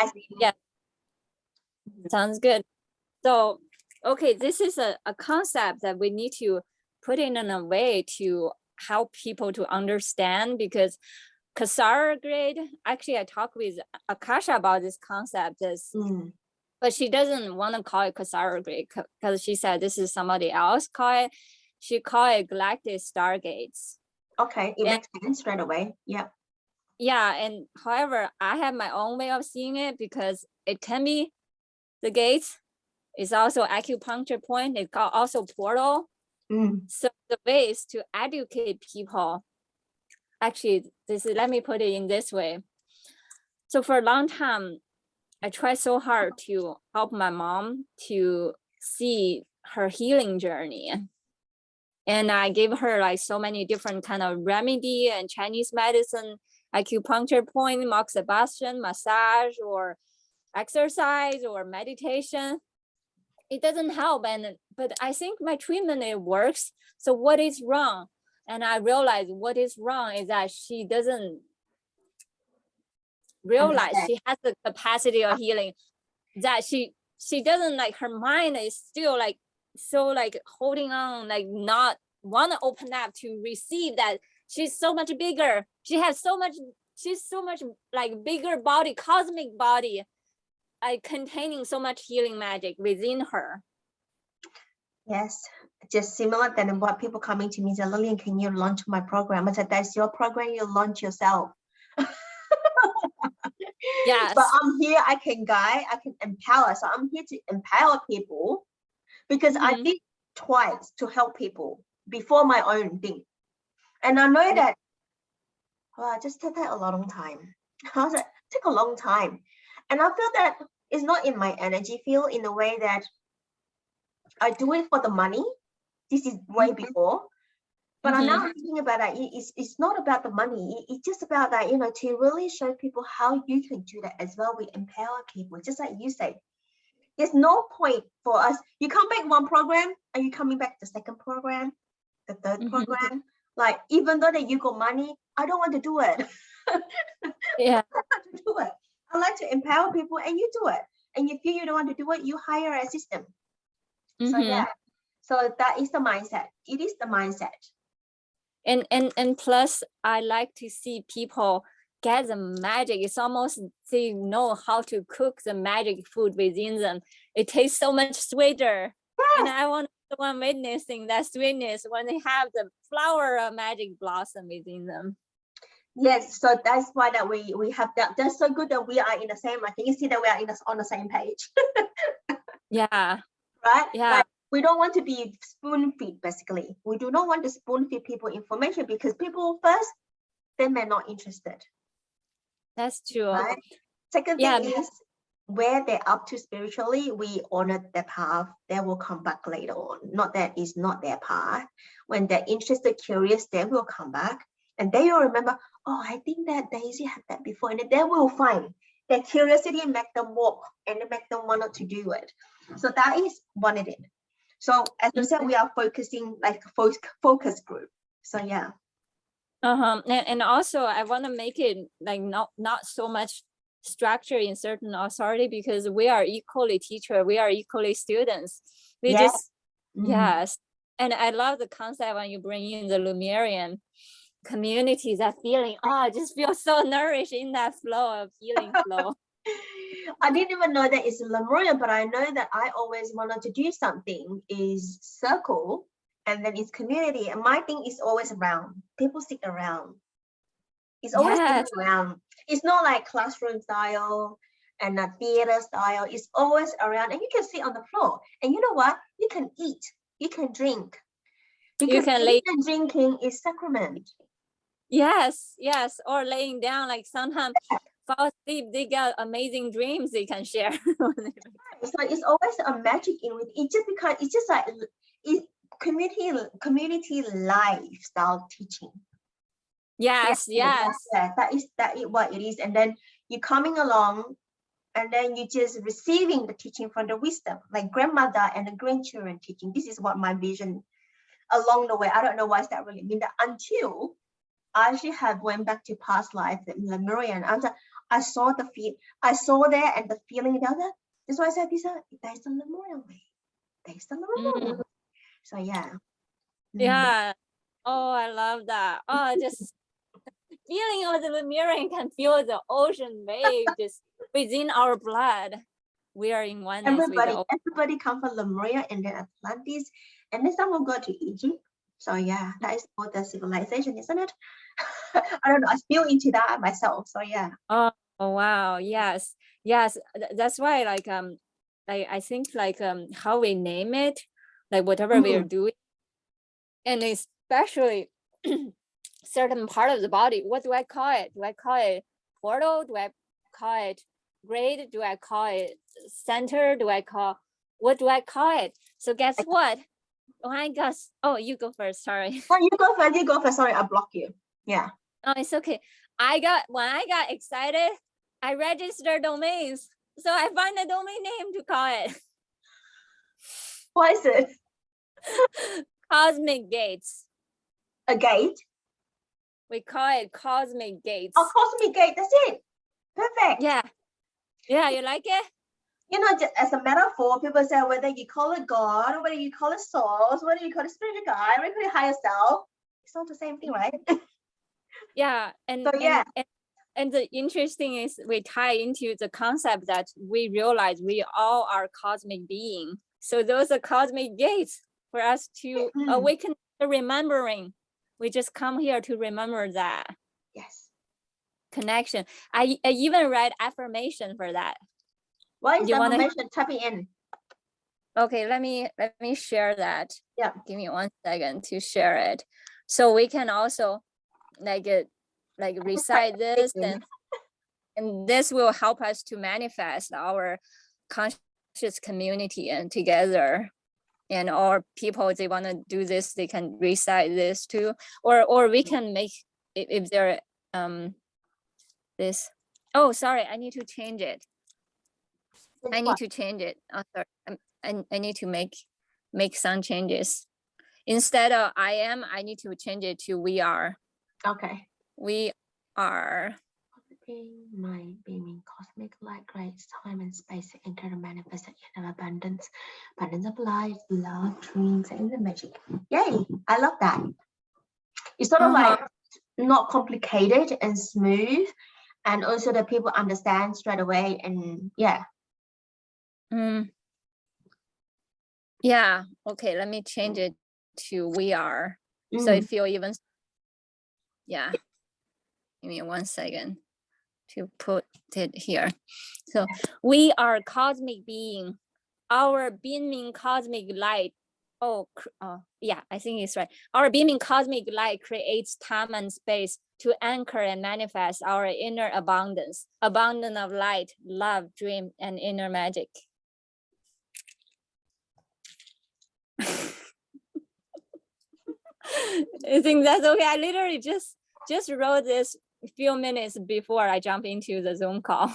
as in, yeah, sounds good. So, okay, this is a concept that we need to put in a way to help people to understand, because Stargate, actually I talked with Akasha about this concept, but she doesn't want to call it Stargate because she said this is somebody else call it. She called it Galactic Stargates. Okay, it makes sense right away. Yeah. Yeah, and however, I have my own way of seeing it, because it can be the gates. It's also acupuncture point. It's also portal. So the way is to educate people. Actually, let me put it in this way. So for a long time, I tried so hard to help my mom to see her healing journey. And I gave her like so many different kind of remedy and Chinese medicine, acupuncture point, moxibustion, massage, or exercise or meditation. It doesn't help, but I think my treatment, it works. So what is wrong? And I realized what is wrong is that she doesn't realize she has the capacity of healing, that she doesn't, like, her mind is still like so like holding on, like not want to open up to receive that she's so much bigger. She's so much like bigger body, cosmic body, containing so much healing magic within her. Yes, just similar than what people coming to me say, Lillian, can you launch my program? I said, that's your program, you launch yourself. Yes. But I'm here, I can guide, I can empower. So I'm here to empower people, because I did twice to help people before my own thing. And I know that, well, I just took that a long time. I was like, it took a long time. And I feel that it's not in my energy field, in a way that I do it for the money. This is way before. But I'm now thinking about that. It's not about the money. It's just about that, to really show people how you can do that as well. We empower people, just like you say. There's no point for us. You come back one program, and you coming back the second program, the third program. Like, even though that you got money, I don't want to do it. Yeah. I don't want to do it. I like to empower people, and you do it. And if you don't want to do it, you hire a system. So yeah. So that is the mindset. It is the mindset. And plus, I like to see people get the magic. It's almost they know how to cook the magic food within them. It tastes so much sweeter. Yes. And I want the one witnessing that sweetness when they have the flower of magic blossom within them. Yes, so that's why that we have that. That's so good that we are in the same. Can you see that we are on the same page? Yeah. Right. Yeah. Like, we don't want to be spoon feed. Basically, we do not want to spoon feed people information, because people first, they may not interested. That's true. Right. Second thing is, where they're up to spiritually, we honor their path. They will come back later on. Not that it's not their path. When they're interested, curious, they will come back, and they will remember, oh, I think that Daisy had that before, and they will find their curiosity and make them walk, and make them want to do it. So that is one of it. So as I said, we are focusing like a focus group. So yeah. And also I want to make it like not so much structure in certain authority, because we are equally teacher, we are equally students. We just yes. And I love the concept when you bring in the Lemurian community, that feeling, I just feel so nourished in that flow of healing flow. I didn't even know that it's Lemurian, but I know that I always wanted to do something is circle, and then it's community. And my thing is always around. People stick around. It's always around. It's not like classroom style and a theater style. It's always around, and you can sit on the floor. And you know what? You can eat. You can drink. Because you can eating and drinking is sacrament. Yes, or laying down, like sometimes fall asleep, they got amazing dreams they can share. So it's always a magic in it. It's just because it's just like community lifestyle teaching. Yes. That is what it is. And then you're coming along, and then you just receiving the teaching from the wisdom, like grandmother and the grandchildren teaching. This is what my vision along the way. I don't know what that really means, that until I actually have went back to past life, the Lemurian. I was like, I saw there and the feeling down there. That's why I said there's the Lemuria way. There's the Lemuria way. So yeah. Yeah. Oh, I love that. Oh, just feeling of the Lemurian can feel the ocean wave just within our blood. We are in oneness with the everybody come from Lemuria and then Atlantis, and then some will go to Egypt. So yeah, that is all the civilization, isn't it? I don't know. I feel into that myself. So yeah. Oh wow. Yes. That's why I think how we name it, like whatever we are doing, and especially certain part of the body. What do I call it? Do I call it portal? Do I call it grade? Do I call it center? What do I call it? So guess what? Oh, you go first. Sorry. Oh, you go first. Sorry, I block you. Yeah. Oh, it's okay. When I got excited, I registered domains. So I find a domain name to call it. What is it? Cosmic Gates. A gate? We call it Cosmic Gates. Oh, Cosmic Gate. That's it. Perfect. Yeah. Yeah, you like it? You know, just as a metaphor, people say whether you call it God, or whether you call it souls, whether you call it spiritual guide, whether you call it higher self, it's all the same thing, right? Yeah. And so yeah. And the interesting is we tie into the concept that we realize we all are cosmic beings. So those are cosmic gates for us to awaken the remembering. We just come here to remember that. Yes. Connection. I even read affirmation for that. What is affirmation? Type it in. Okay, let me share that. Yeah. Give me 1 second to share it. So we can also recite this and this will help us to manifest our conscious community and together. And or people, they want to do this, they can recite this too, or we can make, if they're this. Oh, sorry, I need to change it. I need to change it. Oh, sorry. I need to make some changes. Instead of I am, I need to change it to we are. Okay. We are. My beaming cosmic light creates time and space to enter the manifestation of abundance of light, love, dreams, and the magic. Yay! I love that. It's sort of like not complicated and smooth, and also that people understand straight away. And yeah. Yeah. Okay. Let me change it to we are. So I feel even. Yeah. Give me 1 second to put it here. So we are cosmic being. Our beaming cosmic light. Yeah, I think it's right. Our beaming cosmic light creates time and space to anchor and manifest our inner abundance of light, love, dream, and inner magic. I think that's okay. I literally just wrote this a few minutes before I jump into the Zoom call.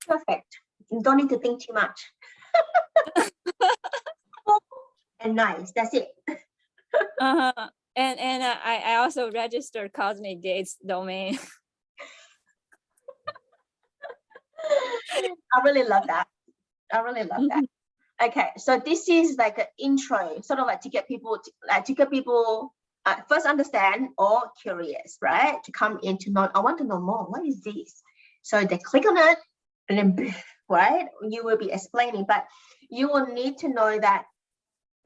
Perfect. You don't need to think too much. And nice. That's it. And I also registered Cosmic Gates domain. I really love that. Okay, so this is like an intro, sort of like to get people first understand or curious, right? To come in to know, I want to know more. What is this? So they click on it, and then right, you will be explaining, but you will need to know that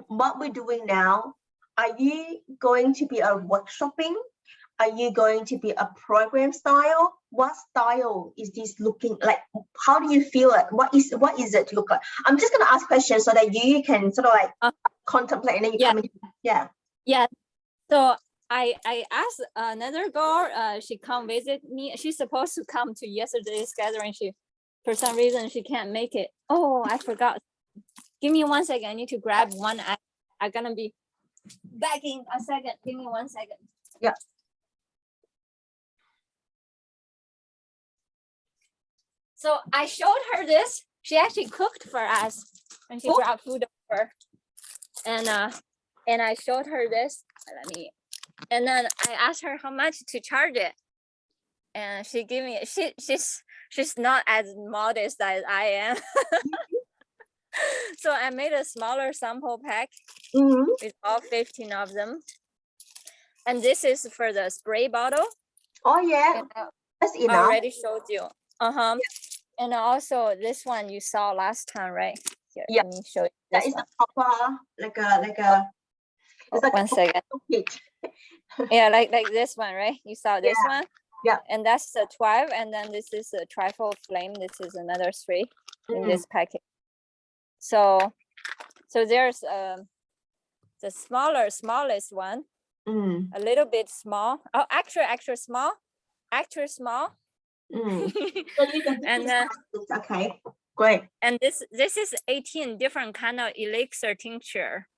what we're doing now. Are you going to be a workshopping? Are you going to be a program style? What style is this looking like? How do you feel it? What is it look like? I'm just going to ask questions so that you can sort of like contemplate, and then you come in. Yeah. So I asked another girl, she come visit me. She's supposed to come to yesterday's gathering. She, for some reason, she can't make it. Oh, I forgot. Give me 1 second. I need to grab one. I'm gonna be back in a second. Give me 1 second. Yeah. So I showed her this. She actually cooked for us when she brought food over. And I showed her this. And then I asked her how much to charge it. And she gave me, she's not as modest as I am. So I made a smaller sample pack with all 15 of them. And this is for the spray bottle. Oh yeah, that's I enough. already showed you. Yeah. And also this one you saw last time, right? Here, yeah. Let me show you. That is a copper, like a. It's like 1 second. Yeah, like this one, right? You saw this one. Yeah. And that's the 12, and then this is a trifle flame. This is another 3 in this package. So there's the smallest one, a little bit small. Oh, extra small. And okay, great. And this is 18 different kind of elixir tincture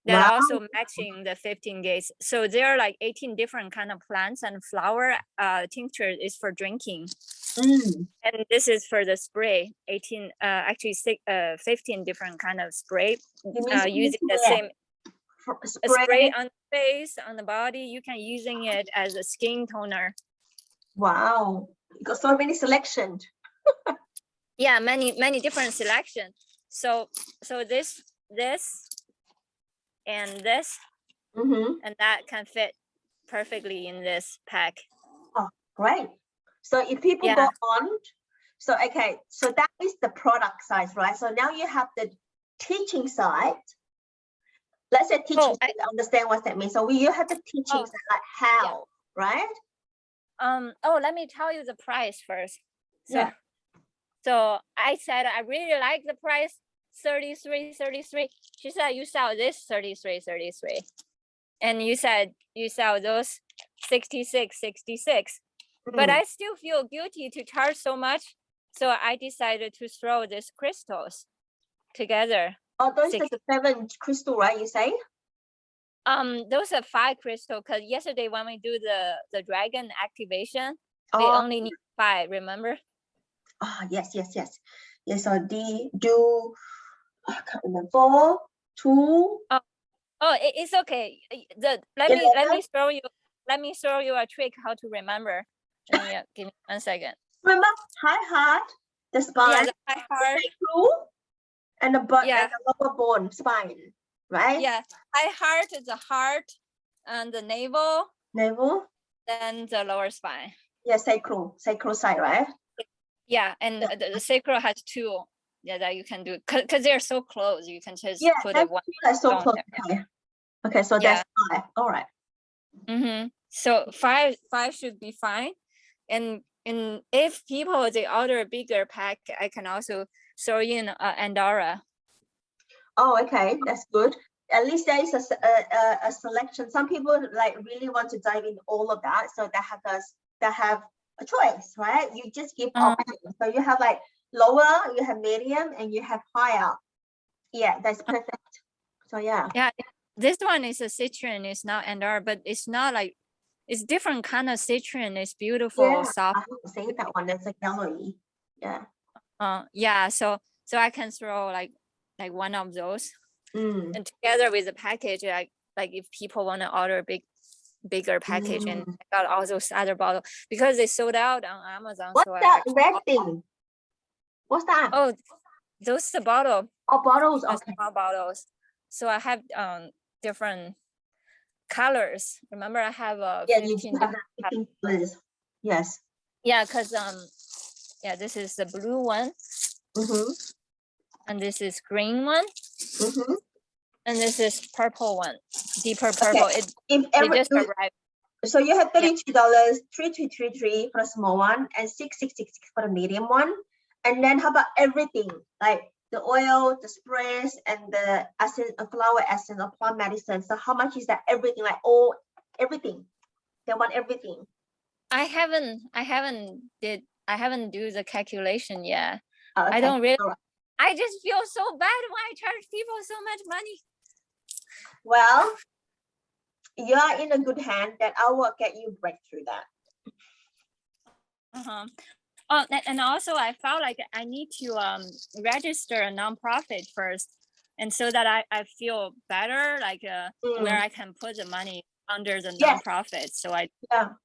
that are also matching the 15 gates. So there are like 18 different kind of plants and flower tincture is for drinking. And this is for the spray, 15 different kind of spray using the same spray on the face, on the body. You can using it as a skin toner. Wow, you got so many selections. Yeah, many different selection. So this and this and that can fit perfectly in this pack. Oh, great. So if people go on, so okay, so that is the product size, right? So now you have the teaching side. Let's say teaching side, understand what that means. So you have the teaching side, like how, right? Let me tell you the price first. So I said I really like the price, 33. She said you sell this 33. And you said you sell those 66. But I still feel guilty to charge so much. So I decided to throw these crystals together. Oh, those are the 7 crystal, right? You say? Those are 5 crystal, because yesterday when we do the dragon activation, they only need 5, remember? Oh, yes. So I can't remember, 4, 2. It's okay. Let me show you a trick how to remember. Give me 1 second. Remember high heart, the spine, the high heart, and the butt and the lower bone spine, right? Yeah, high heart is the heart, and the navel, then the lower spine. Yeah, sacral side, right? Yeah, and the sacral has 2. Yeah, that you can do because they're so close. You can just put it one. So close. Okay, so that's 5. All right. So 5 should be fine, and if people they order a bigger pack, I can also throw in Andorra. Oh, okay, that's good. At least there is a selection. Some people like really want to dive in all of that, so that have a choice, right? You just give options. So you have like lower, you have medium, and you have higher. Yeah, that's perfect. So yeah. This one is a citrine. It's not Andorra, but it's not like it's different kind of citrine. It's beautiful, soft. I haven't seen that one. That's a yellowy. Yeah. So I can throw like one of those, and together with the package, like if people want to order bigger package, and I got all those other bottles because they sold out on Amazon. What's that red thing? What's that? Oh, those the bottle. Oh, bottles. Okay. Small bottles. So I have different colors. Remember, I have 15 different colors. Yes. Yeah, because this is the blue one. And this is green one. And this is purple one, deeper purple. They just arrived. So you have $32, 3333 for the small one, and 666 for the medium one. And then how about everything, like the oil, the sprays, and the essence, flower essence, or plant medicine? So how much is that? Everything, like everything. They want everything. I haven't do the calculation yet. Oh, okay. I don't really. I just feel so bad when I charge people so much money. Well, you are in a good hand that I will get you breakthrough that. And also I felt like I need to register a nonprofit first, and so that I feel better, like where I can put the money under the nonprofit. So So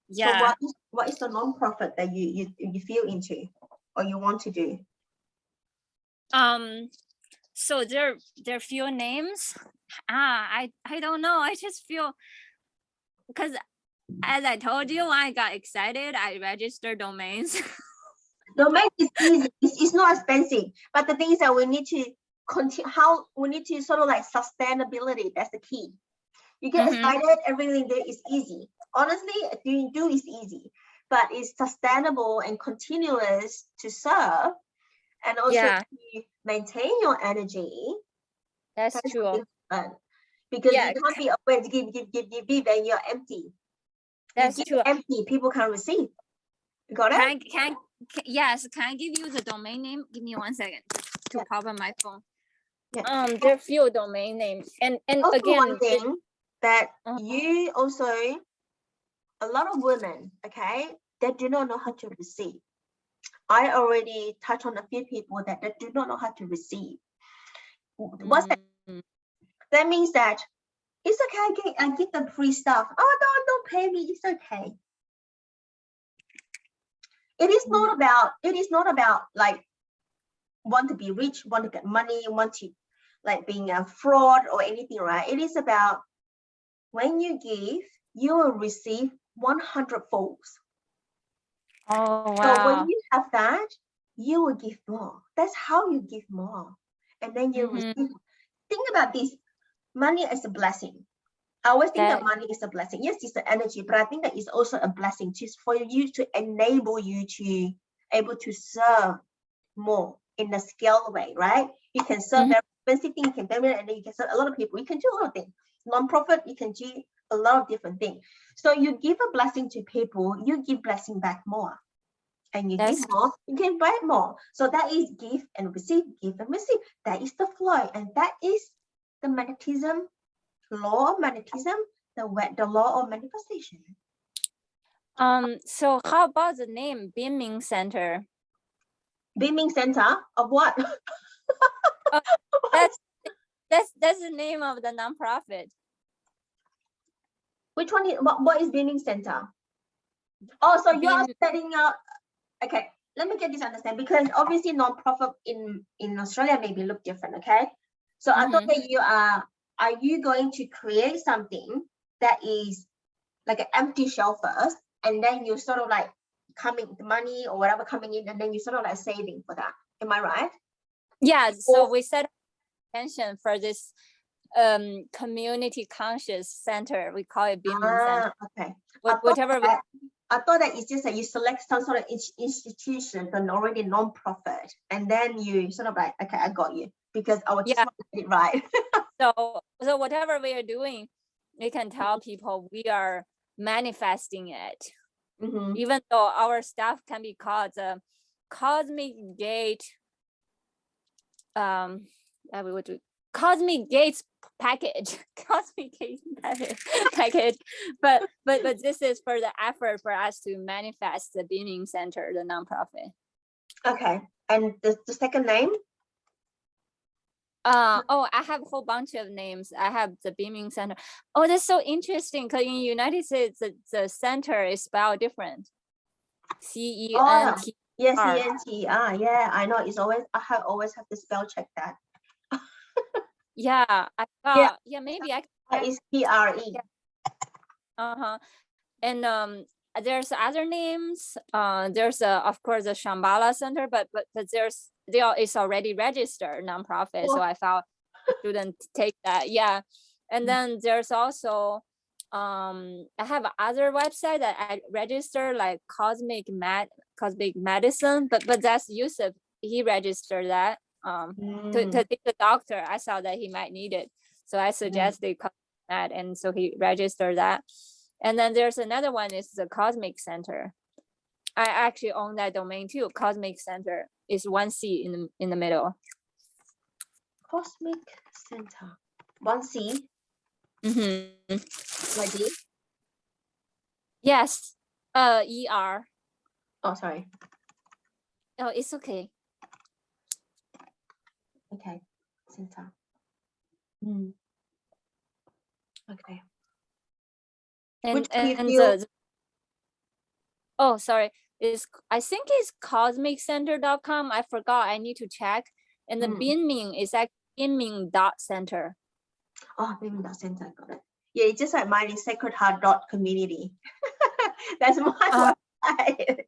what is the nonprofit that you feel into? or you want to do? So there are few names. I don't know. I just feel, because as I told you, I got excited. I registered domains. Domain is easy. It's not expensive. But the thing is that we need to continue. We need to sort of like sustainability. That's the key. You get excited, everything there is easy. Honestly, do is easy, but it's sustainable and continuous to serve, and also to maintain your energy. That's true. Because you can't be always give, and you're empty. That's true. Empty, people can receive. You got it? Yes. Can I give you the domain name? Give me 1 second to pop on my phone. Yeah. There are few domain names, and also again, one thing that you also, a lot of women, okay, they do not know how to receive. I already touched on a few people that they do not know how to receive. What's that? That means that it's okay. I give them free stuff. Oh, no, don't pay me. It's okay. It is not about like want to be rich, want to get money, want to like being a fraud or anything, right? It is about when you give, you will receive 100 folds. Oh, wow. So when you have that, you will give more. That's how you give more. And then you receive. Think about this. Money is a blessing. I always think that money is a blessing. Yes, it's the energy, but I think that it's also a blessing just for you to enable you to able to serve more in a scale way, right? You can serve very expensive things, you can donate, and then you can serve a lot of people. You can do a lot of things. Non-profit, you can do a lot of different things. So you give a blessing to people, you give blessing back more. And you give more, you can buy more. So that is give and receive, give and receive. That is the flow, and that is the magnetism, law of magnetism, the law of manifestation. So how about the name Beaming Center? Beaming Center of what? That's the name of the nonprofit. Which one is what is Beaming Center? Oh, so you are setting up. Okay, let me get this understand, because obviously nonprofit in Australia maybe look different. Okay, so I thought that you are you going to create something that is like an empty shell first, and then you sort of like the money or whatever coming in, and then you sort of like saving for that. Am I right? Yeah. So we set attention for this community conscious center. We call it Beaming Center. Okay. I thought that it's just that you select some sort of institution, an already non-profit, and then you sort of like, okay, I got you, because I was just want to get it right. So whatever we are doing, we can tell people we are manifesting it. Even though our stuff can be called the Cosmic Gate, Cosmic Gates package, Cosmic Gates package, but this is for the effort for us to manifest the Beaming Center, the nonprofit. Okay, and the second name? I have a whole bunch of names. I have the Beaming Center. Oh, that's so interesting, because in the United States, the center is spelled different. CENT. Yes, CNTR. Yeah, I know. It's always I always have to spell check that. Yeah, I thought. Yeah, maybe I. It's PRE. And there's other names. There's of course the Shambhala Center, but it's already registered nonprofit, so I thought I shouldn't take that. Yeah, and then there's also I have other website that I registered, like Cosmic Medicine, but that's Yusuf. He registered that to take the doctor. I saw that he might need it, so I suggested that, and so he registered that. And then there's another one, is the Cosmic Center. I actually own that domain too. Cosmic Center is 1 C in the middle. Cosmic Center, 1 C. Like this? Yes. ER. Oh, sorry. Oh, it's okay. Okay. Center. Okay. And oh, sorry. I think it's cosmiccenter.com. I forgot. I need to check. And the Binming is actually Binming.center. Oh, Binming.center. Got it. Yeah, it's just like mine is sacredheart.community. That's my website.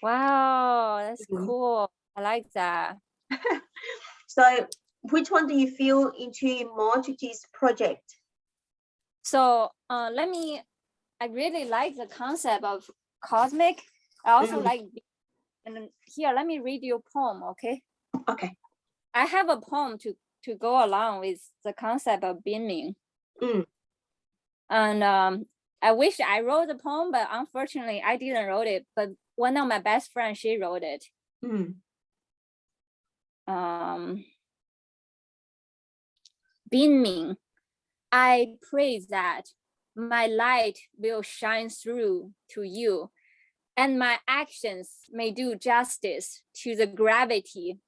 Wow, that's cool. I like that. So which one do you feel into more to this project? So I really like the concept of cosmic. I also like, and here, let me read you a poem, okay? Okay. I have a poem to go along with the concept of Binming. And I wish I wrote the poem, but unfortunately I didn't wrote it, but one of my best friends, she wrote it. Binming, I pray that my light will shine through to you, and my actions may do justice to the gravity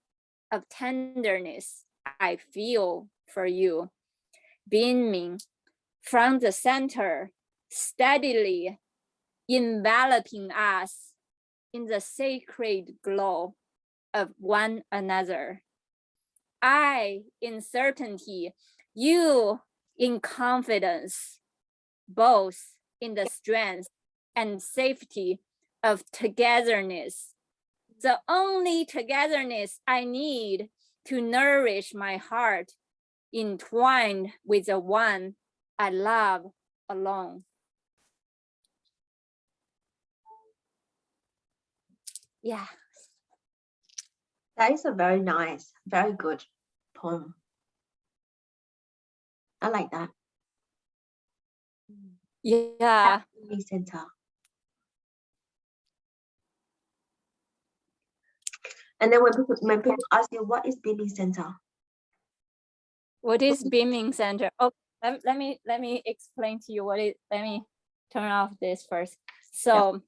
of tenderness I feel for you. Binming, from the center, steadily enveloping us in the sacred glow of one another. I in certainty, you in confidence, both in the strength and safety of togetherness. The only togetherness I need to nourish my heart, entwined with the one I love alone. Yeah. That is a very nice, very good poem. I like that. Yeah. Center. And then when people ask you, what is Binming Center? What is Binming Center? Oh, let me explain to you what it. Let me turn off this first. So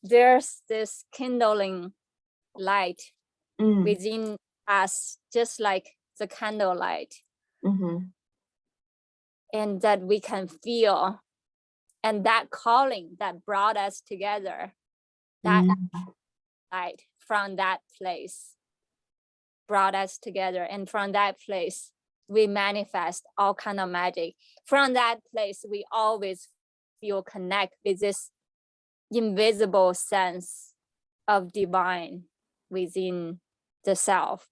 there's this kindling light within us, just like the candlelight, and that we can feel, and that calling that brought us together, that light from that place brought us together, and from that place we manifest all kind of magic. From that place we always feel connect with this invisible sense of divine within the self.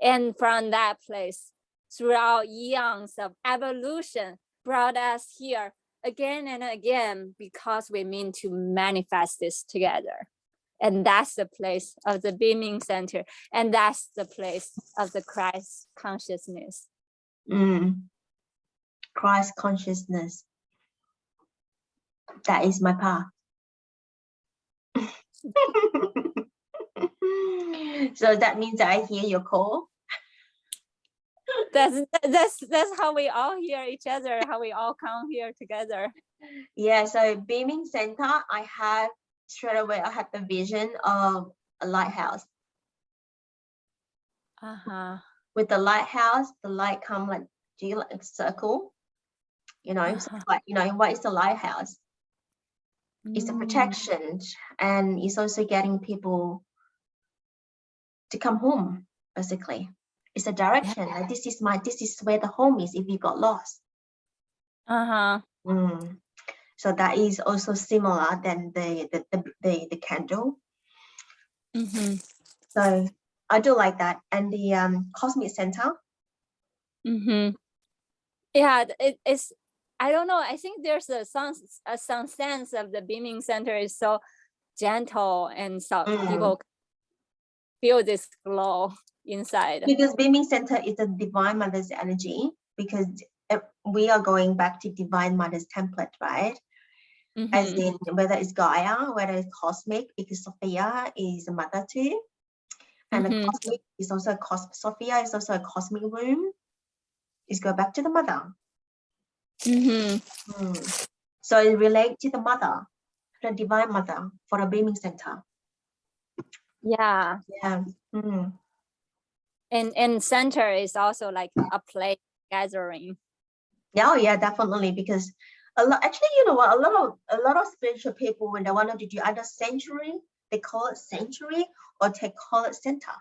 And from that place, throughout eons of evolution, brought us here again and again, because we mean to manifest this together. And that's the place of the Binming Center. And that's the place of the Christ consciousness. Christ consciousness. That is my path. So that means that I hear your call. That's how we all hear each other, how we all come here together. Yeah, so Binming Center, I have straight away, I had the vision of a lighthouse. With the lighthouse, the light come like, do you like a circle? You know, so like, you know, what is the lighthouse? It's a protection, and it's also getting people to come home, basically. It's a direction. Like this is where the home is if you got lost. So that is also similar than the candle. So I do like that. And the Cosmic Center. Yeah, it's, I don't know, I think there's some sense of the Binming Center is so gentle, and so people feel this glow inside. Because Binming Center is the Divine Mother's energy, because we are going back to Divine Mother's template, right? As in whether it's Gaia, whether it's cosmic, because Sophia is a mother too. And the cosmic is also Sophia is also a cosmic womb. Is go back to the mother. So it relates to the mother, the Divine Mother, for the Binming Center. Yeah. And center is also like a place gathering. Yeah, yeah, definitely, because a lot. Actually, you know what? A lot of spiritual people, when they wanted to do either sanctuary, they call it sanctuary, or they call it center.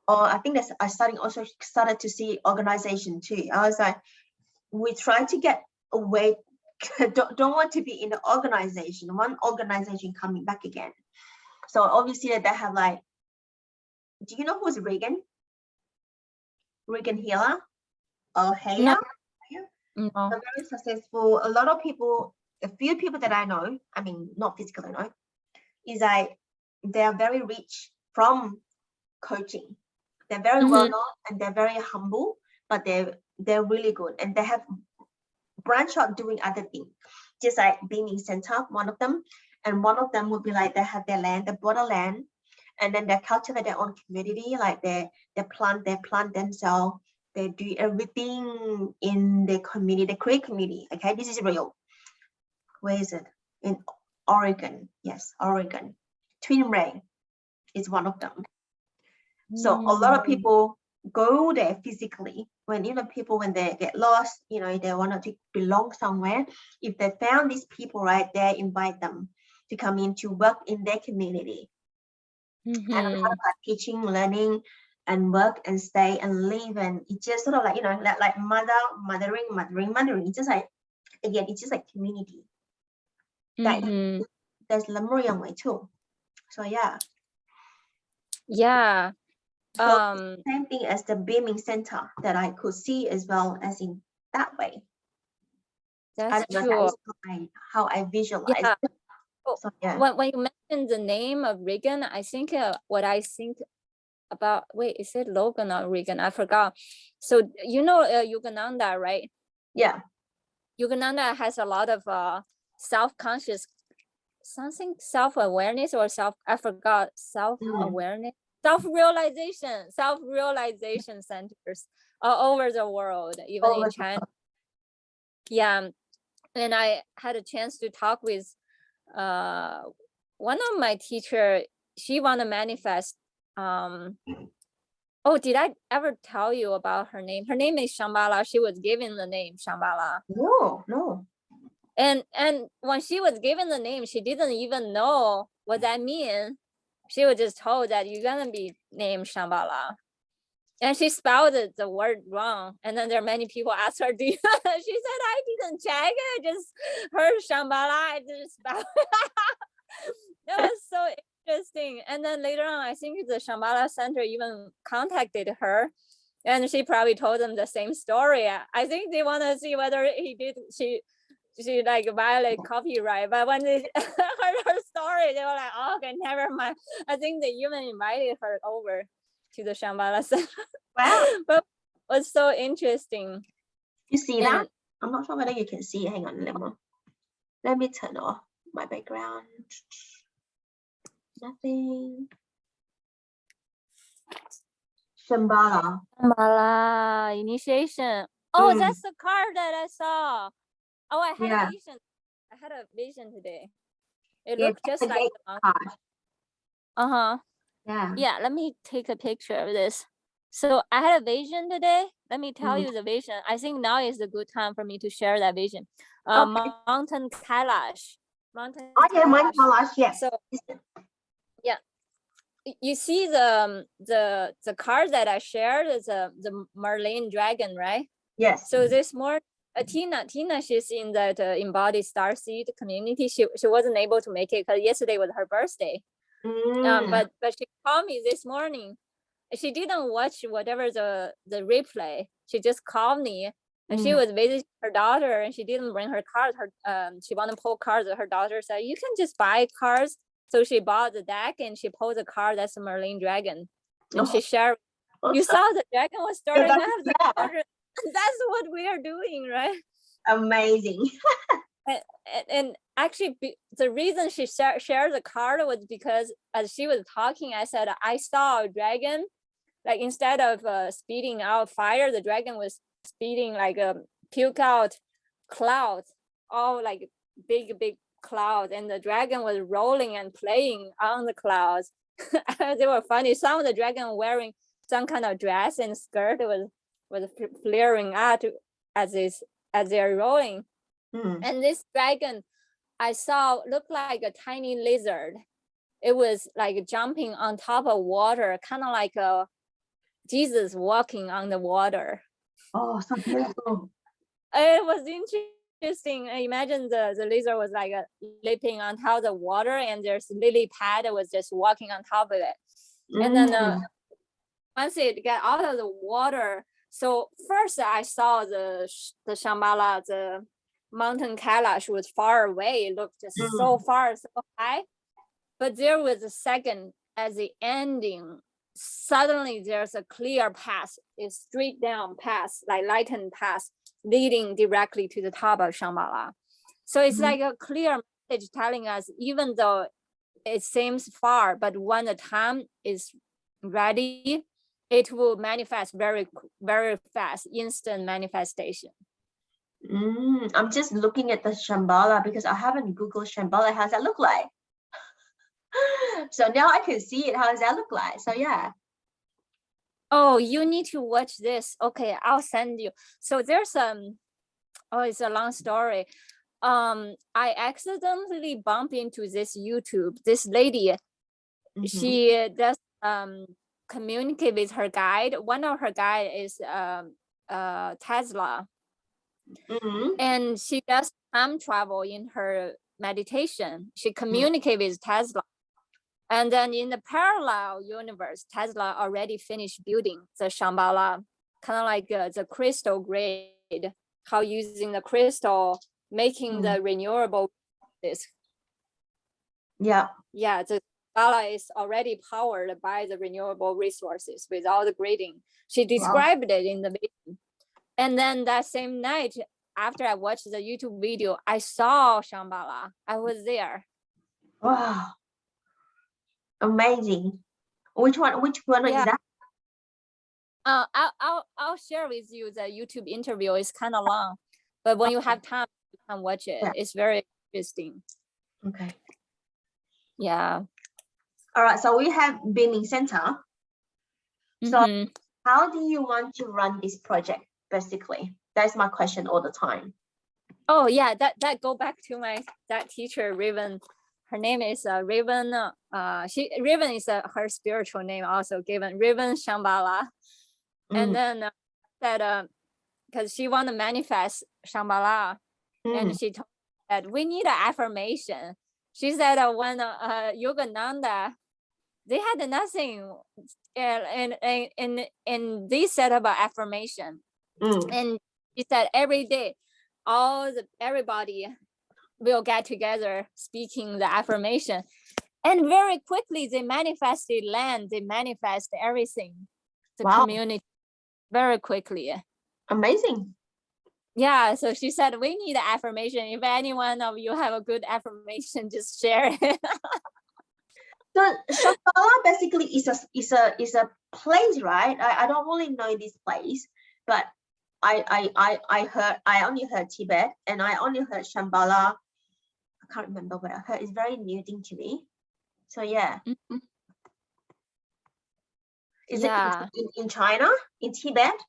Or I think that's I started to see organization too. I was like, we try to get away. don't want to be in the organization. One organization coming back again. So obviously they have like, do you know who's Reagan? Reagan Healer? Or Heya? No. Very successful. A lot of people, a few people that I know, I mean, not physically, no, is like they are very rich from coaching. They're very well known and they're very humble, but they're really good, and they have branched out doing other things, just like being center, one of them, and one of them would be like they have their land, they bought a land, and then they cultivate their own community, like they plant themselves, they do everything in the community, they create community. Okay, this is real. Where is it? In Oregon. Yes, Oregon. Twin Ray is one of them. So a lot of people go there physically when, you know, people, when they get lost, you know, they want to belong somewhere. If they found these people right there, invite them to come in to work in their community. And we have like teaching, learning, and work and stay and live, and it's just sort of like, you know, like mothering. It's just like, again, it's just like community. That there's Lemurian way too. So yeah. Yeah. So same thing as the beaming center that I could see as well as in that way. That's true. How I visualize. Yeah. So, yeah. When you mentioned the name of Reagan, I think what I think about, wait, is it Logan or Reagan? I forgot. So you know Yogananda, right? Yeah. Yogananda has a lot of self-conscious, something self-awareness or I forgot, self-awareness. Self-realization centers all over the world, even in China. Yeah, and I had a chance to talk with one of my teacher. She want to manifest. Oh, did I ever tell you about her name? Her name is Shambhala. She was given the name Shambhala. No. And when she was given the name, she didn't even know what that means. She was just told that you're gonna be named Shambhala, and she spelled the word wrong. And then there are many people asked her, "Do you?" She said, "I didn't check. I just heard Shambhala. I just spelled." That was so interesting. And then later on, I think the Shambhala Center even contacted her, and she probably told them the same story. I think they want to see whether she like violate copyright, but when they heard her story, they were like, "Oh, okay, never mind." I think they even invited her over to the Shambhala Center. Wow. But it was so interesting. You see that? I'm not sure whether you can see it. Hang on, let me turn off my background. Nothing. Shambhala initiation. Oh, that's the card that I saw. Oh, I had a vision. I had a vision today. It looked just like the card. Yeah, let me take a picture of this. So I had a vision today. Let me tell you the vision. I think now is a good time for me to share that vision. Mountain Kailash. Mountain Kailash, yes. So yeah, you see the card that I shared is the Merlin dragon, right? Yes. So this more Tina, she's in that embodied starseed community. She wasn't able to make it because yesterday was her birthday. But she called me this morning. She didn't watch whatever the replay. She just called me, and she was visiting her daughter, and she didn't bring her cards. She wanted to pull cards. Her daughter said, "You can just buy cards." So she bought the deck and she pulled the card. That's a Merlin dragon, and she shared. You saw the dragon was starting to have the card. That's what we are doing, right? Amazing. And actually, the reason she shared the card was because as she was talking, I said, I saw a dragon, like instead of speeding out fire, the dragon was speeding like puke out clouds, all like big clouds, and the dragon was rolling and playing on the clouds. They were funny. Some of the dragon wearing some kind of dress and skirt was flaring out as this as they're rolling. And this dragon I saw looked like a tiny lizard. It was like jumping on top of water, kind of like a Jesus walking on the water. Oh, so beautiful. It was interesting. I imagine the lizard was like leaping on top of the water, and there's lily pad that was just walking on top of it. And then once it got out of the water, so first I saw the Shambhala, the mountain Kailash was far away. It looked just so far, so high. But there was a second at the ending. Suddenly there's a clear path, a straight down path, like lightened path, leading directly to the top of Shambhala. So it's like a clear message telling us, even though it seems far, but when the time is ready, it will manifest very, very fast, instant manifestation. I'm just looking at the Shambhala because I haven't Googled Shambhala. How does that look like? So now I can see it. How does that look like? So yeah. Oh, you need to watch this. Okay, I'll send you. So there's it's a long story. I accidentally bumped into this YouTube. This lady, she does communicate with her guide. One of her guide is Tesla. And she does time travel in her meditation. She communicates with Tesla. And then in the parallel universe, Tesla already finished building the Shambhala, kind of like the crystal grid, how using the crystal, making the renewable. Yeah, the Shambhala is already powered by the renewable resources without the grading. She described it in the video. And then that same night, after I watched the YouTube video, I saw Shambhala. I was there. Wow. Amazing. Which one is that? I'll share with you the YouTube interview. It's kind of long, but when you have time, you can watch it. Yeah. It's very interesting. Okay. Yeah. All right. So we have Beaming Center. So how do you want to run this project? Basically, that's my question all the time. Oh yeah, that go back to that teacher Raven. Her name is Raven. Raven is her spiritual name also given, Raven Shambhala. And then that because she want to manifest Shambhala, and she told that we need an affirmation. She said when Yogananda, they had nothing, and they set up an affirmation, and she said every day, everybody will get together speaking the affirmation, and very quickly they manifested land, they manifest everything, the community, very quickly. Amazing. Yeah, so she said we need an affirmation. If any one of you have a good affirmation, just share it. So Shambhala basically is a place, right? I don't really know this place, but I only heard Tibet, and I only heard Shambhala. I can't remember where I heard. It's very new thing to me. So yeah. Is it in China, in Tibet?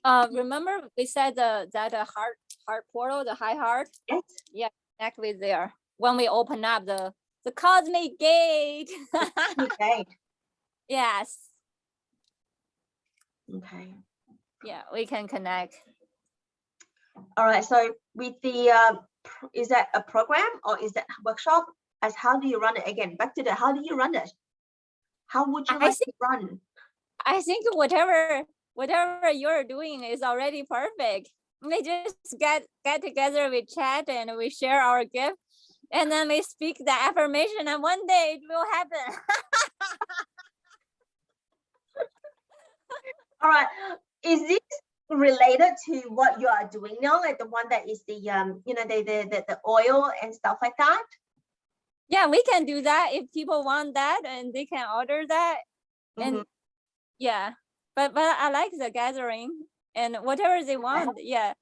Remember we said that heart portal, the high heart? Yes. Yeah, exactly there. When we open up the cosmic gate. Okay. Yes. Okay. Yeah, we can connect. All right. So with the is that a program or is that a workshop? As how do you run it again? Back to how do you run it? How would you like to run? I think whatever you're doing is already perfect. We just get together, we chat, and we share our gift, and then we speak the affirmation, and one day it will happen. All right. Is this related to what you are doing now, like the one that is the the oil and stuff like that? Yeah, we can do that if people want that, and they can order that. And yeah, but I like the gathering and whatever they want. Yeah.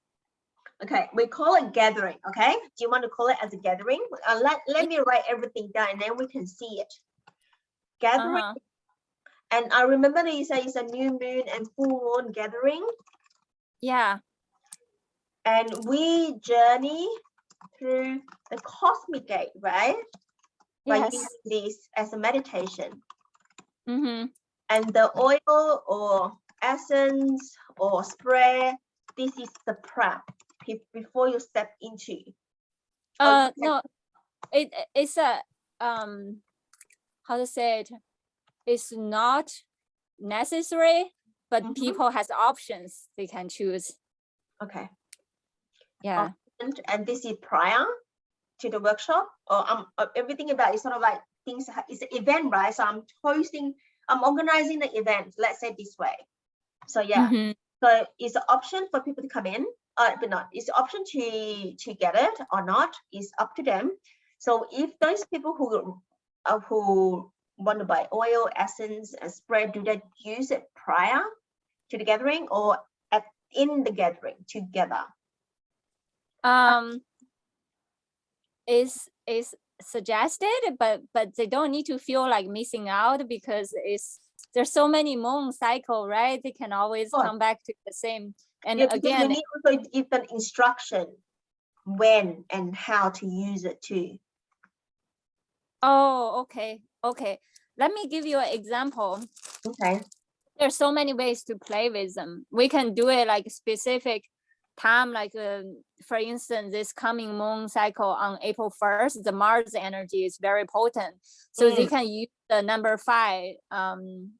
Okay, we call it gathering. Okay, do you want to call it as a gathering? Let me write everything down, and then we can see it. Gathering. And I remember that you say it's a new moon and full moon gathering. Yeah. And we journey through the cosmic gate, right? By using this as a meditation. And the oil or essence or spray, this is the prep before you step into. No, it's a how to say it? It's not necessary, but people has options they can choose. Okay. Yeah. And this is prior to the workshop, or everything about it sort of like things. It's an event, right? So I'm organizing the event. Let's say this way. So yeah. So it's an option for people to come in, but not. It's an option to get it or not. It's up to them. So if those people who want to buy oil, essence, and spray, do they use it prior to the gathering or in the gathering together? Is suggested, but they don't need to feel like missing out because there's so many moon cycle, right? They can always come back to the same. And again, you need also to give an instruction when and how to use it too. Oh, okay. Let me give you an example. Okay. There's so many ways to play with them. We can do it like specific time, like for instance, this coming moon cycle on April 1st, the Mars energy is very potent. So they can use the number 5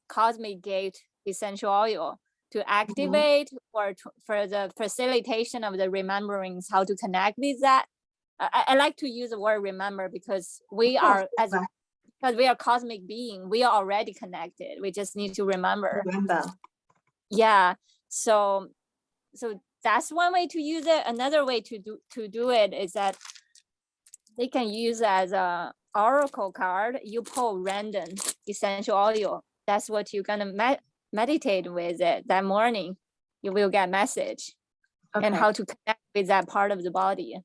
cosmic gate essential oil to activate or for the facilitation of the rememberings, how to connect with that. I like to use the word remember because we are because we are cosmic being, we are already connected. We just need to remember. Yeah. So that's one way to use it. Another way to do it is that they can use as a oracle card. You pull random essential oil. That's what you're gonna meditate with it that morning. You will get message and how to connect with that part of the body.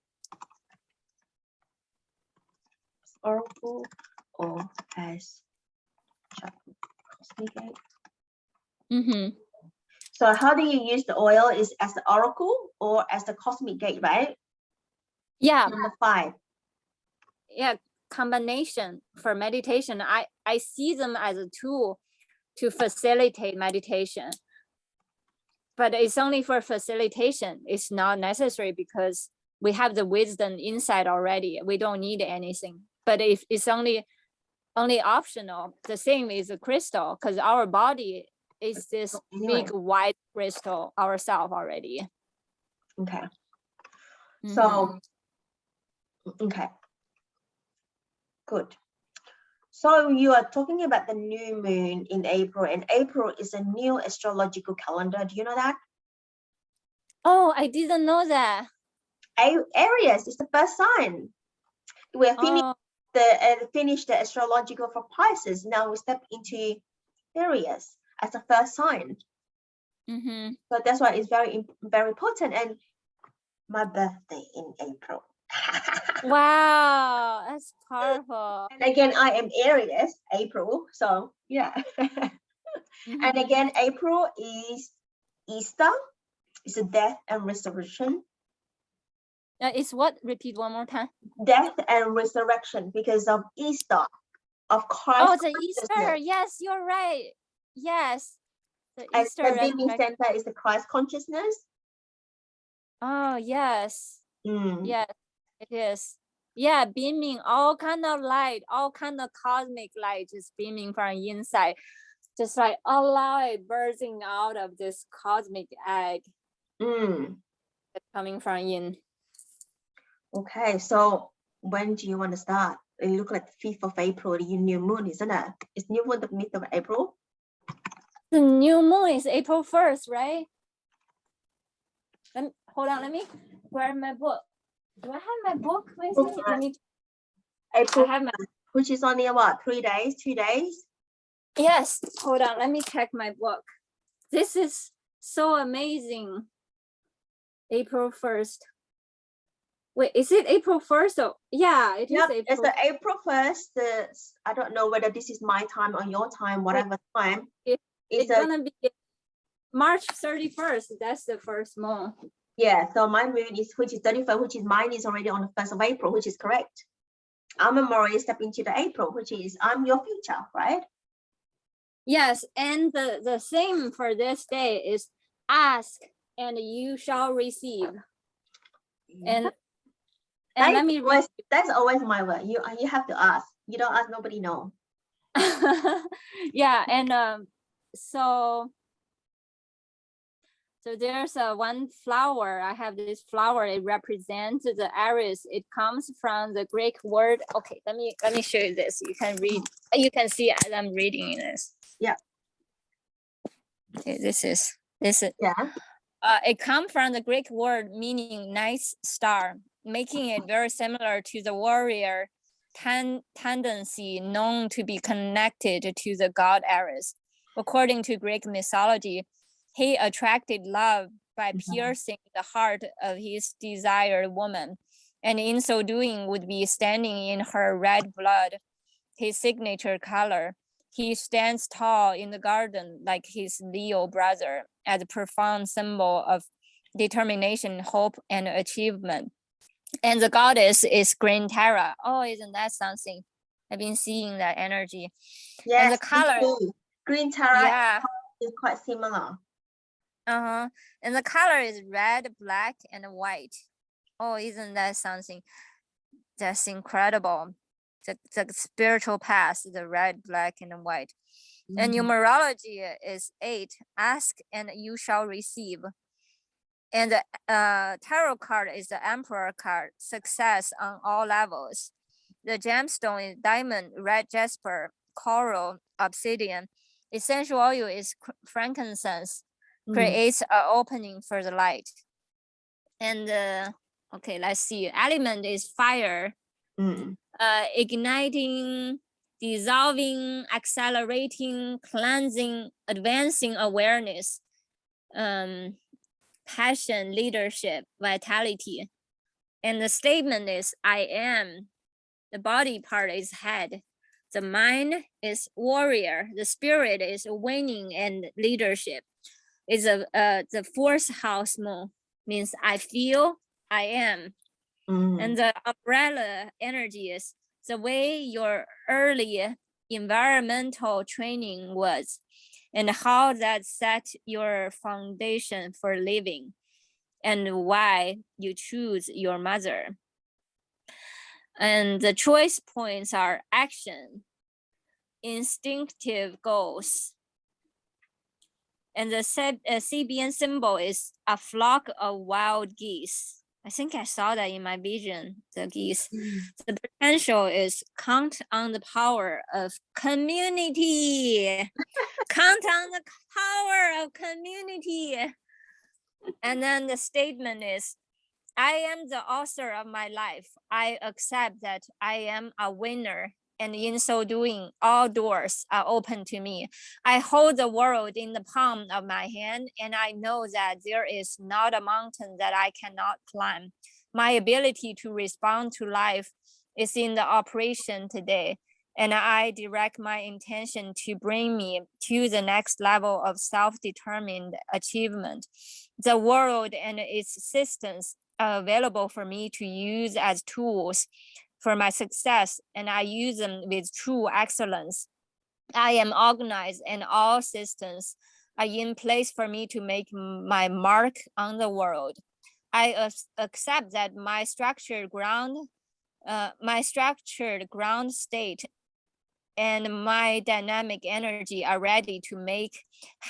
Oracle or as cosmic gate. So how do you use the oil? Is as the oracle or as the cosmic gate, right? Yeah. Number 5. Yeah, combination for meditation. I see them as a tool to facilitate meditation. But it's only for facilitation. It's not necessary because we have the wisdom inside already. We don't need anything. But if it's only optional, the same is a crystal, because our body is this big white crystal ourselves already. Okay. So, okay. Good. So you are talking about the new moon in April, and April is a new astrological calendar. Do you know that? Oh, I didn't know that. Aries is the first sign. We are finished the astrological for Pisces. Now we step into Aries as the first sign. So that's why it's very, very important. And my birthday in April. Wow, that's powerful. And again, I am Aries, April. So yeah. And again, April is Easter. It's a death and resurrection. It's what? Repeat one more time. Death and resurrection because of Easter, of Christ. Oh, the Easter. Yes, you're right. Yes. The Easter. The beaming center is the Christ consciousness. Oh, yes. Yes, it is. Yeah, beaming, all kind of light, all kind of cosmic light is beaming from inside. Just like a light bursting out of this cosmic egg. Coming from in. Okay, so when do you want to start? It looks like the 5th of April, the new moon, isn't it? Is new moon the 5th of April? The new moon is April 1st, right? Hold on, let me grab my book. Do I have my book with me? Let me. April, I have my, which is only what, 3 days, 2 days? Yes, hold on, let me check my book. This is so amazing. April 1st. Wait, is it April 1st? Oh, yeah, it is April. It's the April 1st. I don't know whether this is my time or your time, whatever time. It's gonna be March 31st. That's the first moon. Yeah, so my moon is, which is 31st, which is mine is already on the 1st of April, which is correct. I'm a Mori step into the April, which is I'm your future, right? Yes, and the theme for this day is ask and you shall receive. And let me read. That's always my word. You have to ask. You don't ask, nobody know. Yeah, and so there's one flower. I have this flower. It represents the Aries. It comes from the Greek word. Okay, let me show you this. You can read. You can see as I'm reading this. Yeah. Okay, this is. Yeah. It comes from the Greek word meaning night star, making it very similar to the warrior tendency known to be connected to the god Ares. According to Greek mythology, he attracted love by piercing the heart of his desired woman, and in so doing would be standing in her red blood, his signature color. He stands tall in the garden like his Leo brother, as a profound symbol of determination, hope, and achievement. And the goddess is Green Terra. Oh, isn't that something? I've been seeing that energy. Yeah. And the color. Green Terra, yeah, is quite similar. And the color is red, black, and white. Oh, isn't that something? That's incredible. The spiritual path, the red, black, and white. And numerology is 8. Ask and you shall receive. And the tarot card is the Emperor card, success on all levels. The gemstone is diamond, red jasper, coral, obsidian. Essential oil is frankincense, creates an opening for the light. And okay, let's see. Element is fire. Igniting, dissolving, accelerating, cleansing, advancing awareness, passion, leadership, vitality. And the statement is I am. The body part is head. The mind is warrior. The spirit is winning and leadership. Is the 4th house moon, means I feel, I am. And the umbrella energy is the way your early environmental training was and how that set your foundation for living and why you choose your mother. And the choice points are action, instinctive goals. And the CBN symbol is a flock of wild geese. I think I saw that in my vision, the geese. The potential is count on the power of community. Count on the power of community. And then the statement is, I am the author of my life. I accept that I am a winner. And in so doing, all doors are open to me. I hold the world in the palm of my hand, and I know that there is not a mountain that I cannot climb. My ability to respond to life is in the operation today, and I direct my intention to bring me to the next level of self-determined achievement. The world and its systems are available for me to use as tools for my success, and I use them with true excellence. I am organized and all systems are in place for me to make my mark on the world. I accept that my structured ground state and my dynamic energy are ready to make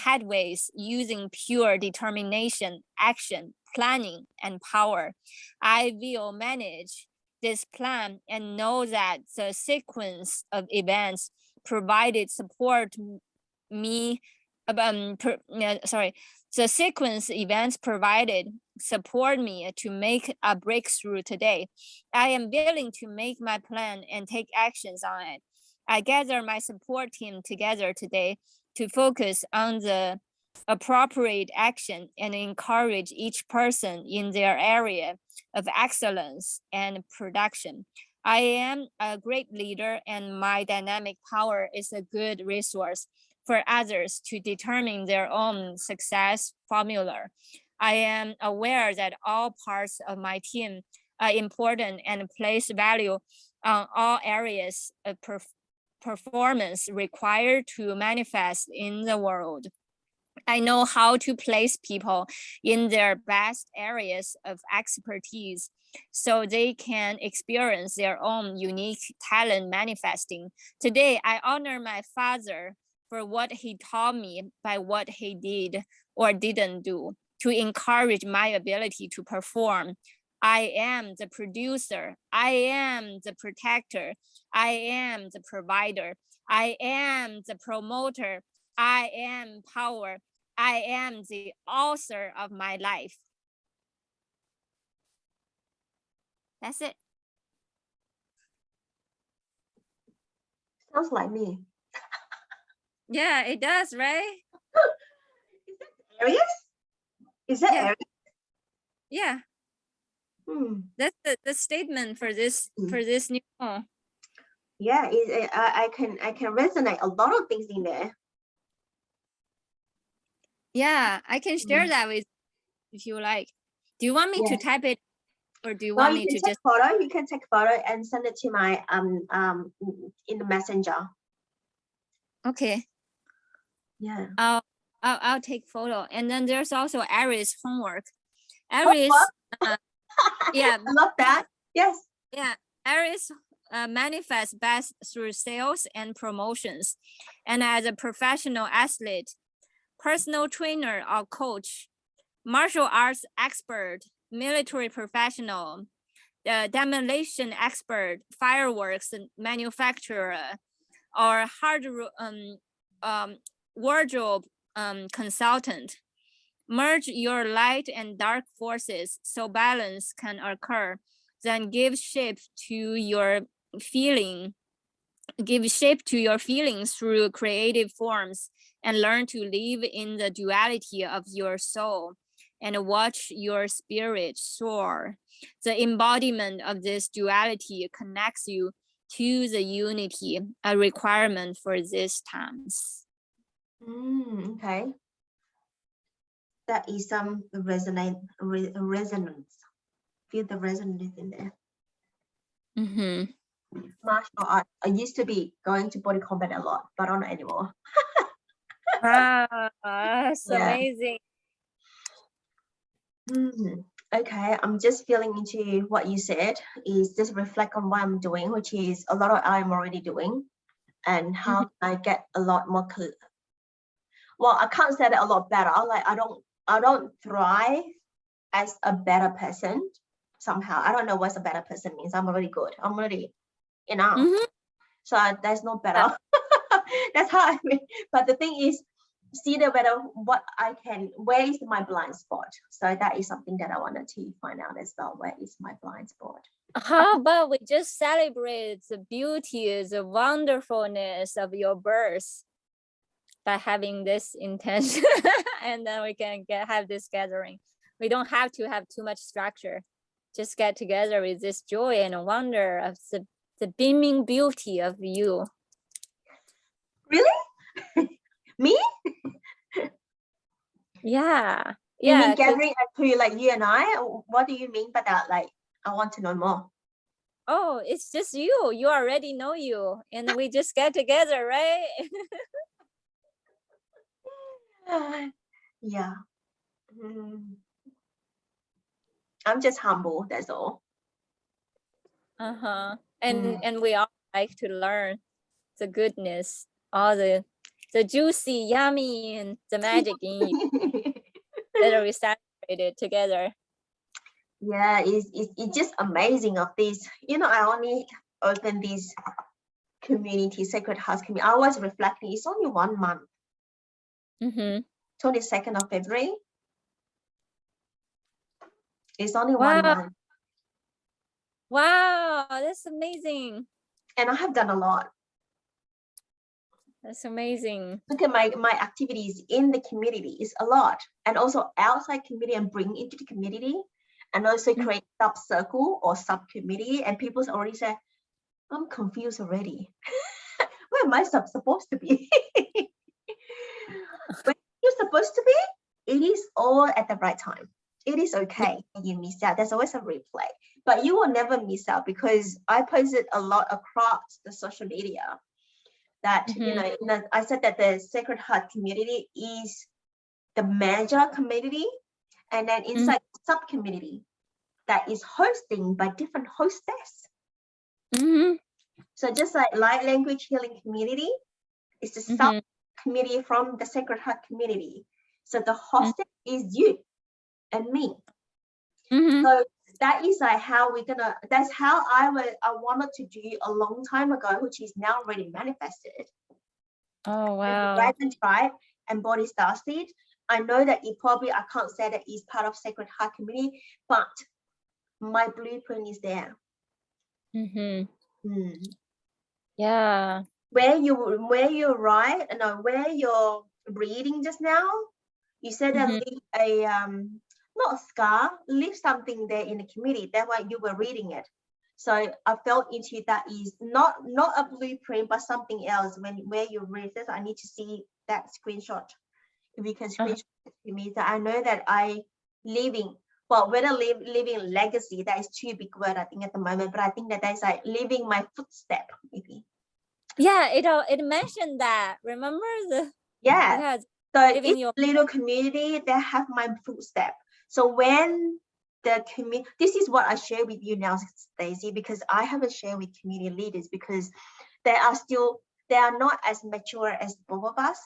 headways using pure determination, action, planning, and power. I will manage this plan and know that the sequence of events provided support me the sequence events provided support me to make a breakthrough today. I am willing to make my plan and take actions on it. I gather my support team together today to focus on the appropriate action and encourage each person in their area of excellence and production. I am a great leader, and my dynamic power is a good resource for others to determine their own success formula. I am aware that all parts of my team are important and place value on all areas of performance required to manifest in the world. I know how to place people in their best areas of expertise so they can experience their own unique talent manifesting. Today, I honor my father for what he taught me by what he did or didn't do to encourage my ability to perform. I am the producer. I am the protector. I am the provider. I am the promoter. I am power. I am the author of my life. That's it. Sounds like me. Yeah, it does, right? Is that Aries? Is that Aries? Yeah. That's the statement for this new poem. Yeah, I can resonate a lot of things in there. Yeah, I can share that with if you like. Do you want me to type it, or do you want me to just photo? You can take photo and send it to my in the messenger. Okay. Yeah. I'll take photo, and then there's also Aries homework. Aries, yeah, I love that. Yes. Yeah, Aries manifests best through sales and promotions, and as a professional athlete, personal trainer or coach, martial arts expert, military professional, demolition expert, fireworks manufacturer, or wardrobe consultant. Merge your light and dark forces so balance can occur. Then give shape to your feelings through creative forms, and learn to live in the duality of your soul and watch your spirit soar. The embodiment of this duality connects you to the unity, a requirement for these times. Okay. That is some resonance. Feel the resonance in there. Martial art. I used to be going to body combat a lot, but not anymore. Wow, that's amazing. Okay, I'm just feeling into what you said. Is just reflect on what I'm doing, which is a lot of I'm already doing, and how I get a lot more clear. Well, I can't say that a lot better. Like I don't thrive as a better person somehow. I don't know what a better person means. I'm already good. I'm already enough. So there's no better. That's how I mean. But the thing is, see the better what I can, where is my blind spot? So that is something that I wanted to find out as well. Where is my blind spot? How about we just celebrate the beauty, the wonderfulness of your birth by having this intention, and then we can have this gathering. We don't have to have too much structure. Just get together with this joy and wonder of the beaming beauty of you. Really? Me? Yeah. You mean gathering to like you and I? What do you mean by that? Like, I want to know more. Oh, it's just you. You already know you, and we just get together, right? Yeah. I'm just humble. That's all. And we all like to learn the goodness, all the juicy, yummy, and the magic in you that we celebrated together. Yeah, it's just amazing of this. You know, I only opened this community, Sacred House community. I was reflecting, it's only 1 month. 22nd of February. It's only 1 month. Wow, that's amazing. And I have done a lot. That's amazing. Look at my activities in the community is a lot. And also outside community and bring into the community. And also create sub-circle or sub-committee. And people already say, I'm confused already. Where am I supposed to be? Where you're supposed to be, it is all at the right time. It is okay when you miss out. There's always a replay, but you will never miss out because I posted a lot across the social media that, I said that the Sacred Heart community is the manager community, and then inside the sub-community that is hosting by different hostess. So just like light language healing community is the sub-community from the Sacred Heart community. So the hostess is you and me. So that is like how that's how I wanted to do a long time ago, which is now already manifested. Oh, wow. Dragon Tribe and Body Starseed. I know that I can't say that it's part of Sacred Heart community, but my blueprint is there. Yeah. Where you're right, and where you're reading just now, you said that leave a not a scar, leave something there in the community. That's why you were reading it. So I felt into that is not a blueprint, but something else. Where you read this, I need to see that screenshot. If you can screenshot it to me, that I know that leaving. Well, whether leaving legacy, that is too big word, I think, at the moment. But I think that's like leaving my footstep, maybe. Yeah, it mentioned that. Remember the So each little community, they have my footstep. So when the community, this is what I share with you now, Stacey, because I haven't shared with community leaders because they are not as mature as both of us,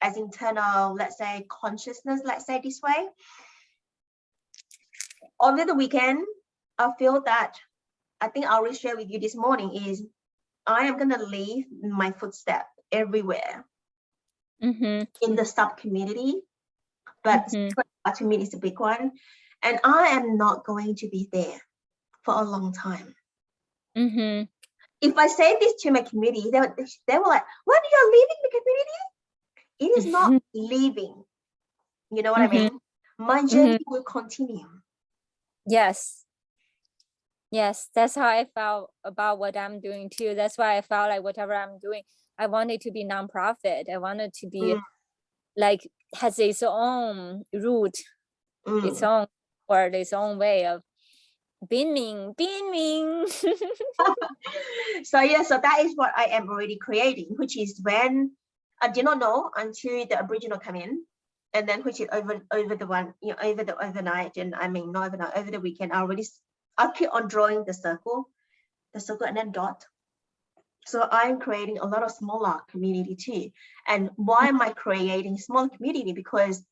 as internal, let's say, consciousness, let's say this way. Over the weekend, I feel that, I think I will share with you this morning, is I am going to leave my footstep everywhere in the sub-community, but to me, it's a big one. And I am not going to be there for a long time. If I say this to my community, they were like, "When are you leaving the community?" It is not leaving. You know what I mean? My journey will continue. Yes. Yes, that's how I felt about what I'm doing too. That's why I felt like whatever I'm doing, I want it to be nonprofit. I want it to be like has its own root, its own word, its own way of beaming. So that is what I am already creating, which is when I did not know until the Aboriginal come in, and then which is over the one, over the overnight, and I mean not overnight, over the weekend, I keep on drawing the circle and then dot. So I'm creating a lot of smaller community too. And why am I creating small community? Because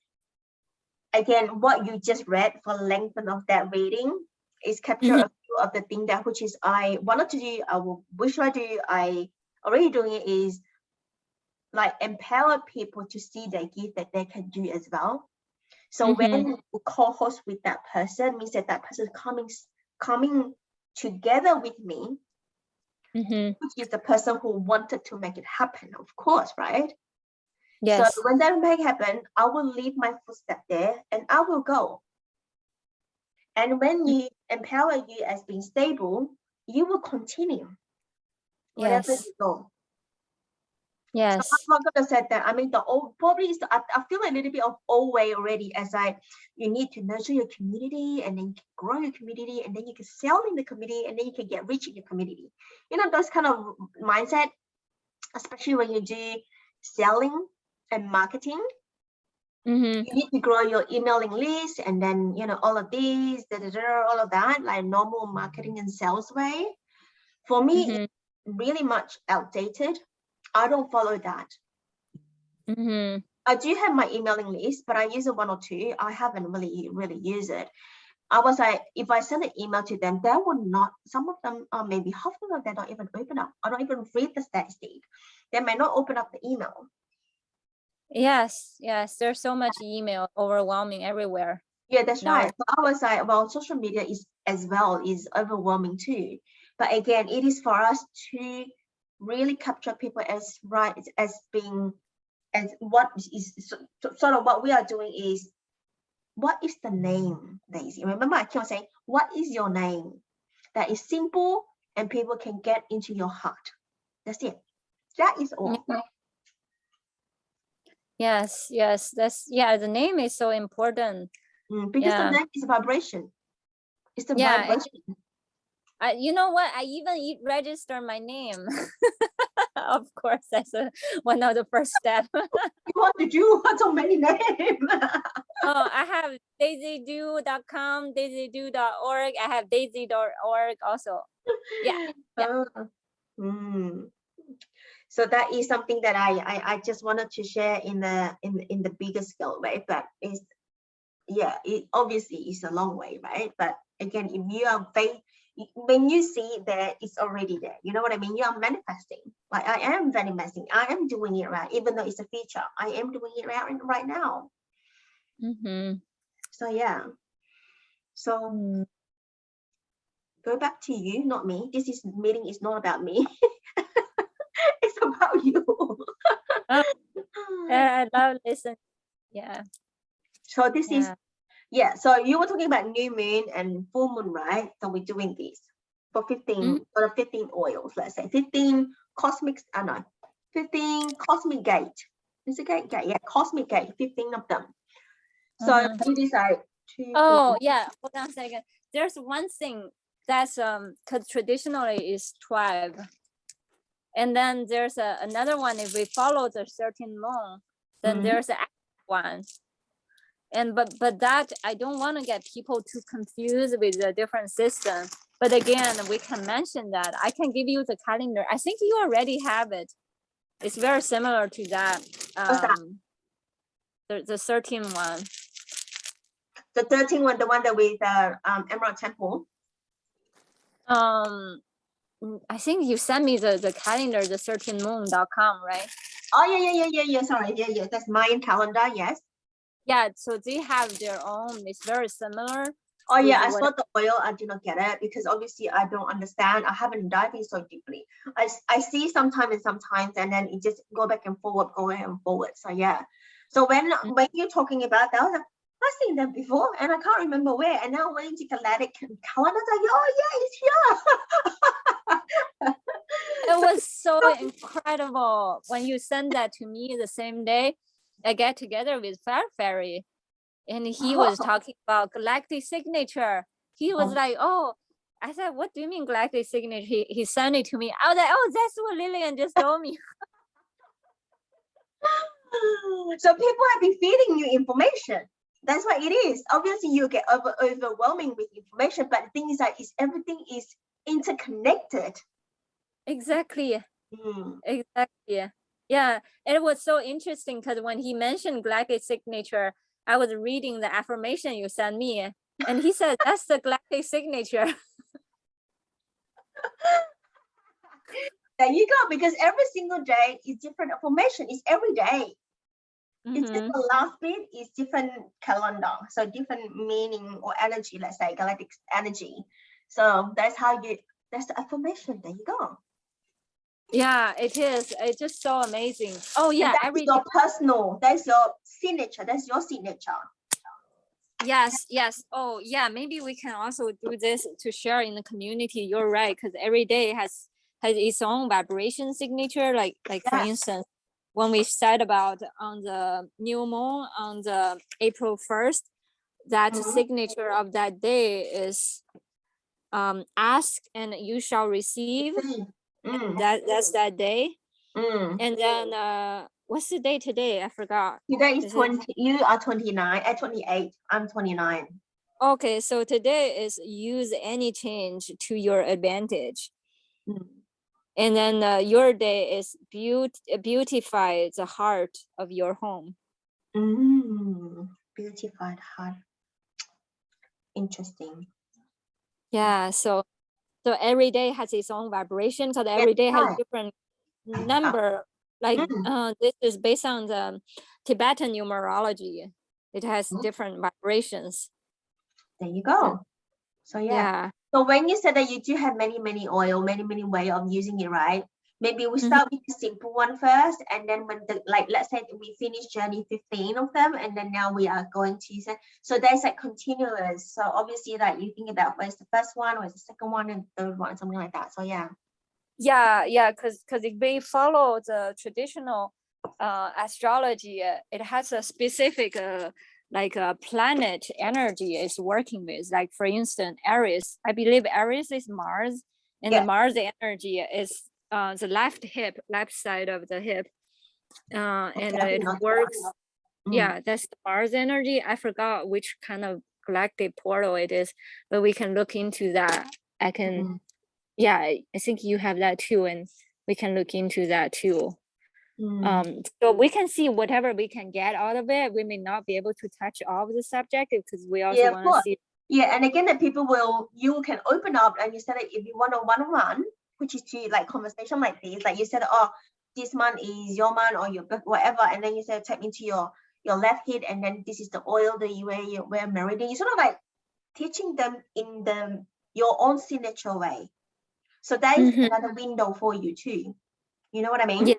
again, what you just read for length of that reading is capture a few of the thing that which is I wanted to do, I already doing it, is like empower people to see their gift that they can do as well. So when you co-host with that person, means that person is coming together with me, which is the person who wanted to make it happen, of course, right? Yes. So when that make happen, I will leave my footstep there and I will go. And when you empower you as being stable, you will continue wherever you go. Yes. So I'm not gonna say that. I mean, the old probably is. I feel a little bit of old way already. As you need to nurture your community, and then you can grow your community, and then you can sell in the community, and then you can get rich in your community. You know, those kind of mindset, especially when you do selling and marketing. You need to grow your emailing list, and then all of these, all of that, like normal marketing and sales way. For me, it's really much outdated. I don't follow that. I do have my emailing list, but I use it 1 or 2. I haven't really used it. I was like, if I send an email to them, they will not, some of them, maybe half of them, they don't even open up. I don't even read the statistic. They may not open up the email. Yes, there's so much email overwhelming everywhere. Yeah, that's right. So I was like, well, social media is overwhelming too. But again, it is for us to really capture people as what is sort of what we are doing is, what is the name, Daisy? Remember, I keep on saying, what is your name? That is simple and people can get into your heart. That's it. That is all. Yes, yes, the name is so important. Because the name is vibration. It's the vibration. You know what? I even register my name. Of course, that's one of the first steps. What did you want so many names? I have daisydo.com, daisydo.org. I have daisy.org also. Yeah. So that is something that I just wanted to share in the bigger scale way, but it obviously is a long way, right? But again, if you are when you see that it's already there, you know what I mean? You are manifesting. Like I am manifesting. I am doing it right, even though it's a feature. I am doing it right now. So yeah. So go back to you, not me. This meeting is not about me. It's about you. I love listening. Yeah. So this is so you were talking about new moon and full moon, right? So we're doing this for 15 oils, let's say 15 cosmic 15 cosmic gate. Is it gate? Yeah, cosmic gate, 15 of them. So you decide to hold on a second. There's one thing that's because traditionally is 12. And then there's another one. If we follow the 13 moon, then there's an one. And but that I don't want to get people too confused with the different system. But again, we can mention that. I can give you the calendar. I think you already have it. It's very similar to that. What's that? The 13 one. The 13 one, the one that with Emerald Temple. I think you sent me the calendar, the 13moon.com, right? Oh yeah. Sorry, yeah. That's Mayan calendar, yes. Yeah, so they have their own. It's very similar. Oh yeah, I saw the oil. I did not get it because obviously I don't understand. I haven't dived in so deeply. I see sometimes, and then it just go back and forward. So yeah. So when you're talking about that, I was like, I've seen that before, and I can't remember where. And now I went into Galactic calendar. Like, oh yeah, it's here. It was so incredible when you sent that to me the same day. I get together with Fair Fairy, and he was talking about galactic signature. He was like, "Oh," I said, "What do you mean galactic signature?" He sent it to me. I was like, "Oh, that's what Lillian just told me." So people have been feeding you information. That's what it is. Obviously, you get overwhelming with information, but the thing is that everything is interconnected. Exactly. Exactly. Yeah, it was so interesting because when he mentioned galactic signature, I was reading the affirmation you sent me, and he said that's the galactic signature. There you go, because every single day is different affirmation. It's every day. It's just the last bit is different calendar, so different meaning or energy. Let's say galactic energy. So that's the affirmation. There you go. Yeah, it is. It's just so amazing. Oh yeah, that's your personal. That's your signature. That's your signature. Yes. Oh yeah, maybe we can also do this to share in the community. You're right, because every day has its own vibration signature. Like for instance, when we said about on the new moon on the April 1st, that signature of that day is ask and you shall receive. That's that day. And then what's the day today? I forgot. Today is 20. You are 29. At 28. I'm 29. Okay, so today is use any change to your advantage. And then your day is beautify the heart of your home. Beautified heart. Interesting. Yeah, so every day has its own vibration. So every day has different number. Like this is based on the Tibetan numerology. It has different vibrations. There you go. So yeah. So when you said that you do have many oil, many way of using it, right? Maybe we start with the simple one first, and then when let's say we finish journey 15 of them, and then now we are going to say, so there's like continuous. So obviously like you think about where's the first one, or is the second one, and third one, something like that. So yeah. Yeah, because if we follow the traditional astrology, it has a specific like a planet energy is working with. Like for instance, Aries. I believe Aries is Mars, and the Mars energy is the left side of the hip, and it works. Yeah, that's the Mars energy. I forgot which kind of galactic portal it is, but we can look into that. I can, yeah, I think you have that too, and we can look into that too. So we can see whatever we can get out of it. We may not be able to touch all of the subject because we also want to see. Yeah, and again, that you can open up, and you said that if you want a one-on-one, which is to like conversation like this, like you said, oh, this month is your month or your whatever, and then you said tap into your left hip, and then this is the oil that you wear meridian. You sort of like teaching them in your own signature way. So that is another window for you too. You know what I mean? Yeah.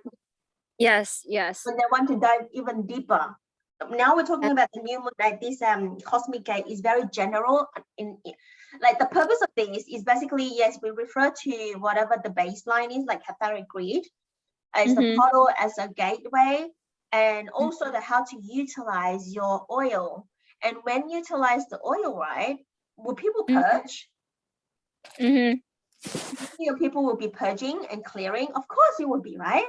Yes. When they want to dive even deeper. Now we're talking about the new moon, like this cosmic gate is very general. Like the purpose of this is basically, yes, we refer to whatever the baseline is, like etheric grid, as the portal, as a gateway, and also the how to utilize your oil. And when you utilize the oil, right, will people purge? Your people will be purging and clearing. Of course it will be, right?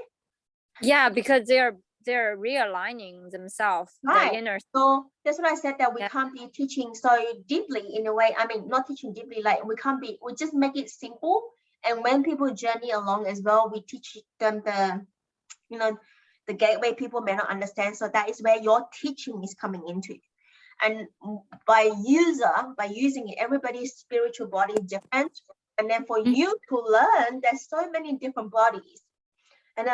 Yeah, because they're realigning themselves. Right. The inner. So that's what I said, that we can't be teaching so deeply in a way. I mean, not teaching deeply, like we just make it simple. And when people journey along as well, we teach them the gateway people may not understand. So that is where your teaching is coming into. And by using it, everybody's spiritual body is different. And then for you to learn, there's so many different bodies. And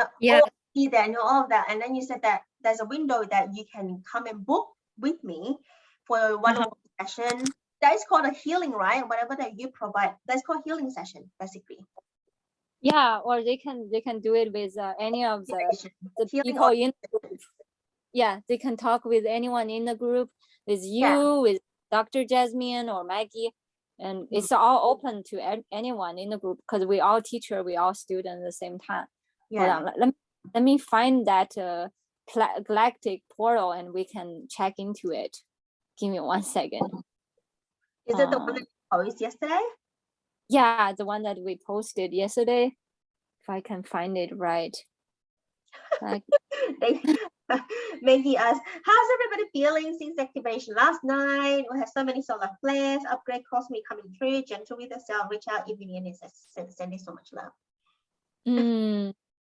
see that and all of that. And then you said that there's a window that you can come and book with me for a one-on-one session. That is called a healing, right? Whatever that you provide, that's called healing session, basically. Yeah, or they can do it with any of the people in the group. Yeah, they can talk with anyone in the group, with you, with Dr. Jasmine or Maggie, and it's all open to anyone in the group because we all teacher, we all student at the same time. Yeah. Hold on, let me find that galactic portal and we can check into it. Give me 1 second. Is it the one that you posted yesterday? Yeah, the one that we posted yesterday. If I can find it right. Maggie asked, how's everybody feeling since activation last night? We have so many solar flares, upgrade cosmic coming through, gentle with yourself, reach out if you need it, sending so much love.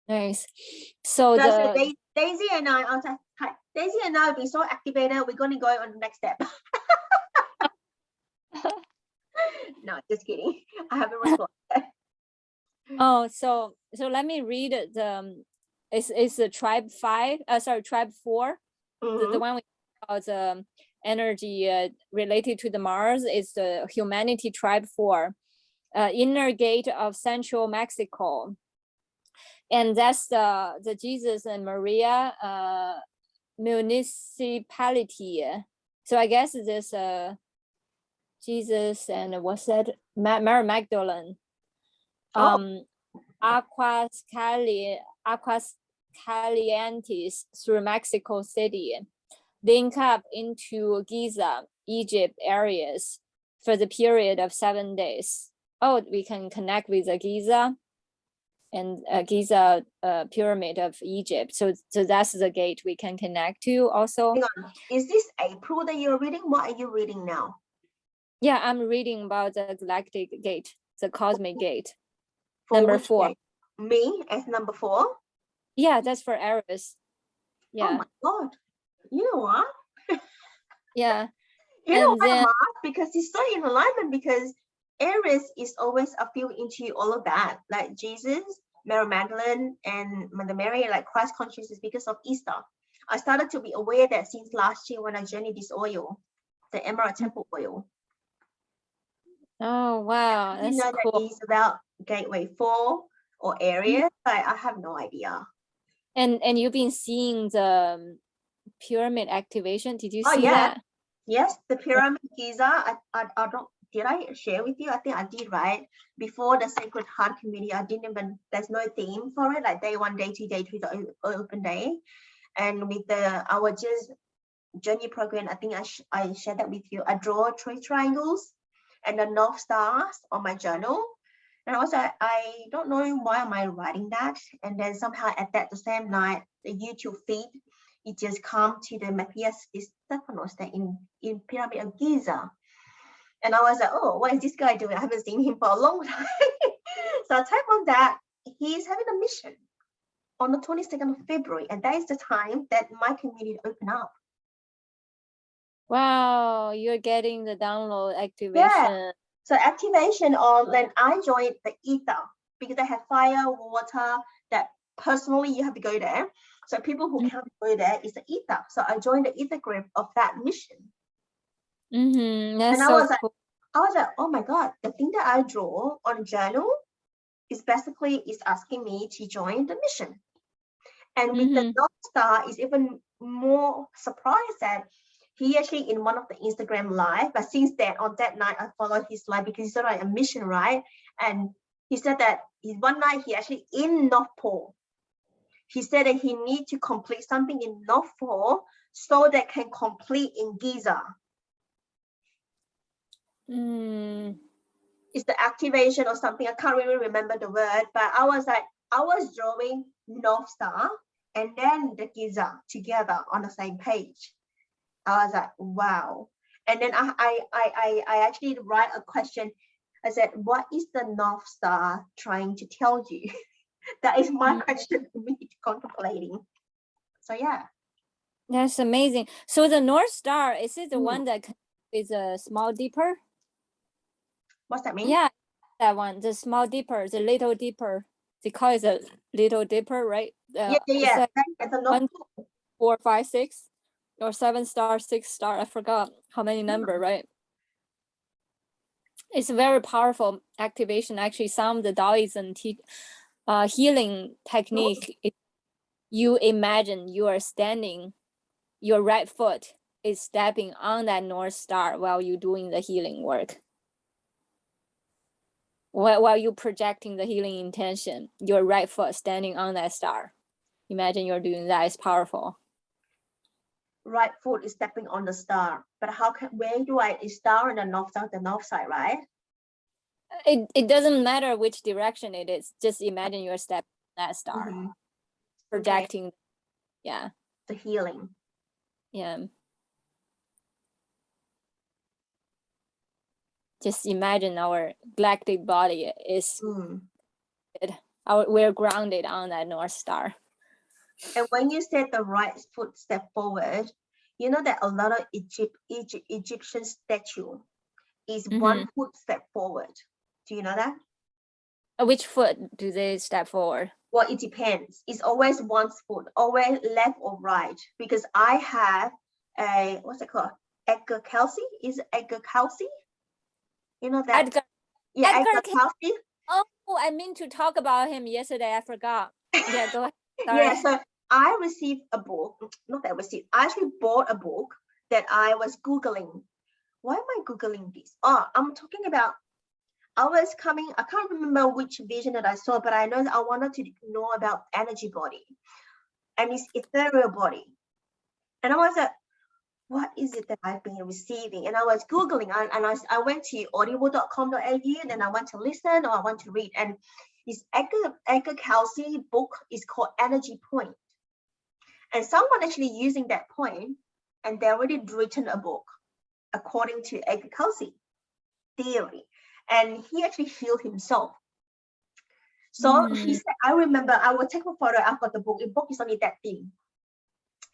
Nice. So Daisy and I will be so activated. We're going to go on the next step. No, just kidding. I haven't recorded. Oh, so let me read it's the tribe 4. The one we call the energy related to the Mars is the humanity tribe 4, inner gate of central Mexico. And that's the Jesus and Maria municipality. So I guess this Jesus and what's that? Mary Magdalene. Aguascalientes through Mexico City, link up into Giza, Egypt areas for the period of 7 days. Oh, we can connect with the Giza and Giza Pyramid of Egypt. So that's the gate we can connect to also. Hang on. Is this April that you're reading? What are you reading now? Yeah, I'm reading about the galactic gate, the cosmic gate. For number 4. Gate? Me as number 4? Yeah, that's for Aries. Yeah. Oh my God. You know what? Yeah. You know why, Mark? Because it's so in alignment, because Aries is always appeal into all of that, like Jesus, Mary Magdalene, and Mother Mary, like Christ consciousness because of Easter. I started to be aware that since last year when I journeyed this oil, the Emerald Temple oil. Oh, wow. That's you know cool. That is about Gateway 4 or area. I have no idea. And you've been seeing the pyramid activation. Did you see that? Yes, the pyramid Giza. I don't did I share with you? I think I did, right? Before the Sacred Heart community, I didn't even, there's no theme for it, like day 1, day 2, day 3, the open day. And with our just journey program, I think I shared that with you. I draw 3 triangles and the North Stars on my journal. And also, I don't know why am I writing that. And then somehow at that the same night, the YouTube feed, it just come to the Matthias Stephanos in Pyramid of Giza. And I was like, oh, what is this guy doing? I haven't seen him for a long time. So I type on that. He's having a mission on the 22nd of February. And that is the time that my community open up. Wow, you're getting the download activation. Yeah. So activation on, then I joined the ether because they have fire, water, that personally you have to go there. So people who can't go there is the ether. So I joined the ether group of that mission. That's and so cool. I was like, oh my God, the thing that I draw on journal is basically asking me to join the mission. And with the North Star is even more surprised that he actually in one of the Instagram live, but since then on that night I followed his live because he's sort of a mission, right? And he said that one night he actually in North Pole. He said that he need to complete something in North Pole so that can complete in Giza. It's the activation or something. I can't really remember the word, but I was like, I was drawing North Star and then the Giza together on the same page. I was like, wow. And then I actually write a question. I said, what is the North Star trying to tell you? That is my question for me contemplating. So yeah. That's amazing. So the North Star, is it the one that is a small dipper? What's that mean? Yeah, that one, the small dipper, the little dipper. They call it a little dipper, right? Yeah. That's a 1, 2, 4, 5, 6, or 7 star, 6 star. I forgot how many number, right? It's a very powerful activation. Actually, some of the Taoism healing technique, you imagine you are standing, your right foot is stepping on that North Star while you're doing the healing work. While you're projecting the healing intention, your right foot standing on that star. Imagine you're doing that. It's powerful. Right foot is stepping on the star, but where do I star on the north side, right? It doesn't matter which direction it is. Just imagine you're stepping on that star, projecting, yeah, the healing. Yeah. Just imagine our galactic body is we're grounded on that North Star. And when you said the right foot step forward, you know that a lot of Egyptian statue is 1 foot step forward. Do you know that? Which foot do they step forward? Well, it depends. It's always 1 foot, always left or right. Because I have a, what's it called? Edgar Kelsey? Is it Edgar Kelsey? You know that? Edgar. Yeah, Edgar Kelsey. Oh, I meant to talk about him yesterday. I forgot. Yeah, go ahead. Sorry. Yeah, so I received a book, not that I received, I actually bought a book that I was Googling. Why am I Googling this? Oh, I'm talking about, I can't remember which vision that I saw, but I know that I wanted to know about energy body and its ethereal body. And I was like, what is it that I've been receiving? And I was Googling and I went to audible.com.au and then I went to listen or I want to read. And this Edgar Kelsey book is called Energy Point. And someone actually using that point and they already written a book according to Edgar Kelsey theory. And he actually healed himself. So he said, I remember I will take a photo after the book. The book is only that thin.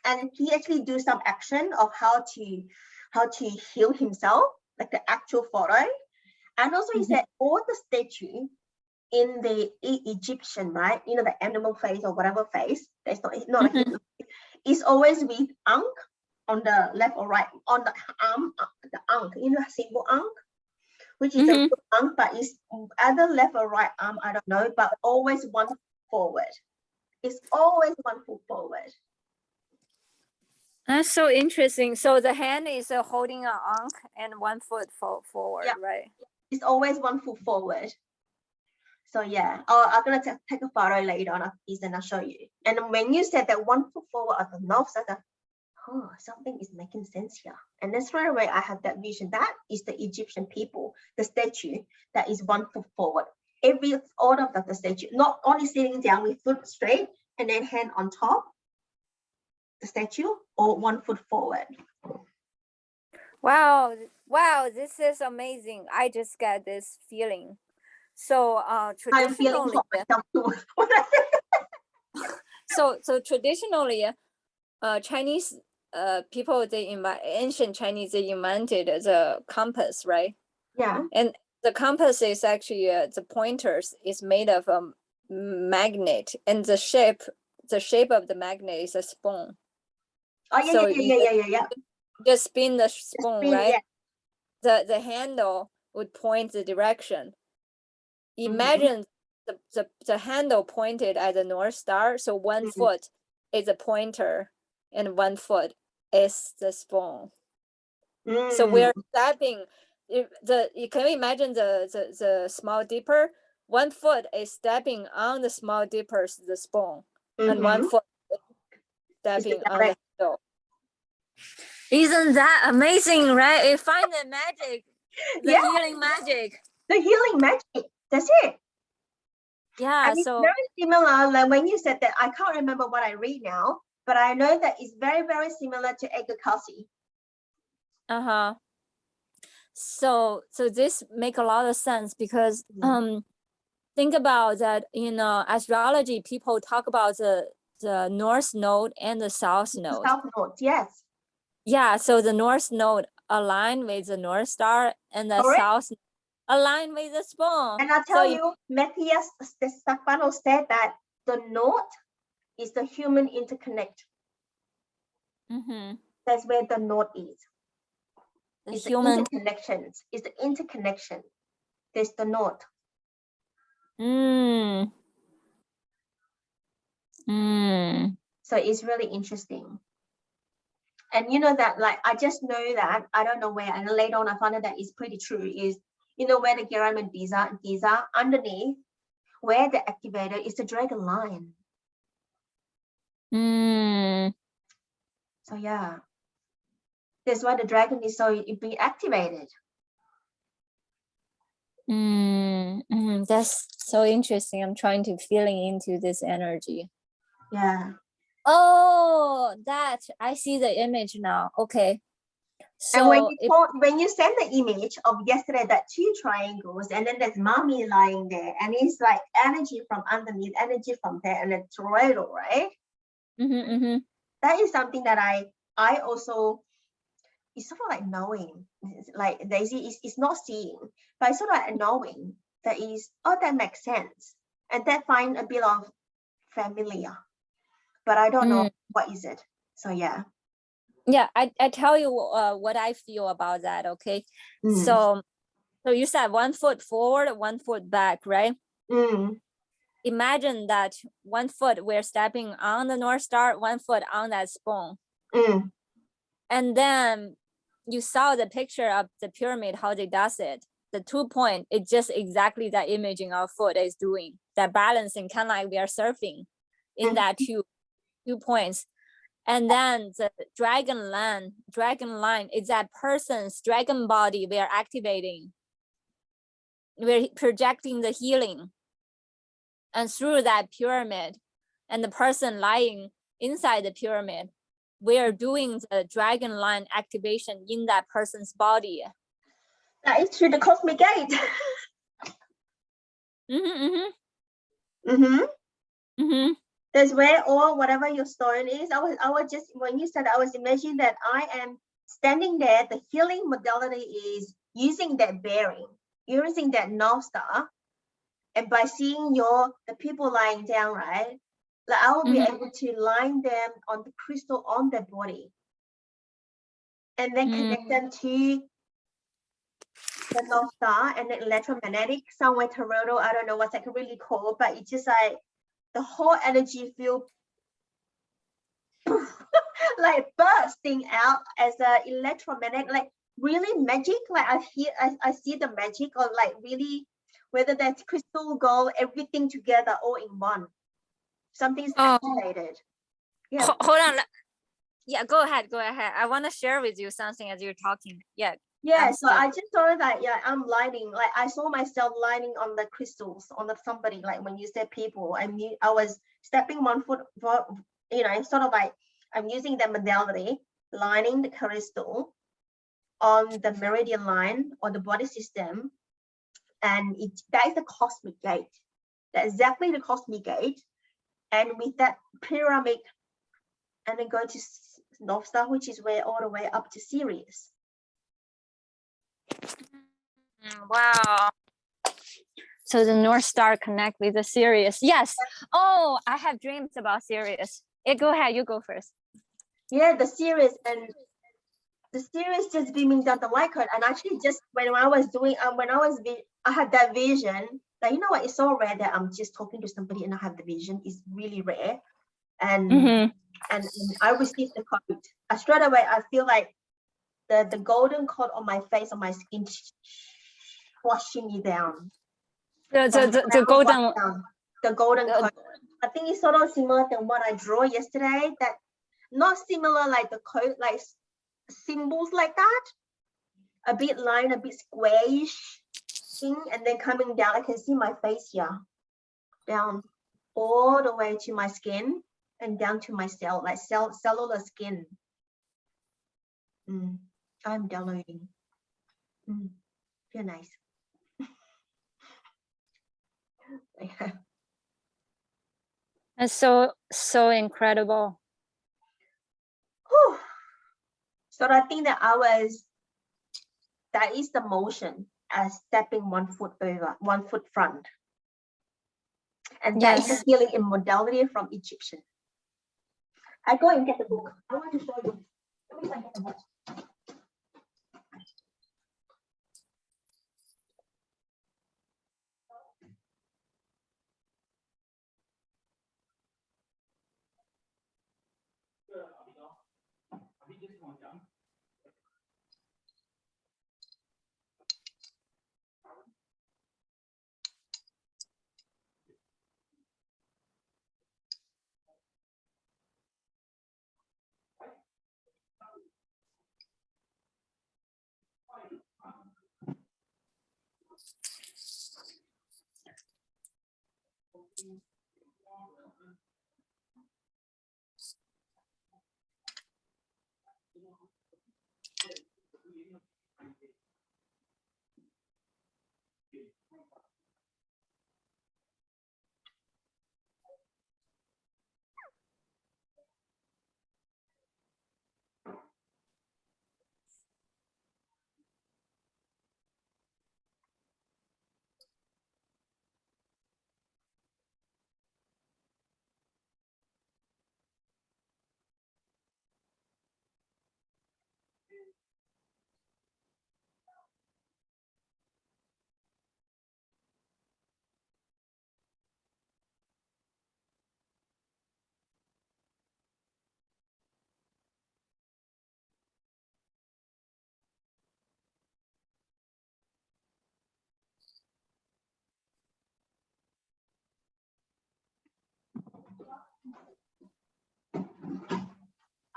And he actually do some action of how to heal himself, like the actual photo. And also he said all the statue in the Egyptian, right? You know, the animal face or whatever face, that's not like human. It's always with Ankh on the left or right, on the arm, the Ankh, you know, symbol Ankh, which is a Ankh, but it's either left or right arm, I don't know, but always 1 foot forward. It's always 1 foot forward. That's so interesting. So the hand is holding an ankh and 1 foot forward, right? It's always 1 foot forward. So yeah, I'm gonna take a photo later on of this and I'll show you. And when you said that 1 foot forward at the north side, oh, something is making sense here. And that's right away I have that vision. That is the Egyptian people, the statue that is 1 foot forward. All of the statue, not only sitting down with foot straight and then hand on top, the statue, or 1 foot forward. Wow, this is amazing. I just get this feeling. So traditionally, so traditionally, Chinese people, ancient Chinese, they invented the compass, right? Yeah. And the compass is actually the pointers is made of a magnet, and the shape of the magnet is a spoon. Oh yeah, so yeah. Just spin the spoon, right? Yeah. The handle would point the direction. Imagine the handle pointed at the North Star. So 1 foot is a pointer and 1 foot is the spoon. So we're stepping. You can imagine the small dipper. 1 foot is stepping on the small dipper's the spoon, and 1 foot stepping on the handle. Isn't that amazing, right? You find the magic, the healing magic. The healing magic. That's it. Yeah, and so it's very similar. Like when you said that, I can't remember what I read now, but I know that it's very, very similar to Egakasi. So this make a lot of sense because think about that in astrology, people talk about the north node and the south node. South node, yes. Yeah, so the north node align with the North Star and the south align with the spoon. And I'll tell you, Matthias Stefano said that the node is the human interconnect. That's where the node is. It's the interconnections. It's the interconnection. There's the node. So it's really interesting. And you know that, like, I just know that, I don't know where, and later on I found out that it's pretty true, is, you know, where the pyramid Giza, underneath, where the activator is the dragon line. So yeah, that's why the dragon is so being activated. That's so interesting. I'm trying to feeling into this energy. Yeah. Oh, that I see the image now. Okay. So and when you send the image of yesterday, that 2 triangles, and then there's mommy lying there, and it's like energy from underneath, energy from there, and it's toroidal, right? That is something that I also, it's sort of like knowing, like Daisy, it's not seeing, but it's sort of like knowing that is, oh, that makes sense, and that find a bit of familiar, but I don't know what is it. So yeah. Yeah, I tell you what I feel about that. Okay, so you said 1 foot forward, 1 foot back, right? Imagine that 1 foot we're stepping on the North Star, 1 foot on that spoon, and then you saw the picture of the pyramid, how they does it. The 2 point, it's just exactly that imaging our foot is doing, that balancing, kind of like we are surfing in that two points. And then the dragon line is that person's dragon body we are activating. We're projecting the healing. And through that pyramid, and the person lying inside the pyramid, we are doing the dragon line activation in that person's body. That is through the cosmic gate. That's where, or whatever your stone is. I was just, when you said, I was imagining that I am standing there. The healing modality is using that bearing, using that North Star, and by seeing the people lying down, right? Like I will be able to line them on the crystal on their body, and then connect them to the North Star and the electromagnetic, somewhere toroidal. I don't know what's like really cool, but it's just like the whole energy feel like burst. thing out as a electromagnetic, like really magic. Like I see the magic of like really, whether that's crystal, gold, everything together all in one. Something's activated. Yeah. Hold on. Yeah, go ahead. I want to share with you something as you're talking. Yeah. Yeah, so I just saw that, yeah, I'm lighting, like I saw myself lighting on the crystals, on the somebody, like when you said people, I was stepping 1 foot, you know, sort of like, I'm using the modality, lining the crystal on the meridian line or the body system, and that is the cosmic gate. That's exactly the cosmic gate. And with that pyramid, and then go to North Star, which is where all the way up to Sirius. Wow. So the North Star connect with the Sirius. Yes. Oh, I have dreams about Sirius. Yeah, go ahead. You go first. Yeah, the Sirius, and the Sirius just beaming down the light code. And actually, just when I was doing, I had that vision. That, you know what? It's so rare that I'm just talking to somebody and I have the vision. It's really rare. And and I received the code. Straight away, I feel like the golden code on my face, on my skin, washing me down. The golden down. The golden code. I think it's sort of similar to what I drew yesterday. That not similar like the code, like symbols like that. A bit line, a bit squarish thing, and then coming down. I can see my face here, down all the way to my skin and down to my cell, like cellular skin. I'm downloading. Feel nice. That's so incredible. Whew. So I think that that is the motion as stepping 1 foot over, 1 foot front. And that is the healing in modality from Egyptian. I go and get the book. I want to show you. Let me get the book.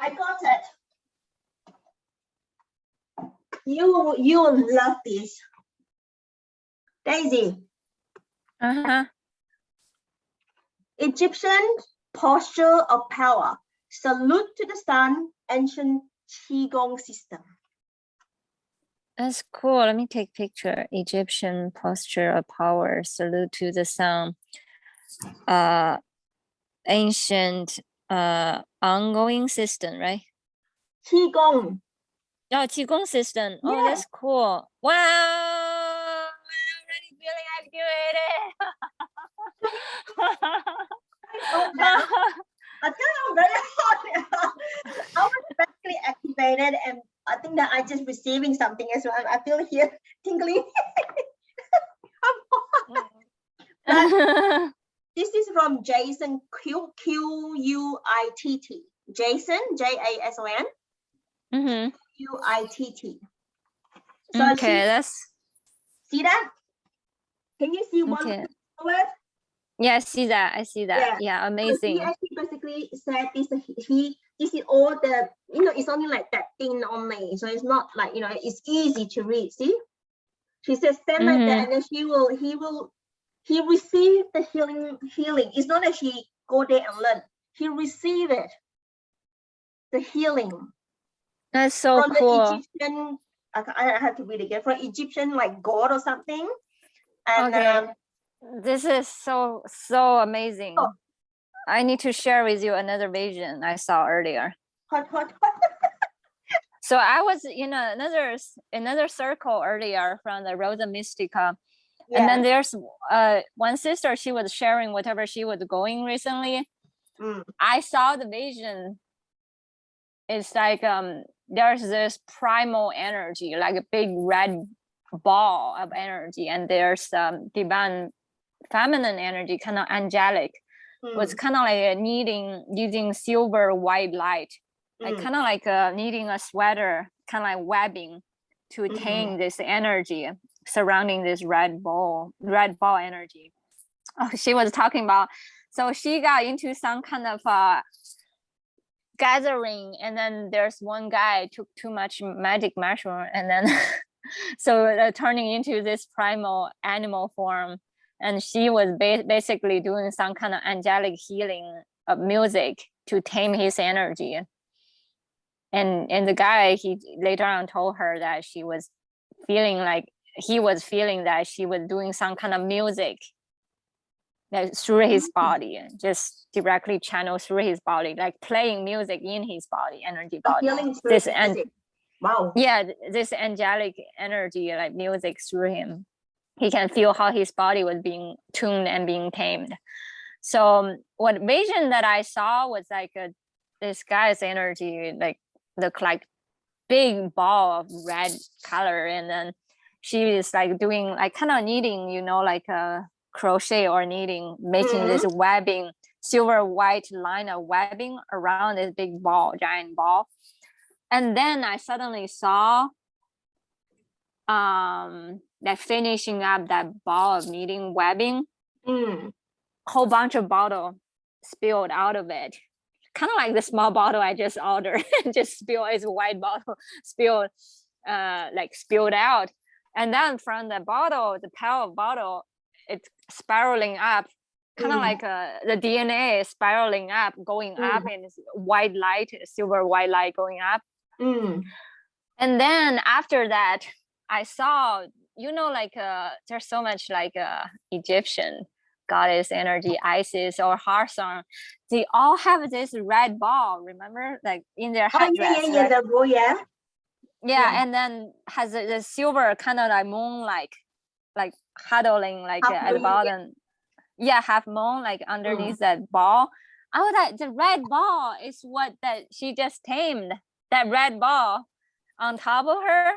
I got it. You love this. Daisy. Egyptian posture of power. Salute to the sun, ancient Qigong system. That's cool. Let me take picture. Egyptian posture of power. Salute to the sun. Ancient ongoing system, right? Qigong. Oh, Qigong system. Yeah. Oh, that's cool. Wow. I'm already feeling activated. I think I'm very hot. I was basically activated, and I think that I just receiving something as well. I feel here tingling. This is from Jason Quit. Jason, Jason. UITT. So Okay, that's see that? Can you see one word? Yeah, I see that. I see that. Yeah, amazing. So he actually basically said this. This is all the, it's only like that thing only. So it's not like, it's easy to read. See, she says stand like that, and then he received the healing. It's not that she go there and learn. He received it, the healing. That's so from cool. The Egyptian, I have to read again, from Egyptian like god or something. And this is so amazing. Oh. I need to share with you another vision I saw earlier. So I was in another circle earlier from the Rosa Mystica. And then there's one sister, she was sharing whatever she was going recently. I saw the vision. It's like there's this primal energy, like a big red ball of energy, and there's divine feminine energy, kind of angelic. Was kind of like using silver white light, like kind of like needing a sweater, kind of like webbing to tame this energy surrounding this red ball energy. Oh, she was talking about, so she got into some kind of gathering, and then there's one guy took too much magic mushroom, and then so turning into this primal animal form, and she was basically doing some kind of angelic healing of music to tame his energy. And the guy, he later on told her that he was feeling that she was doing some kind of music that through his body, just directly channel through his body, like playing music in his body, energy body. Wow. Yeah, this angelic energy, like music through him. He can feel how his body was being tuned and being tamed. So what vision that I saw was like this guy's energy, like look like big ball of red color, and then she is like doing like kind of knitting, like a crochet or knitting, making this webbing, silver white line of webbing around this big ball, giant ball. And then I suddenly saw that finishing up that ball of knitting webbing, whole bunch of bottle spilled out of it, kind of like the small bottle I just ordered. Just spilled, it's a white bottle, spilled out. And then from the bottle, the pair of bottle, it's spiraling up, kind of like the DNA is spiraling up, going up, and it's white light, silver white light going up. And then after that, I saw, like there's so much like Egyptian goddess energy, Isis or Hathor, they all have this red ball, remember, like in their headdress. Yeah, and then has the silver kind of like moon, like huddling like at the bottom. Yeah, half moon, like underneath that ball. I was like, the red ball is what that she just tamed. That red ball on top of her,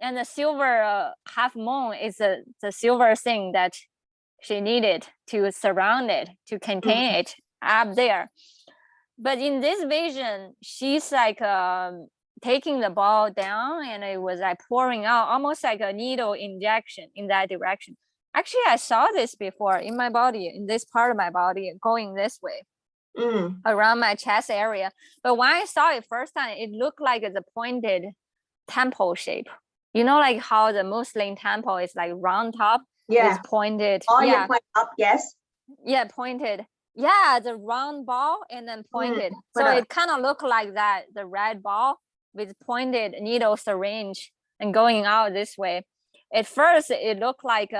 and the silver half moon is the silver thing that she needed to surround it, to contain it up there. But in this vision, she's like taking the ball down, and it was like pouring out, almost like a needle injection in that direction. Actually, I saw this before in my body, in this part of my body, going this way around my chest area. But when I saw it first time, it looked like it's a pointed temple shape. Like how the Muslim temple is like round top, is pointed. Point up, yes. Yeah, pointed. Yeah, the round ball and then pointed. So it kind of looked like that, the red ball with pointed needle syringe and going out this way. At first, it looked like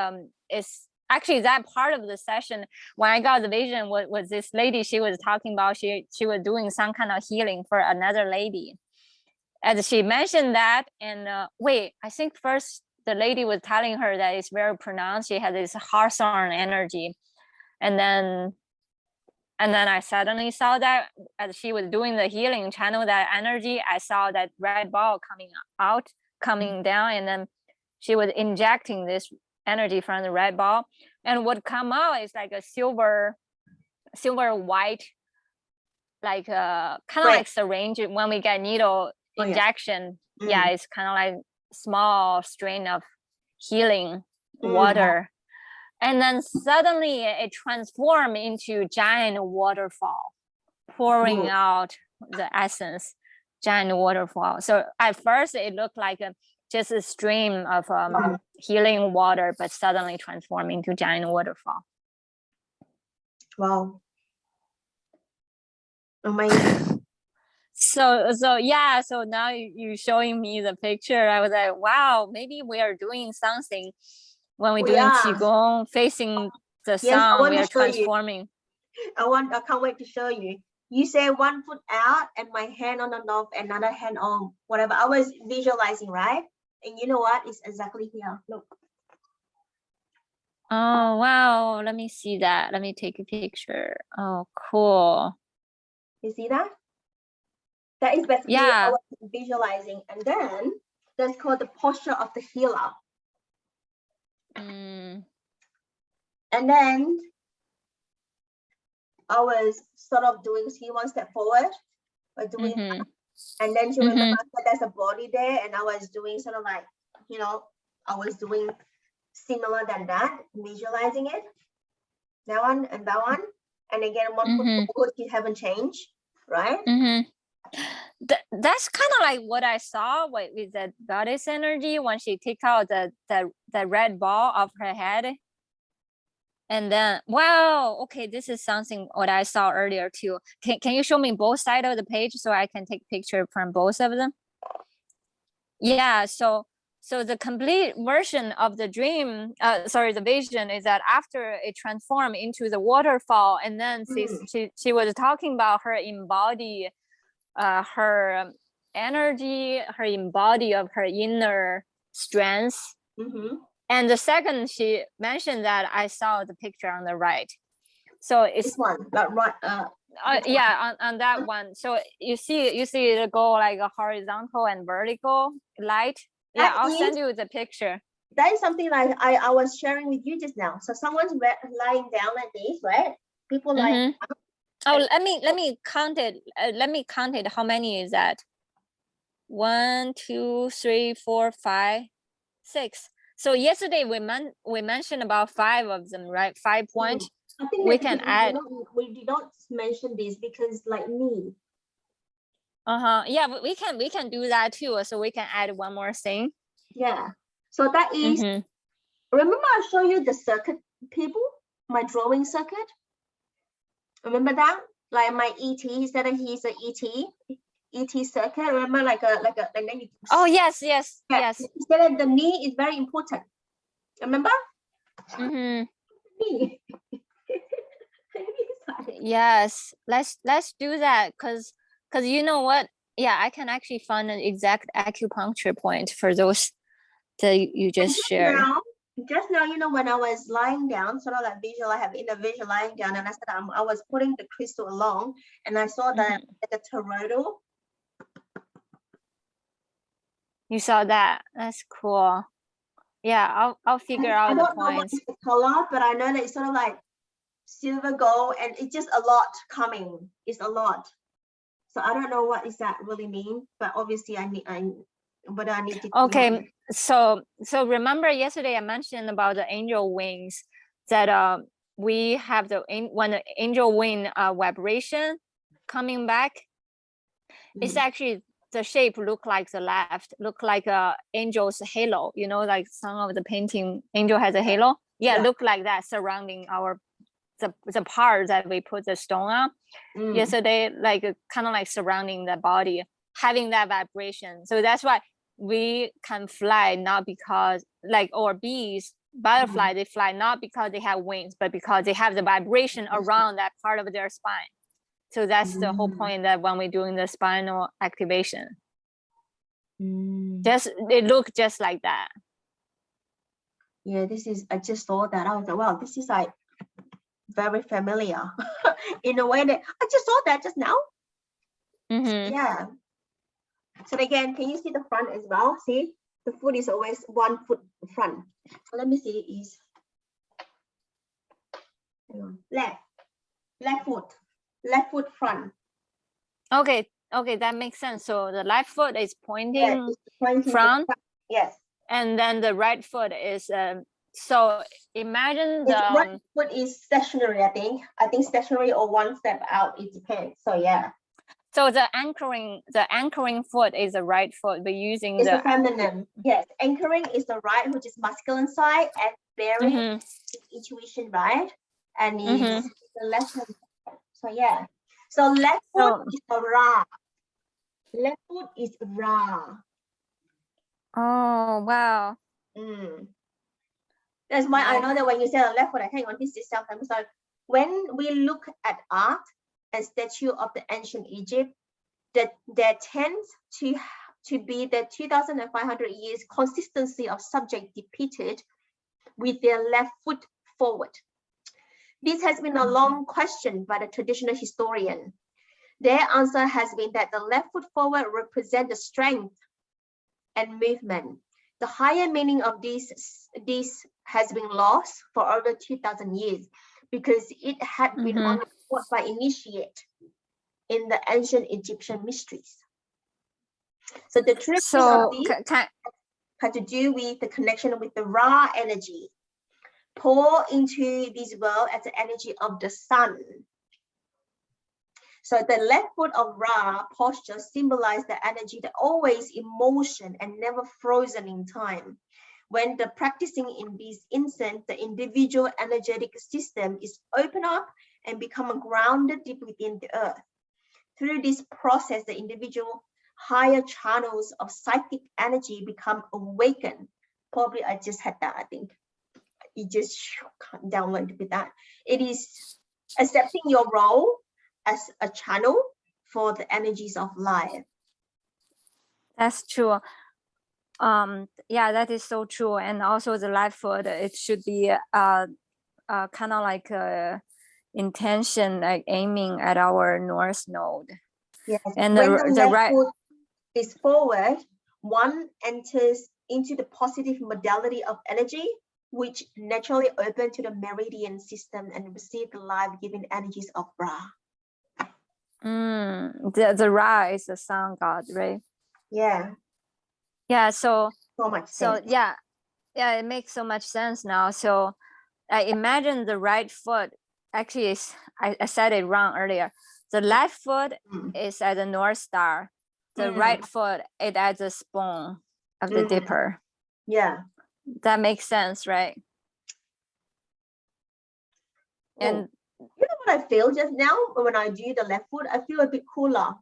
it's actually that part of the session when I got the vision was this lady. She was talking about she was doing some kind of healing for another lady. As she mentioned that, and I think first the lady was telling her that it's very pronounced. She had this Hathor energy, and then I suddenly saw that as she was doing the healing, channel that energy. I saw that red ball coming down, and then she was injecting this energy from the red ball, and what come out is like a silver white, like kind of like syringe when we get needle injection. Yeah, it's kind of like small strain of healing water. And then suddenly it transformed into giant waterfall, pouring out the essence, giant waterfall. So at first it looked like just a stream of healing water, but suddenly transformed into giant waterfall. Wow. Amazing. So now you showing me the picture. I was like, wow, maybe we are doing something when we're doing qigong, facing the sun. We are transforming. I can't wait to show you. You say 1 foot out and my hand on the knob, another hand on whatever. I was visualizing, right? And you know what? It's exactly here. Look. Oh, wow. Let me see that. Let me take a picture. Oh, cool. You see that? That is basically what I was visualizing. And then that's called the posture of the healer. And then I was sort of doing, see, one step forward, but doing that. And then she remember there's a body there, and I was doing sort of like, you know, I was doing similar than that, visualizing it. That one and that one. And again, 1 foot forward, you haven't changed, right? That's kind of like what I saw with the goddess energy when she took out the red ball off her head. And then, wow, okay, this is something what I saw earlier too. Can you show me both sides of the page so I can take picture from both of them? Yeah, so the complete version of the dream, the vision is that after it transformed into the waterfall, and then she was talking about her embody, her energy, her embody of her inner strength. And the second she mentioned that, I saw the picture on the right. So it's this one, that right. On that one. So you see it go like a horizontal and vertical light. Yeah, I'll send you the picture. That is something like I was sharing with you just now. So someone's lying down like this, right? People lying down. Oh, let me count it. Let me count it. How many is that? 1, 2, 3, 4, 5, 6. So yesterday we mentioned about 5 of them, right? 5 points. I think we can add. We did not mention this because like me. Yeah, we can do that too. So we can add one more thing. Yeah. So that is. Remember I showed you the circuit people, my drawing circuit. Remember that? Like my ET, he said that he's an ET circuit. Remember, like a and then you. Oh yes. He said that the knee is very important. Remember? Knee. Yes, let's do that, because you know what? Yeah, I can actually find an exact acupuncture point for those that you just shared. Just now, you know, when I was lying down, sort of like visual, I have inner vision lying down, and I said I was putting the crystal along, and I saw that like a toroidal. You saw that? That's cool. Yeah, I'll figure out the points. I don't know what is the color, but I know that it's sort of like silver gold, and it's just a lot coming. It's a lot. So I don't know what does that really mean, but obviously I need to. Okay, so remember yesterday I mentioned about the angel wings, that we have when the angel wing vibration coming back, it's actually the shape look like a angel's halo. You know, like some of the painting, angel has a halo. Yeah, look like that surrounding our the part that we put the stone on yesterday, like kind of like surrounding the body, having that vibration. So that's why we can fly, not because or bees, butterfly, they fly not because they have wings, but because they have the vibration around that part of their spine. So that's the whole point, that when we're doing the spinal activation, it looks just like that. Yeah, I just saw that. I was like, wow, this is like very familiar in a way that I just saw that just now. Yeah. So again, can you see the front as well? See, the foot is always 1 foot front. So let me see. Is left foot front. Okay. Okay, that makes sense. So the left foot is pointing, it's pointing front. Yes. And then the right foot is so imagine the right foot is stationary, I think stationary or one step out, it depends. So yeah. So the anchoring foot is the right foot, but using it's the feminine. Yes, anchoring is the right, which is masculine side, and bearing is intuition, right? And it's the left hand. So yeah. So left foot is the Ra. Left foot is Ra. Oh wow. That's why I know that when you say the left foot, I think on this itself. So when we look at art and statue of the ancient Egypt, that there tends to be the 2,500 years consistency of subject depicted with their left foot forward. This has been a long question by the traditional historian. Their answer has been that the left foot forward represents the strength and movement. The higher meaning of this has been lost for over 2,000 years because it had been understood by initiate in the ancient Egyptian mysteries. So the truth of this had to do with the connection with the Ra energy, pour into this world as the energy of the sun. So the left foot of Ra posture symbolizes the energy that always in motion and never frozen in time. When the practicing in this instance, the individual energetic system is open up and become grounded deep within the earth. Through this process, the individual higher channels of psychic energy become awakened. Probably I just had that, I think. You just download with that. It is accepting your role as a channel for the energies of life. That's true. Yeah, that is so true. And also the left foot, it should be kind of like intention, like aiming at our north node. Yes. And when the right foot is forward, one enters into the positive modality of energy, which naturally open to the meridian system and receive the life-giving energies of Ra. The Ra is the sun god, right? Yeah. Yeah. So much sense. So yeah, it makes so much sense now. So I imagine the right foot actually is, I said it wrong earlier. The left foot is at the North Star. The right foot is at the spoon of the dipper. Yeah. That makes sense, right? And you know what I feel just now when I do the left foot? I feel a bit cooler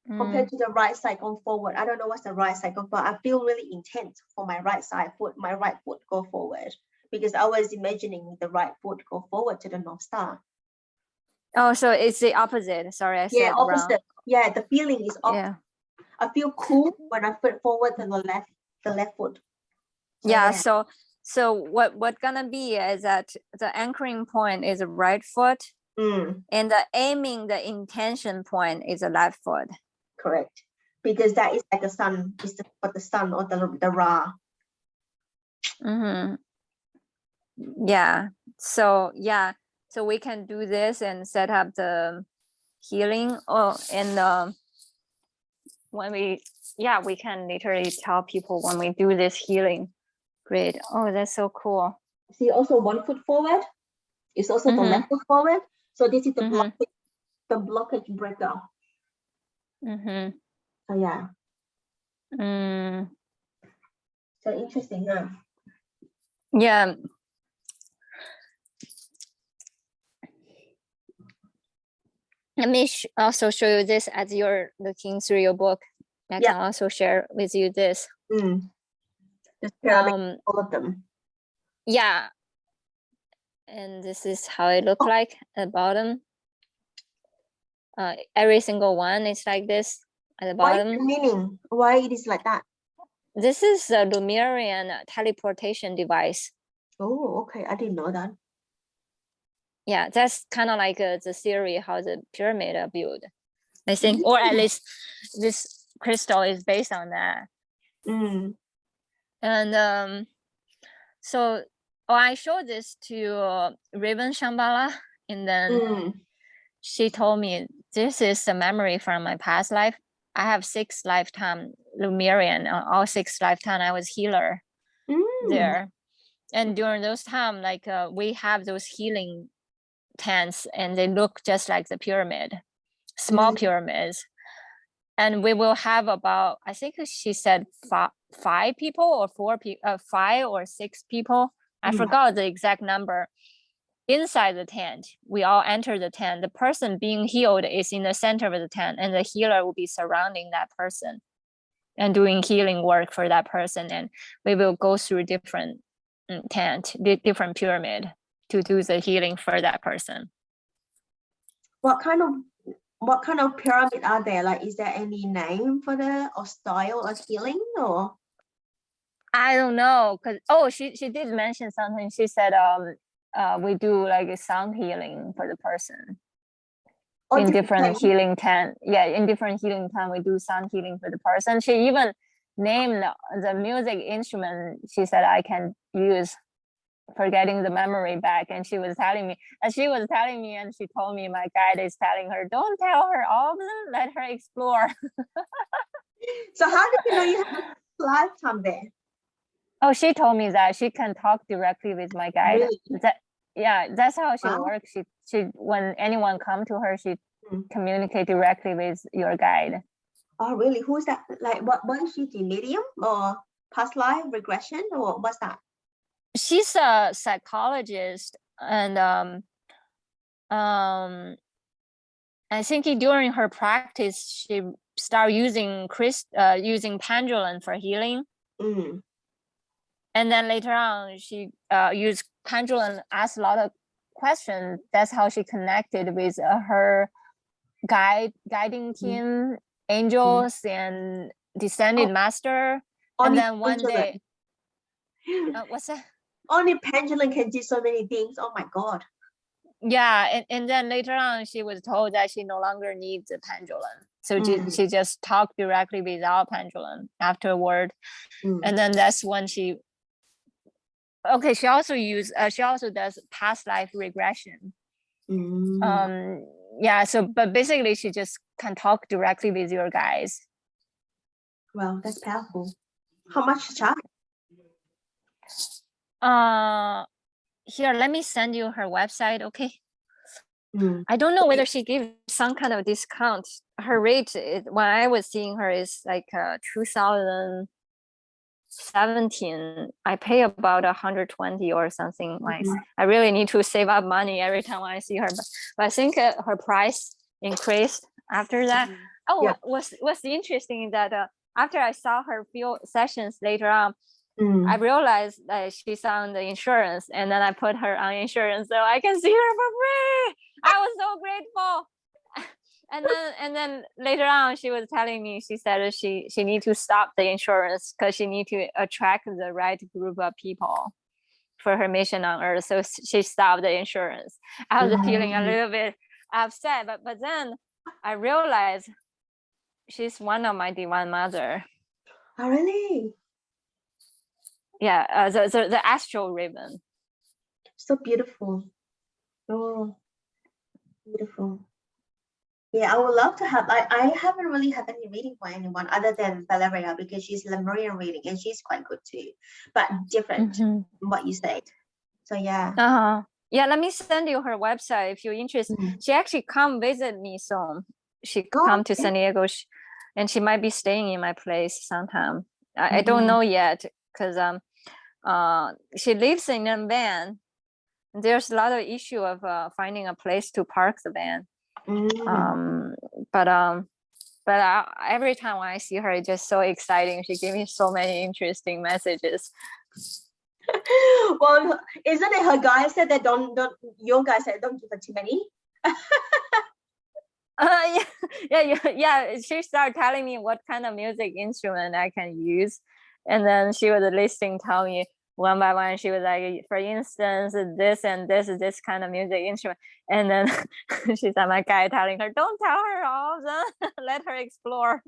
compared to the right side going forward. I don't know what's the right side, but I feel really intense for my right side foot, my right foot go forward, because I was imagining the right foot go forward to the North Star. Oh, so it's the opposite. Sorry, I said opposite. wrong. Yeah, the feeling is opposite. Yeah. I feel cool when I foot forward to the left foot. So what gonna be is that the anchoring point is the right foot, and the aiming, the intention point is the left foot. Correct, because that is like the sun, is the sun or the Ra. Yeah. So we can do this and set up the healing. And when we can literally tell people when we do this healing. Great. Oh, that's so cool. See, also one foot forward is also the left foot forward. So this is the blockage breaker. So yeah. So interesting, huh? Yeah. Let me also show you this as you're looking through your book. I can also share with you this. Just all of them. Yeah. And this is how it looks like at the bottom. Every single one is like this at the bottom. What is the meaning? Why it is like that? This is a Lemurian teleportation device. Oh, okay. I didn't know that. Yeah, that's kind of like the theory how the pyramid are built, I think, or at least this crystal is based on that. And so I showed this to Raven Shambhala, and then she told me this is the memory from my past life. I have 6 lifetime Lemurian. All 6 lifetime I was healer there. And during those time, like we have those healing tents, and they look just like the pyramid, small pyramids. And we will have about, I think she said 5 people or 4 people, 5 or 6 people. I forgot the exact number. Inside the tent, we all enter the tent. The person being healed is in the center of the tent, and the healer will be surrounding that person and doing healing work for that person. And we will go through different different pyramid to do the healing for that person. What kind of pyramid are there? Like, is there any name for the or style of healing, or? I don't know, because she did mention something. She said we do like a sound healing for the person. In different healing tent. Yeah, in different healing tent, we do sound healing for the person. She even named the music instrument she said I can use for getting the memory back. And she was telling me, and she told me my guide is telling her, don't tell her all of them, let her explore. So how did you know you have a lifetime there? Oh, she told me that she can talk directly with my guide. Really? That's how she works. She when anyone come to her, she communicate directly with your guide. Oh, really? Who's that? Like, what is she? Medium or past life regression, or what's that? She's a psychologist, and I think during her practice, she started using using pendulum for healing. And then later on, she used pendulum, asked a lot of questions. That's how she connected with her guiding team, angels, and descended master. And then one day, what's that? Only pendulum can do so many things. Oh my God. Yeah, and then later on, she was told that she no longer needs a pendulum. So she just talked directly without pendulum afterward. And then that's when she she also does past life regression. So but basically she just can talk directly with your guys. Wow, that's powerful. How much to charge? Here, let me send you her website. Okay. I don't know whether she gives some kind of discount. Her rate when I was seeing her is like 2017. I pay about 120 or something. Like I really need to save up money every time I see her, but I think her price increased after that. What's interesting that after I saw her few sessions later on, I realized that she's on the insurance, and then I put her on insurance so I can see her for free. I was so grateful. And then later on, she was telling me, she said she need to stop the insurance because she need to attract the right group of people for her mission on Earth. So she stopped the insurance. I was feeling a little bit upset, but then I realized she's one of my divine mother. Oh, really? Yeah, the astral ribbon. So beautiful. Oh, beautiful. Yeah, I would love to have. I haven't really had any reading for anyone other than Valeria, because she's Lemurian reading and she's quite good too, but different from what you said. So yeah. Yeah, let me send you her website if you're interested. She actually come visit me soon. She come to San Diego, and she might be staying in my place sometime. I don't know yet, because she lives in a van. There's a lot of issue of finding a place to park the van. But every time when I see her, it's just so exciting. She gave me so many interesting messages. Well, isn't it her guy said that your guy said don't give her too many? Yeah. She started telling me what kind of music instrument I can use, and then she was listing, tell me one by one. She was like, for instance, this and this kind of music instrument, and then she's my guy telling her, don't tell her all of them, let her explore.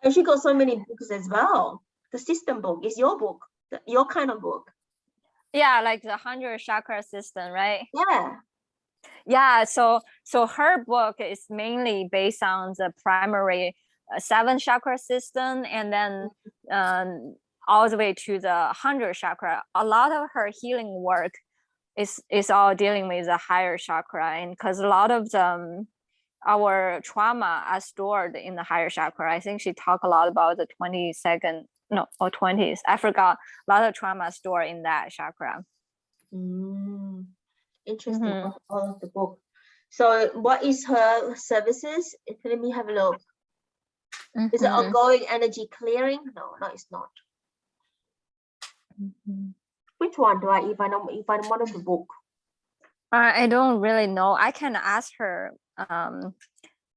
And she got so many books as well. The system book is your book, your kind of book. Yeah, like the 100 chakra system, right? Yeah. Yeah, so her book is mainly based on the primary 7 chakra system, and then all the way to the 100 chakra. A lot of her healing work is all dealing with the higher chakra, and because a lot of them, our trauma are stored in the higher chakra. I think she talked a lot about the 22nd, no, or 20s. I forgot. A lot of trauma stored in that chakra. Interesting. All of the book. So what is her services? Let me have a look. Is it ongoing energy clearing? No, it's not. Which one do I if I one of the book? I don't really know. I can ask her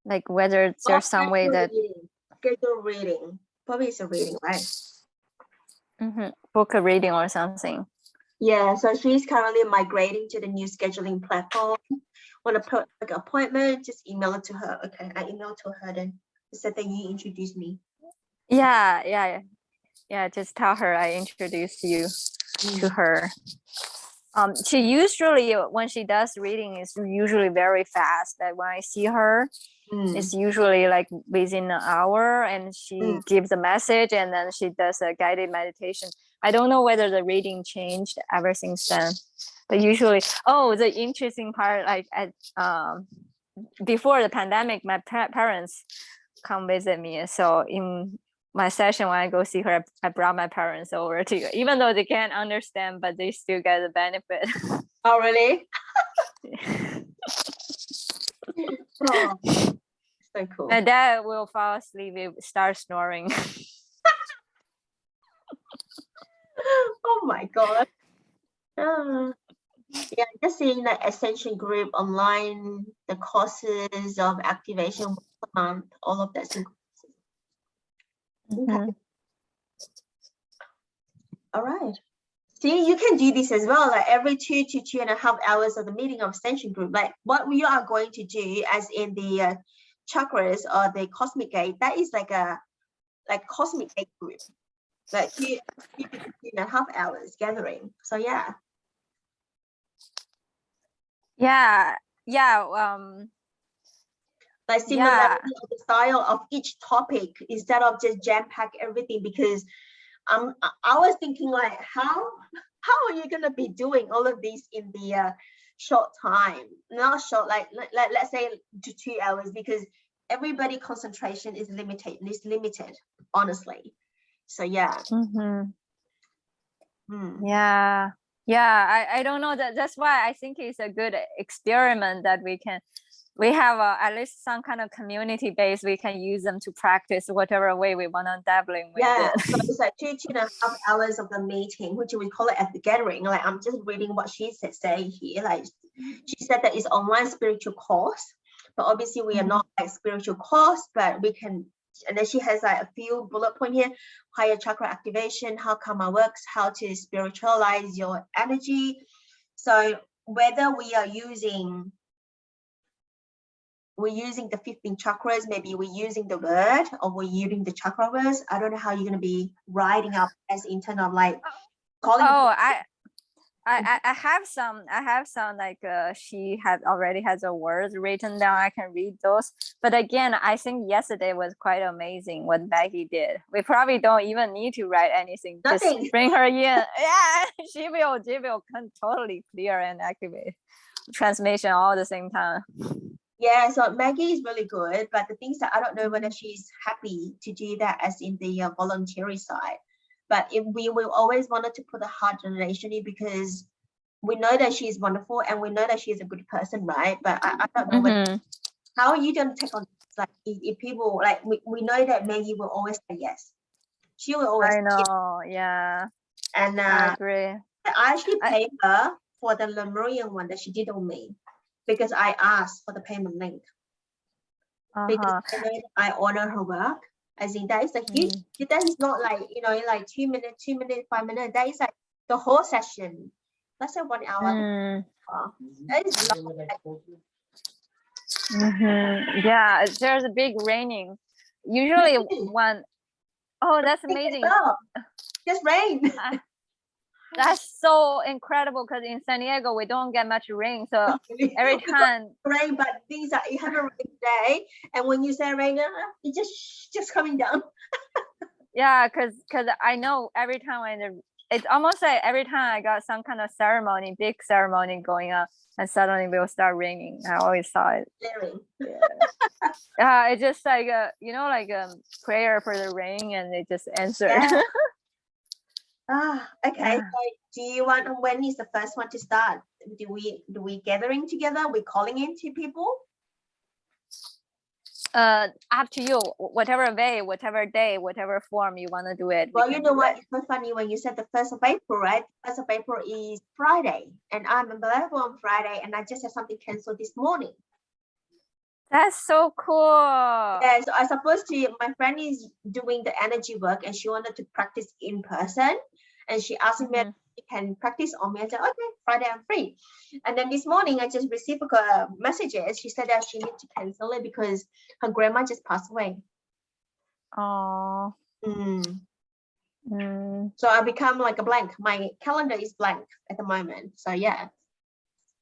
like whether there's some way that schedule reading. Probably it's a reading, right? Book a reading or something. Yeah, so she's currently migrating to the new scheduling platform. Want to put like an appointment, just email it to her. Okay, I emailed to her then. She said that you introduced me. Yeah. Just tell her I introduced you to her. She usually, when she does reading, is usually very fast. That when I see her, it's usually like within an hour, and she gives a message, and then she does a guided meditation. I don't know whether the reading changed ever since then, but usually, the interesting part, like at before the pandemic, my parents come visit me. So in my session, when I go see her, I brought my parents over to you, even though they can't understand, but they still get the benefit. Oh, really? Oh, so cool. My dad will fall asleep, start snoring. Oh my God. Yeah, just seeing the Ascension group online, the courses of activation once a month, all of that. Okay. All right. See, you can do this as well, like every 2 to 2.5 hours of the meeting of Ascension group. Like what we are going to do as in the chakras or the cosmic gate, that is like a cosmic gate group, like 2 to 2.5 hours gathering. So yeah. Like similarity of the style of each topic instead of just jam-pack everything, because I was thinking like how are you gonna be doing all of these in the short time? Not short, like let's say to 2 hours, because everybody concentration is limited, honestly. So yeah. I don't know, that's why I think it's a good experiment that we have at least some kind of community base. We can use them to practice whatever way we want to dabbling with it. So it's like 2.5 hours of the meeting, which we call it at the gathering. Like I'm just reading what she say here. Like she said that it's online spiritual course, but obviously we are not like spiritual course, but we can. And then she has like a few bullet point here: higher chakra activation, how karma works, how to spiritualize your energy. So whether we're using the 15 chakras, maybe we're using the word, or we're using the chakra words. I don't know how you're going to be writing up as in terms of like calling. I have some like she already has the words written down. I can read those. But again, I think yesterday was quite amazing what Maggie did. We probably don't even need to write anything. Nothing. Just bring her in. Yeah, she will totally clear and activate transmission all at the same time. Yeah, so Maggie is really good, but the things that I don't know whether she's happy to do that as in the voluntary side. But if we will always wanted to put a heart donation in, because we know that she's wonderful and we know that she's a good person, right? But I don't know how are you going to take on this? Like if people like we know that Maggie will always say yes. She will always. I know, yeah. And I agree. I actually paid her for the Lemurian one that she did on me, because I asked for the payment link. Because I honor her work. As in that is a huge, that is not like, like 2 minutes, 5 minutes. That is like the whole session. Let's say 1 hour. That is yeah, there's a big raining. Usually one. Oh, that's amazing. Just rain. That's so incredible because in San Diego we don't get much rain, so every time rain, but these are you have a rain day, and when you say rain, it just coming down. Yeah, because I know every time when it's almost like every time I got some kind of ceremony, big ceremony going on, and suddenly it will start raining. I always saw it. Yeah, it's just like like a prayer for the rain, and it just answered. Yeah. Okay. Yeah. So do you want? When is the first one to start? Do we gathering together? We calling in to people? Up to you. Whatever way, whatever day, whatever form you want to do it. Well, you know what? It's so funny when you said the 1st of April, right? 1st of April is Friday, and I'm available on Friday, and I just had something canceled this morning. That's so cool. Yeah, so I supposed to. My friend is doing the energy work, and she wanted to practice in person, and she asked me if she can practice on me. I said, okay, Friday I'm free. And then this morning I just received a messages. She said that she needs to cancel it because her grandma just passed away. Oh. So I become like a blank. My calendar is blank at the moment. So yeah.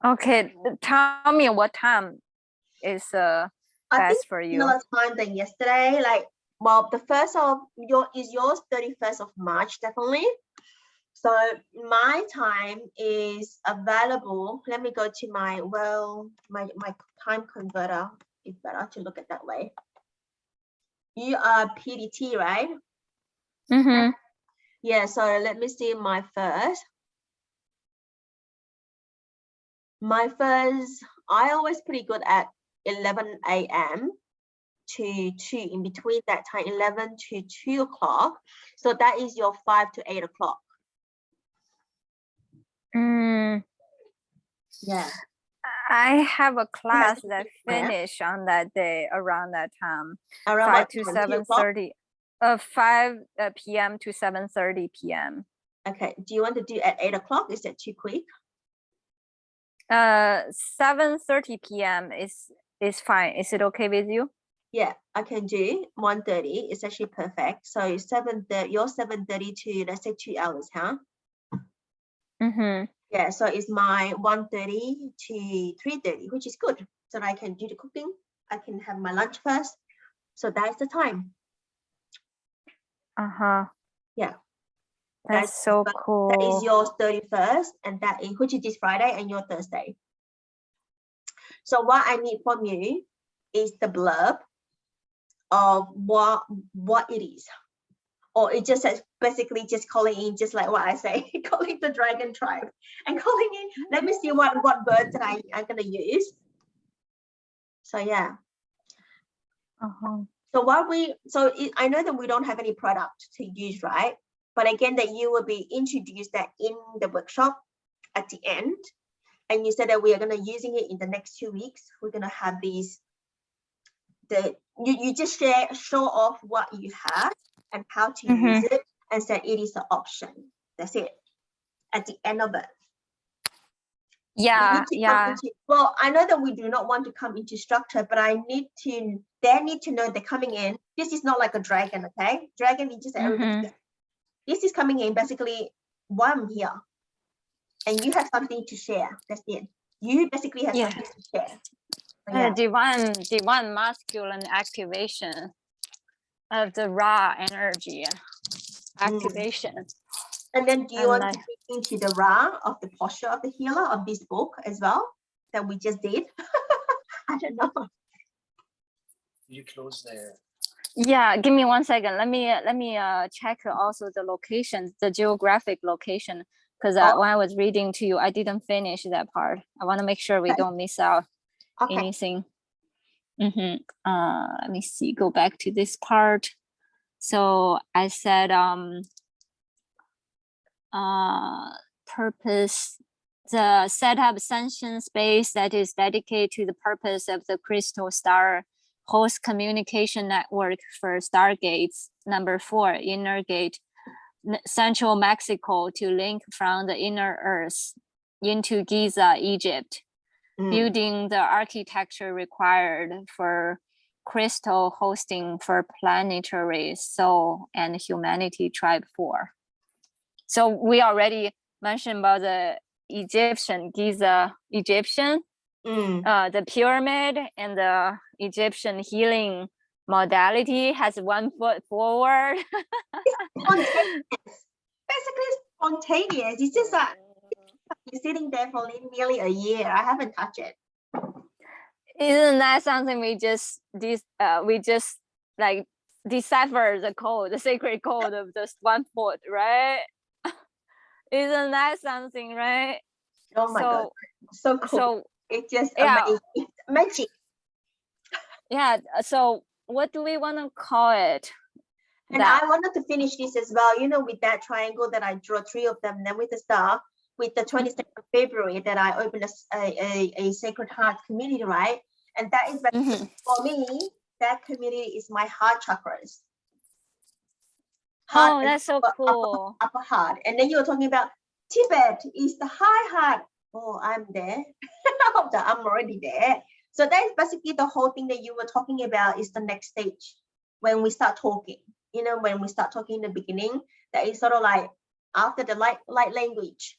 Okay, tell me what time is best for you. Similar time than yesterday. Like, well, the first of yours 31st of March, definitely. So my time is available. Let me go to my time converter. It's better to look at that way. You are PDT, right? Yeah, so let me see my first. I always pretty good at 11 a.m. to 2, in between that time, 11 to 2 o'clock. So that is your 5 to 8 o'clock. Yeah. I have a class that finish on that day around that time. Around 5 to 7:30. 5 p.m. to 7:30 p.m. Okay. Do you want to do at 8 o'clock? Is that too quick? 7:30 p.m. is fine. Is it okay with you? Yeah, I can do 1:30. It's actually perfect. So you're 7:30 to, let's say, 2 hours, huh? Yeah, so it's my 1:30 to 3:30, which is good. So I can do the cooking. I can have my lunch first. So that's the time. Yeah. That's so cool. That is yours 31st, and that is, which is this Friday, and your Thursday. So what I need from you is the blurb of what it is. Or it just says basically just calling in, just like what I say, calling the dragon tribe and calling in. Let me see what words that I'm gonna use. So yeah. So I know that we don't have any product to use, right? But again, that you will be introduced that in the workshop at the end, and you said that we are gonna using it in the next 2 weeks. We're gonna have these. You just show off what you have and how to use it, and say it is an option. That's it. At the end of it. Yeah. Well, I know that we do not want to come into structure, but they need to know they're coming in. This is not like a dragon, okay? Dragon is just everybody. This is coming in basically, why I'm here. And you have something to share. That's it. You basically have something to share. Yeah. Divine masculine activation of the raw energy activation. And then do you want to dig into the Ra of the posture of the healer of this book as well that we just did? I don't know. You close there. Yeah, give me 1 second. Let me check also the location, the geographic location, because when I was reading to you, I didn't finish that part. I want to make sure we don't miss out anything. Let me see. Go back to this part. So I said purpose, the set up sentient space that is dedicated to the purpose of the crystal star host communication network for Stargates. Number 4, inner gate, central Mexico, to link from the inner earth into Giza, Egypt. Building the architecture required for crystal hosting for planetary soul and humanity tribe 4. So we already mentioned about the Egyptian Giza the pyramid and the Egyptian healing modality has 1 foot forward. Spontaneous. Basically spontaneous. It's just like you're sitting there for nearly a year. I haven't touched it. Isn't that something we just like decipher the code, the secret code of this 1 foot, right? Isn't that something, right? Oh my God. So cool. So it's just yeah. amazing. It's magic. Yeah. So what do we want to call it? And I wanted to finish this as well, you know, with that triangle that I draw 3 of them, then with the star, with the 22nd of February that I opened a Sacred Heart community, right? And that is for me, that community is my heart chakras. Heart that's so cool. Upper heart. And then you're talking about Tibet is the high heart. Oh, I'm there. I'm already there. So that is basically the whole thing that you were talking about is the next stage when we start talking. You know, when we start talking in the beginning, that is sort of like after the light language.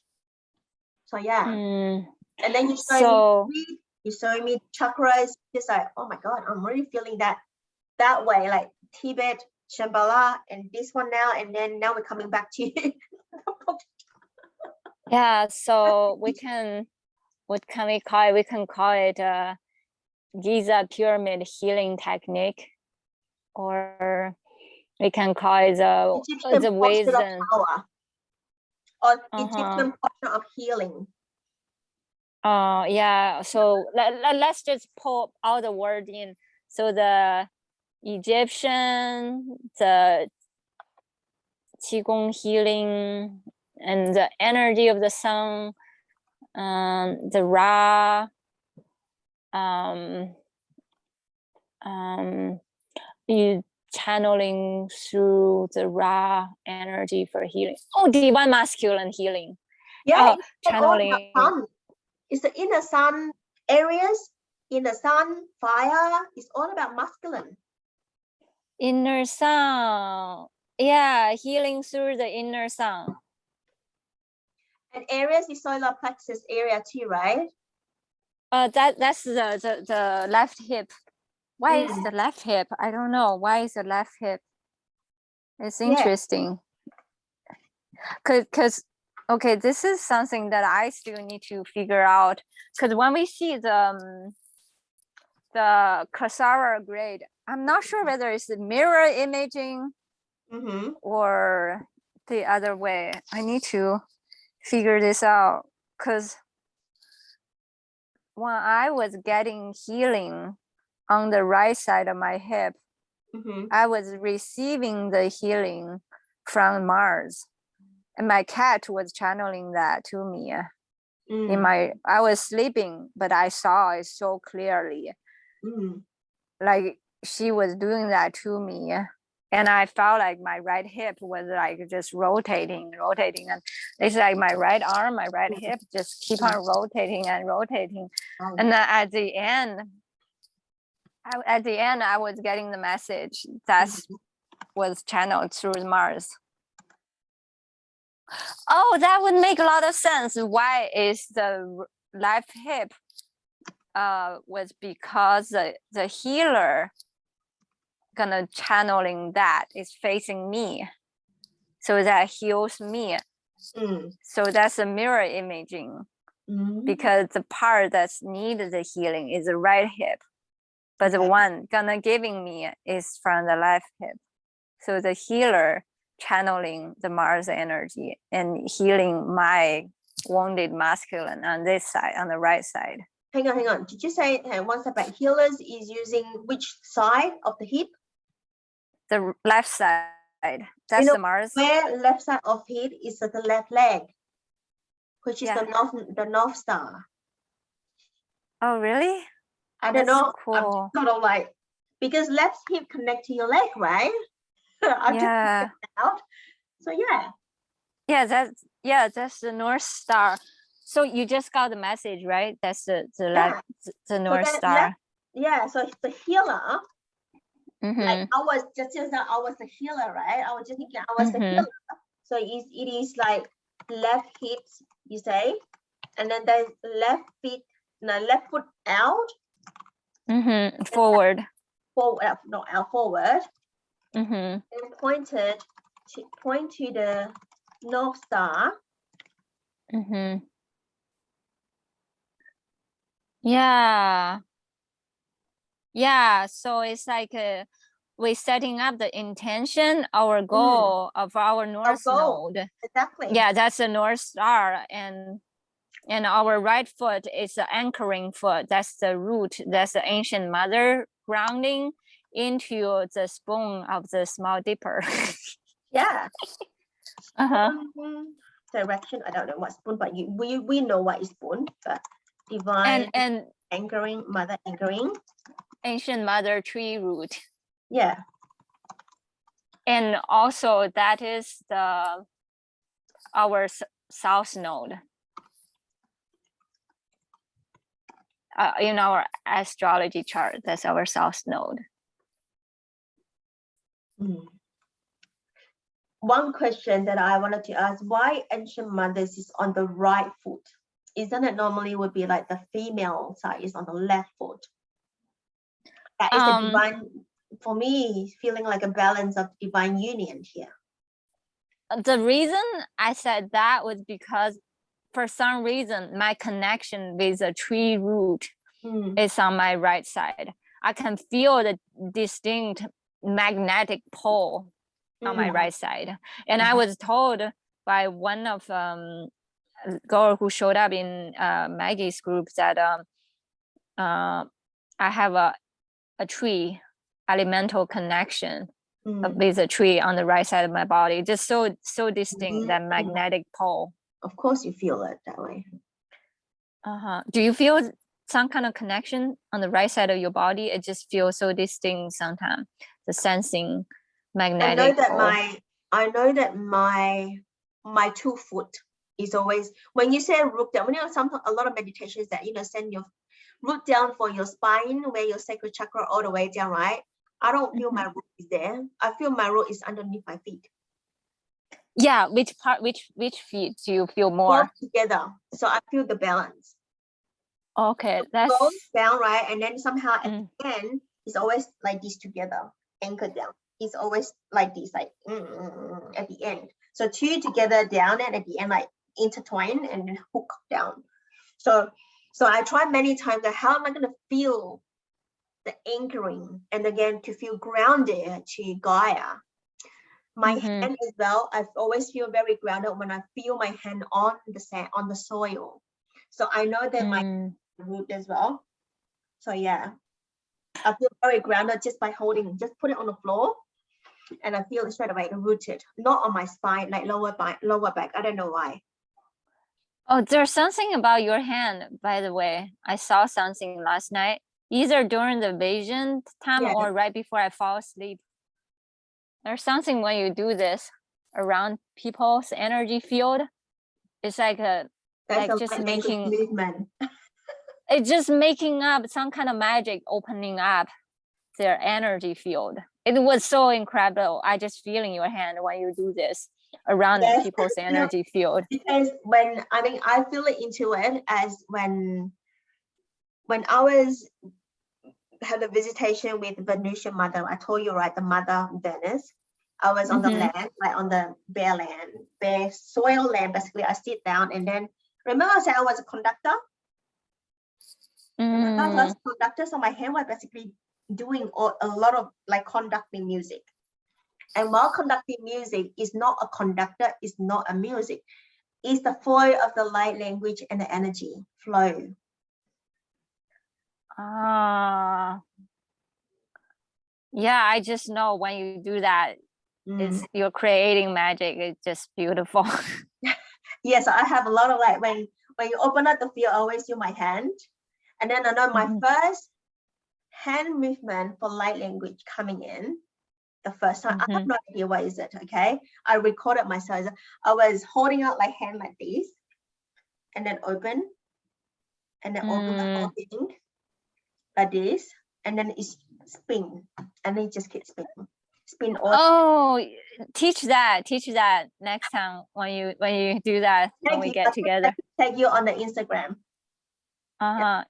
So yeah. And then you show me chakras, just like, oh my God, I'm really feeling that way, like Tibet, Shambhala, and this one now, and then now we're coming back to you. Yeah, so what can we call it? We can call it Giza Pyramid healing technique, or we can call it the wisdom power, or Egyptian portion of healing. Yeah, so let's just pull all the word in. So the Egyptian, the Qigong healing, and the energy of the sun, the Ra, you channeling through the Ra energy for healing. Oh, divine masculine healing. Yeah, channeling. It's the inner sun areas, inner sun, fire. It's all about masculine. Inner sun. Yeah, healing through the inner sun. And Aries is solar plexus area too, right? That's the left hip. Why is the left hip? I don't know. Why is the left hip? It's interesting. Cause okay, this is something that I still need to figure out. Cause when we see the Kasara grade, I'm not sure whether it's the mirror imaging or the other way. I need to figure this out, because when I was getting healing on the right side of my hip, I was receiving the healing from Mars, and my cat was channeling that to me. I was sleeping, but I saw it so clearly. Like she was doing that to me, and I felt like my right hip was like just rotating, and it's like my right arm, my right hip just keep on rotating. And then at the end I was getting the message that was channeled through Mars. Oh, that would make a lot of sense. Why is the left hip was because the healer gonna channeling that is facing me, so that heals me. So that's a mirror imaging, because the part that's needed the healing is the right hip, but the one gonna giving me is from the left hip. So the healer channeling the Mars energy and healing my wounded masculine on this side, on the right side. Hang on. Did you say one step back? Healers is using which side of the hip? The left side. That's the Mars. Where left side of hip is the left leg, which is the North Star. Oh, really? I don't know. Cool. I'm sort of like, because left hip connect to your leg, right? Just out. So that's the North Star. So you just got the message, right? That's the North Star. So it's the healer. Like I was just I was the healer, right? I was just thinking I was the healer. So it is like left hips, you say, and then the left foot out. Forward. Forward, not out, forward. Mm-hmm. And point to the North Star. Mm-hmm. Yeah. Yeah. So it's like we're setting up the intention, our goal of our North Node. Exactly. Yeah, that's the North Star. And our right foot is the anchoring foot. That's the root. That's the ancient mother grounding into the spoon of the small dipper. Yeah. Uh-huh. Direction, I don't know what spoon, but we know what is spoon, but divine and anchoring, mother anchoring. Ancient mother tree root. Yeah. And also that is our south node. In our astrology chart, that's our south node. One question that I wanted to ask, why ancient mothers is on the right foot? Isn't it normally would be like the female side is on the left foot? That is a divine, for me, feeling like a balance of divine union here. The reason I said that was because for some reason, my connection with the tree root is on my right side. I can feel the distinct magnetic pole on my right side. And I was told by one of girl who showed up in Maggie's group that I have a tree elemental connection with a tree on the right side of my body. Just so distinct, that magnetic pole. Of course you feel it that way. Do you feel some kind of connection on the right side of your body? It just feels so distinct sometimes, the sensing magnetic pole. I know that my 2 foot is always, when you say root down, when you know a lot of meditations that send your root down for your spine, where your sacral chakra all the way down, right? I don't feel my root is there. I feel my root is underneath my feet. Yeah, which feet do you feel more? Both together, so I feel the balance. Okay, that's both down, right? And then somehow at the end, it's always like this together, anchored down. It's always like this, like at the end. So 2 together down, and at the end, like intertwine and then hook down. So I tried many times that how am I gonna feel the anchoring, and again to feel grounded to Gaia. My hand as well, I always feel very grounded when I feel my hand on the sand, on the soil. So I know that my root as well. So yeah, I feel very grounded just by holding, just put it on the floor, and I feel it straight away rooted, not on my spine, like lower back. I don't know why. Oh, there's something about your hand, by the way. I saw something last night, either during the vision time or right before I fall asleep. There's something when you do this around people's energy field. It's like just making movement. It's just making up some kind of magic, opening up their energy field. It was so incredible. I just feel in your hand when you do this around people's energy field. Because I feel it into it as when I had a visitation with Venusian mother. I told you, right, the mother Venus. I was on the land, like on the bare land, bare soil land. Basically, I sit down, and then remember I said I was a conductor. I was a conductor, so my hand was basically doing a lot of like conducting music. And while conducting music is not a conductor, it's not a music. It's the flow of the light language and the energy flow. Yeah, I just know when you do that, you're creating magic. It's just beautiful. Yes, I have a lot of like when you open up the field, I always use my hand. And then I know my first hand movement for light language coming in, the first time, I have no idea what is it, okay? I recorded myself. I was holding out like hand like this, and then open, and then open the whole thing like this, and then it's spin, and it just keeps spinning. spin all. Oh, teach that next time when you do that, when we get together. Tag you on the Instagram. Uh-huh.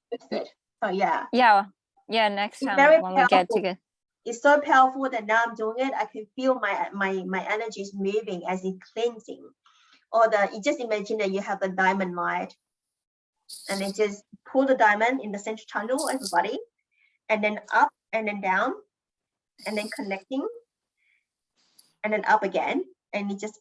So yeah. Yeah, next time very when we get together. It's so powerful that now I'm doing it. I can feel my energy is moving as in cleansing. Or you just imagine that you have the diamond light, and then just pull the diamond in the central tunnel, everybody, and then up and then down, and then connecting, and then up again, and you just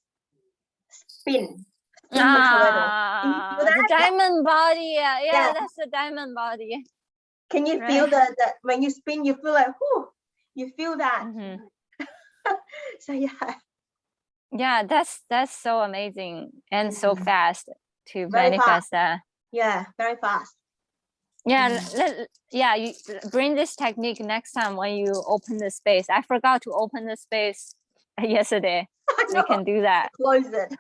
spin the toroidal. The diamond body. Yeah, that's the diamond body. Can you feel the when you spin, you feel like, whoo, you feel that. So yeah, that's so amazing and so fast to manifest that. Yeah, very fast. Yeah, you bring this technique next time when you open the space. I forgot to open the space yesterday. We can do that. Close it.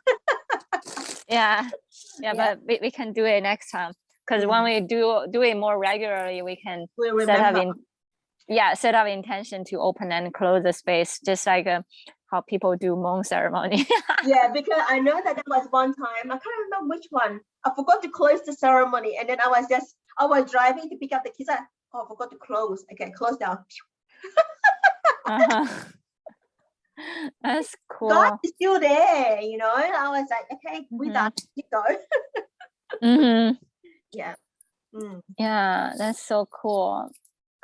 Yeah, but we can do it next time, because when we do it more regularly, we can set up intention to open and close the space, just like how people do moon ceremony. Yeah, because I know that there was one time, I can't remember which one. I forgot to close the ceremony, and then I was driving to pick up the kids. I forgot to close. Okay, close down. That's cool. God is still there, you know. I was like, okay, we done. Keep going. Yeah. Yeah, that's so cool.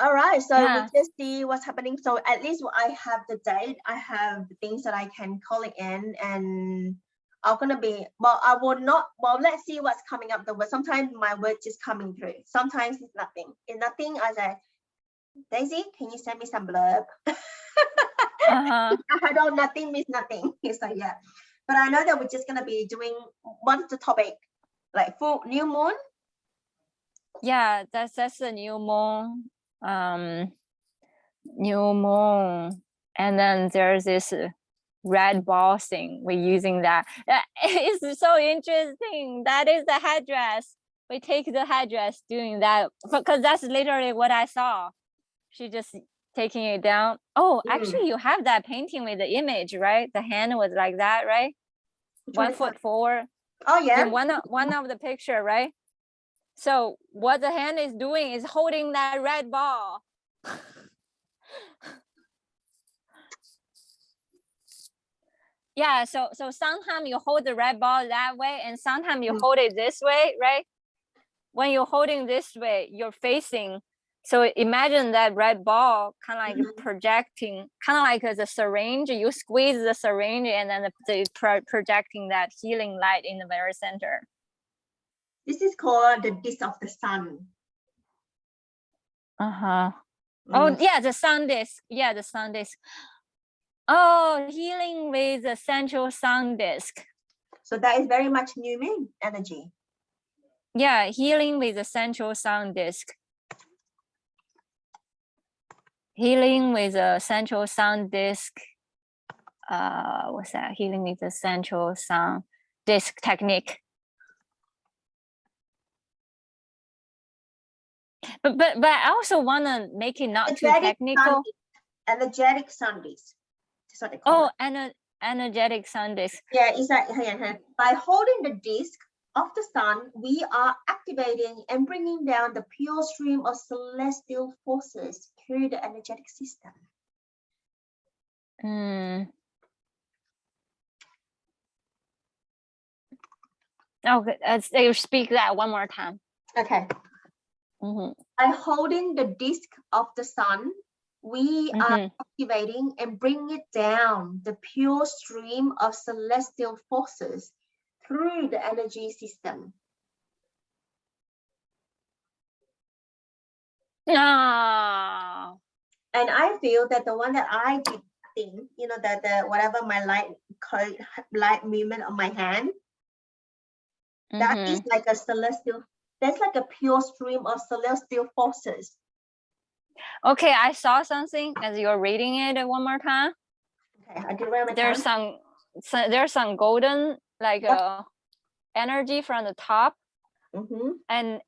All right, so we just see what's happening. So at least I have the date. I have the things that I can call it in, and I'm gonna be I will not. Well, let's see what's coming up. But sometimes my word just coming through. Sometimes it's nothing. It's nothing. I say, Daisy, can you send me some blurb? I don't. Nothing means nothing. It's like but I know that we're just gonna be doing what's the topic, like full new moon. Yeah, that's the new moon. New moon, and then there's this red ball thing. We're using that. It's so interesting. That is the headdress. We take the headdress doing that, because that's literally what I saw. She just taking it down. Actually, you have that painting with the image, right? The hand was like that, right? 1 foot forward. Oh yeah. In one of the picture, right? So what the hand is doing is holding that red ball. Yeah, so sometimes you hold the red ball that way, and sometimes you hold it this way, right? When you're holding this way, you're facing. So imagine that red ball kind of like projecting, kind of like as a syringe. You squeeze the syringe, and then projecting that healing light in the very center. This is called the disk of the sun. Oh yeah, the sun disk. Yeah, the sun disk. Oh, healing with the central sun disk. So that is very much new moon energy. Yeah, healing with the central sun disk. Healing with the central sun disk. What's that? Healing with the central sun disk technique. But I also want to make it not too technical. Energetic sun disk. That's what they call it. Energetic sun disk. Yeah, it's like by holding the disk of the sun, we are activating and bringing down the pure stream of celestial forces through the energetic system. Okay, let's speak that one more time. Okay. By holding the disk of the sun, we are activating and bringing it down the pure stream of celestial forces through the energy system. And I feel that the one that I did, you know, that the whatever my light movement on my hand, that is like a celestial. That's like a pure stream of celestial forces. Okay, I saw something as you're reading it one more time. Okay, I did one more there's time. There's some golden like energy from the top, and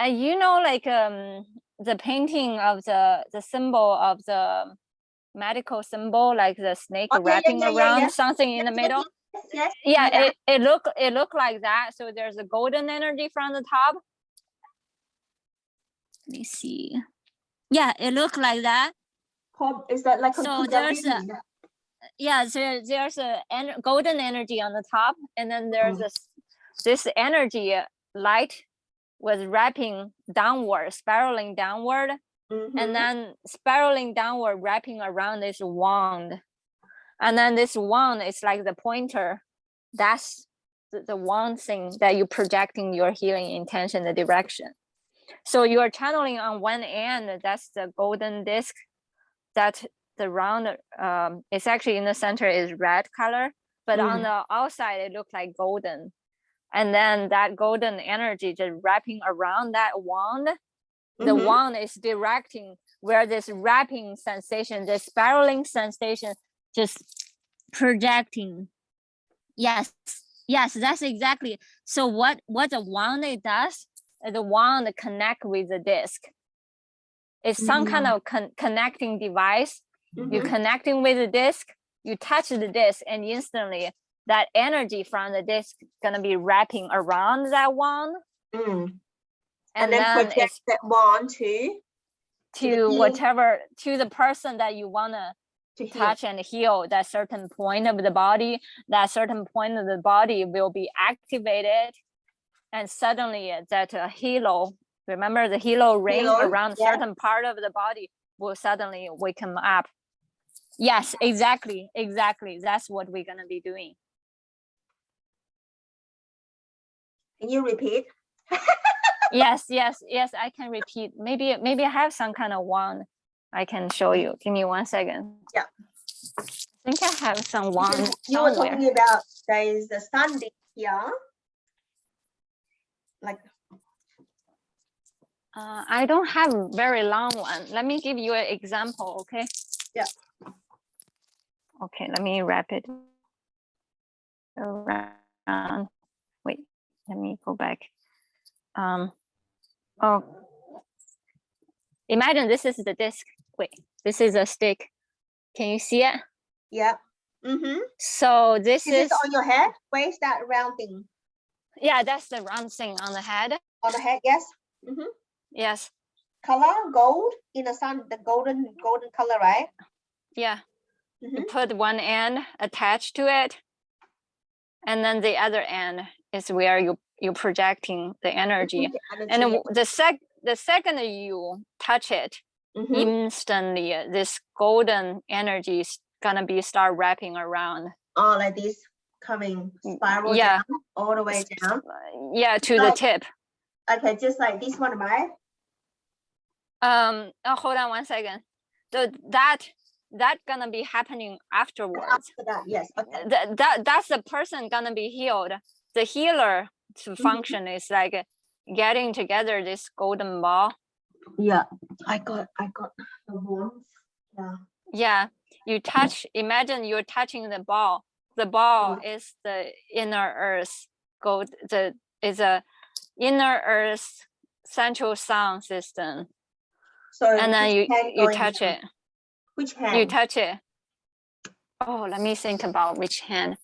you know, like the painting of the symbol of the medical symbol, like the snake Oh, yeah, wrapping yeah, around yeah. something in the Yes, middle. yes. Yeah, it looked like that. So there's a golden energy from the top. Let me see. Yeah, it looked like that. Is that like a So there's a, kundalini? yeah, there's a golden energy on the top, and then there's this energy light was wrapping downward, spiraling downward, and then spiraling downward, wrapping around this wand. And then this wand is like the pointer. That's the one thing that you're projecting your healing intention, the direction. So you're channeling on one end, that's the golden disc, that the round, it's actually in the center is red color, but on the outside, it looks like golden. And then that golden energy just wrapping around that wand, the wand is directing where this wrapping sensation, this spiraling sensation, just projecting. Yes, that's exactly. So what the wand it does, the wand connect with the disc. It's some kind of connecting device. You're connecting with the disc, you touch the disc, and instantly that energy from the disc gonna be wrapping around that wand. And then project that wand to whatever, to the person that you wanna touch and heal, that certain point of the body. That certain point of the body will be activated, and suddenly that halo, remember the halo ring around certain part of the body, will suddenly wake them up. Yes, exactly. That's what we're gonna be doing. Can you repeat? Yes, I can repeat. Maybe I have some kind of wand I can show you. Give me 1 second. Yeah. I think I have some wand. You were talking about there is the sun disk here. Like I don't have a very long one. Let me give you an example, okay? Yeah. Okay, let me wrap it around. Wait, let me go back. Oh, imagine this is the disc. Wait, this is a stick. Can you see it? Yeah. So this is on your head. Where's that round thing? Yeah, that's the round thing on the head. On the head, yes. Yes. Color gold in the sun, the golden color, right? Yeah. You put one end attached to it, and then the other end is where you're projecting the energy. And the second you touch it, instantly this golden energy is gonna be start wrapping around. Oh, like this, coming spiral down, all the way down. Yeah, to the tip. Okay, just like this one, right? Hold on 1 second. That gonna be happening afterwards. After that, yes. Okay. That's the person gonna be healed. The healer to function is like getting together this golden ball. Yeah, I got the ones. Yeah. Yeah, you touch. Imagine you're touching the ball. The ball is the inner earth. Is a inner earth central sound system. So and then you touch it. Which hand? You touch it. Oh, let me think about which hand.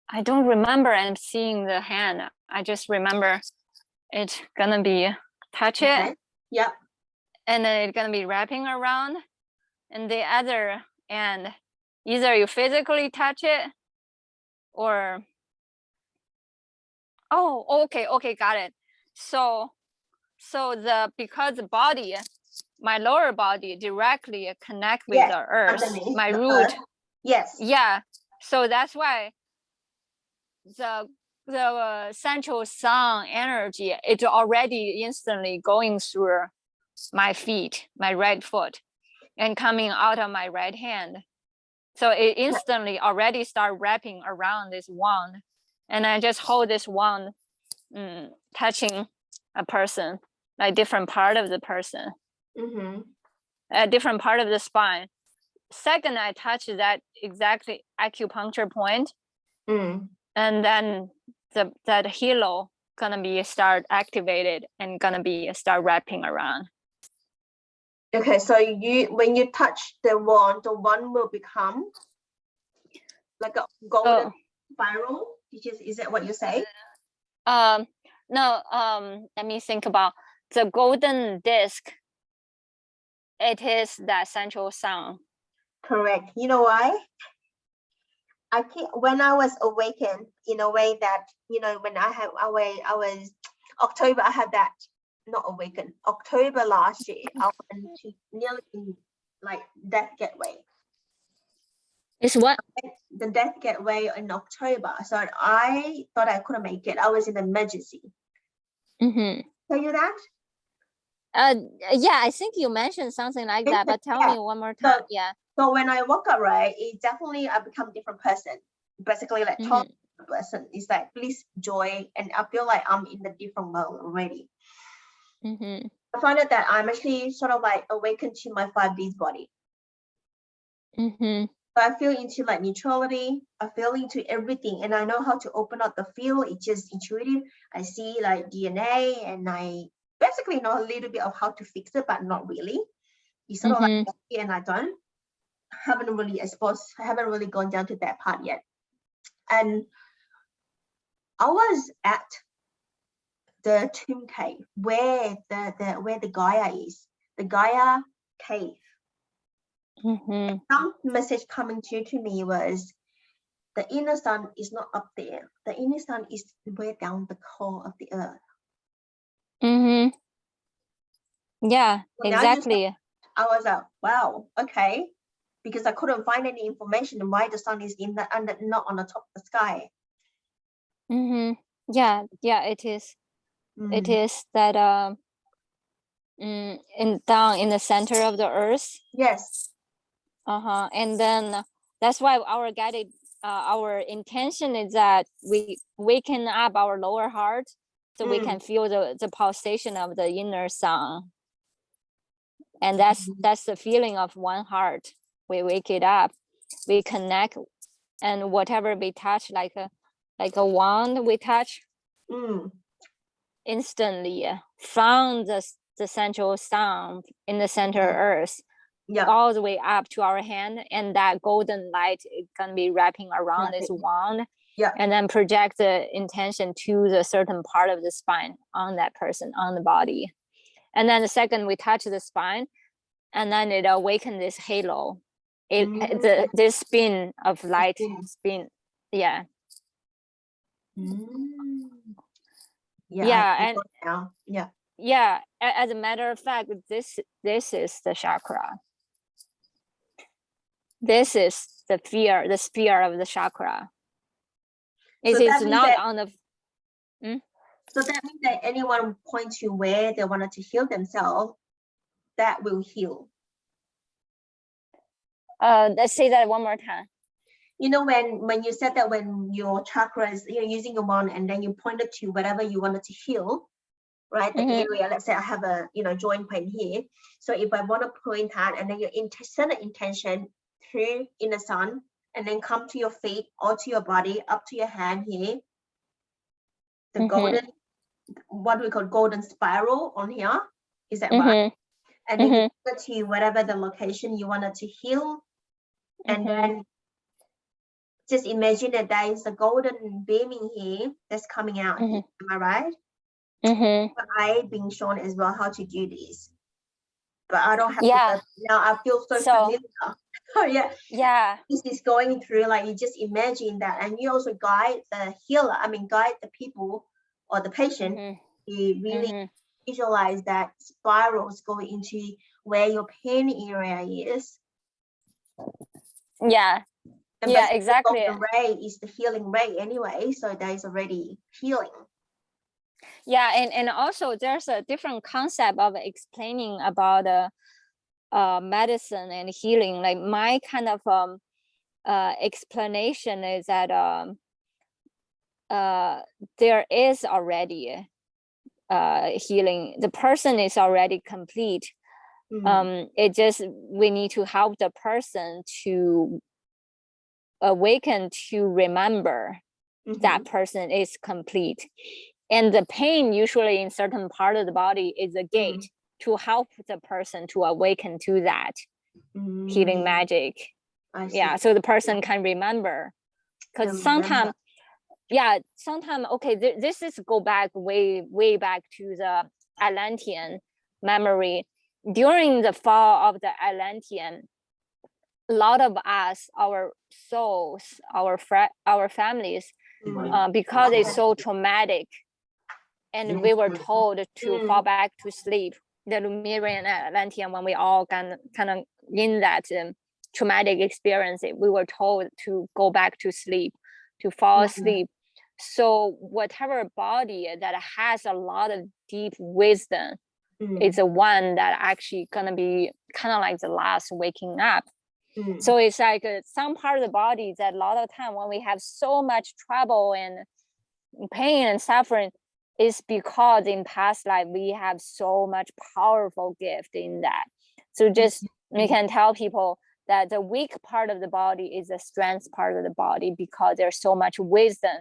I don't remember I'm seeing the hand. I just remember it's gonna be touch it. Yep. And then it's gonna be wrapping around. And the other end, either you physically touch it or okay, got it. So because the body, my lower body directly connect with the earth, my root. Earth. Yes. Yeah. So that's why the central sun energy, it's already instantly going through my feet, my right foot, and coming out of my right hand. So it instantly already start wrapping around this wand. And I just hold this wand, touching a person, like different part of the person, a different part of the spine. Second, I touch that exactly acupuncture point, and then that halo gonna be start activated and gonna be start wrapping around. Okay, so when you touch the wand will become like a golden spiral. Is that what you say? No, let me think about the golden disc. It is that central sun. Correct. You know why? When I was awakened in a way that, when I was October, I had that, not awakened, October last year, I went to nearly in like death gateway. It's what? The death gateway in October. So I thought I couldn't make it. I was in emergency. Tell you that? Yeah, I think you mentioned something like that, but tell me one more time. So when I woke up, right, it definitely I become a different person. Basically, like total person. It's like bliss, joy, and I feel like I'm in a different mode already. I find out that I'm actually sort of like awakened to my 5D body. So I feel into like neutrality. I feel into everything, and I know how to open up the field. It's just intuitive. I see like DNA, and I basically know a little bit of how to fix it, but not really. It's sort of like, and I haven't really gone down to that part yet. And I was at the tomb cave where the Gaia is, the Gaia cave. Some message coming to me was the inner sun is not up there. The inner sun is way down the core of the earth. Yeah, so exactly. I was like, wow, okay, because I couldn't find any information on why the sun is not on the top of the sky. Yeah, it is. It is that down in the center of the earth. Yes. And then that's why our intention is that we waken up our lower heart so we can feel the pulsation of the inner sun. And that's the feeling of one heart. We wake it up, we connect, and whatever we touch, like a wand we touch, instantly from the central sun in the center earth, all the way up to our hand, and that golden light is gonna be wrapping around this wand, and then project the intention to the certain part of the spine on that person, on the body. And then the second we touch the spine, and then it awakens this halo, this spin of light, spin. As a matter of fact, this is the chakra. This is the sphere of the chakra. It is not on the. So that means that anyone points to where they wanted to heal themselves, that will heal. Let's say that one more time. When you said that, when your chakras, using your wand, and then you pointed to whatever you wanted to heal, right? The area, let's say I have a joint pain here. So if I want to point that, and then you set an intention through inner sun, and then come to your feet or to your body, up to your hand here, the golden, what we call golden spiral on here, is that right? And then you go to whatever the location you wanted to heal, and then just imagine that there is a golden beaming here that's coming out. Am I right? I've been shown as well how to do this, but I don't have to. Now I feel so familiar. This is going through, like, you just imagine that, and you also guide the healer, guide the people or the patient to really visualize that spirals going into where your pain area is. Exactly. The ray is the healing ray anyway, so there is already healing. And also there's a different concept of explaining about medicine and healing. Like my kind of explanation is that there is already healing. The person is already complete. It just, we need to help the person to awaken to remember that person is complete. And the pain usually in certain part of the body is a gate. to help the person to awaken to that healing magic. Yeah, so the person can remember, because sometimes okay, this is go back way back to the Atlantean memory. During the fall of the Atlantean, a lot of us, our souls, our families, because it's so traumatic, and we were told to fall back to sleep. The Lemurian and Atlantean, when we all kind of in that traumatic experience, we were told to go back to sleep, to fall asleep. So whatever body that has a lot of deep wisdom is the one that actually gonna be kind of like the last waking up. So it's like some part of the body that a lot of time when we have so much trouble and pain and suffering, is because in past life we have so much powerful gift in that. So just we can tell people that the weak part of the body is the strength part of the body, because there's so much wisdom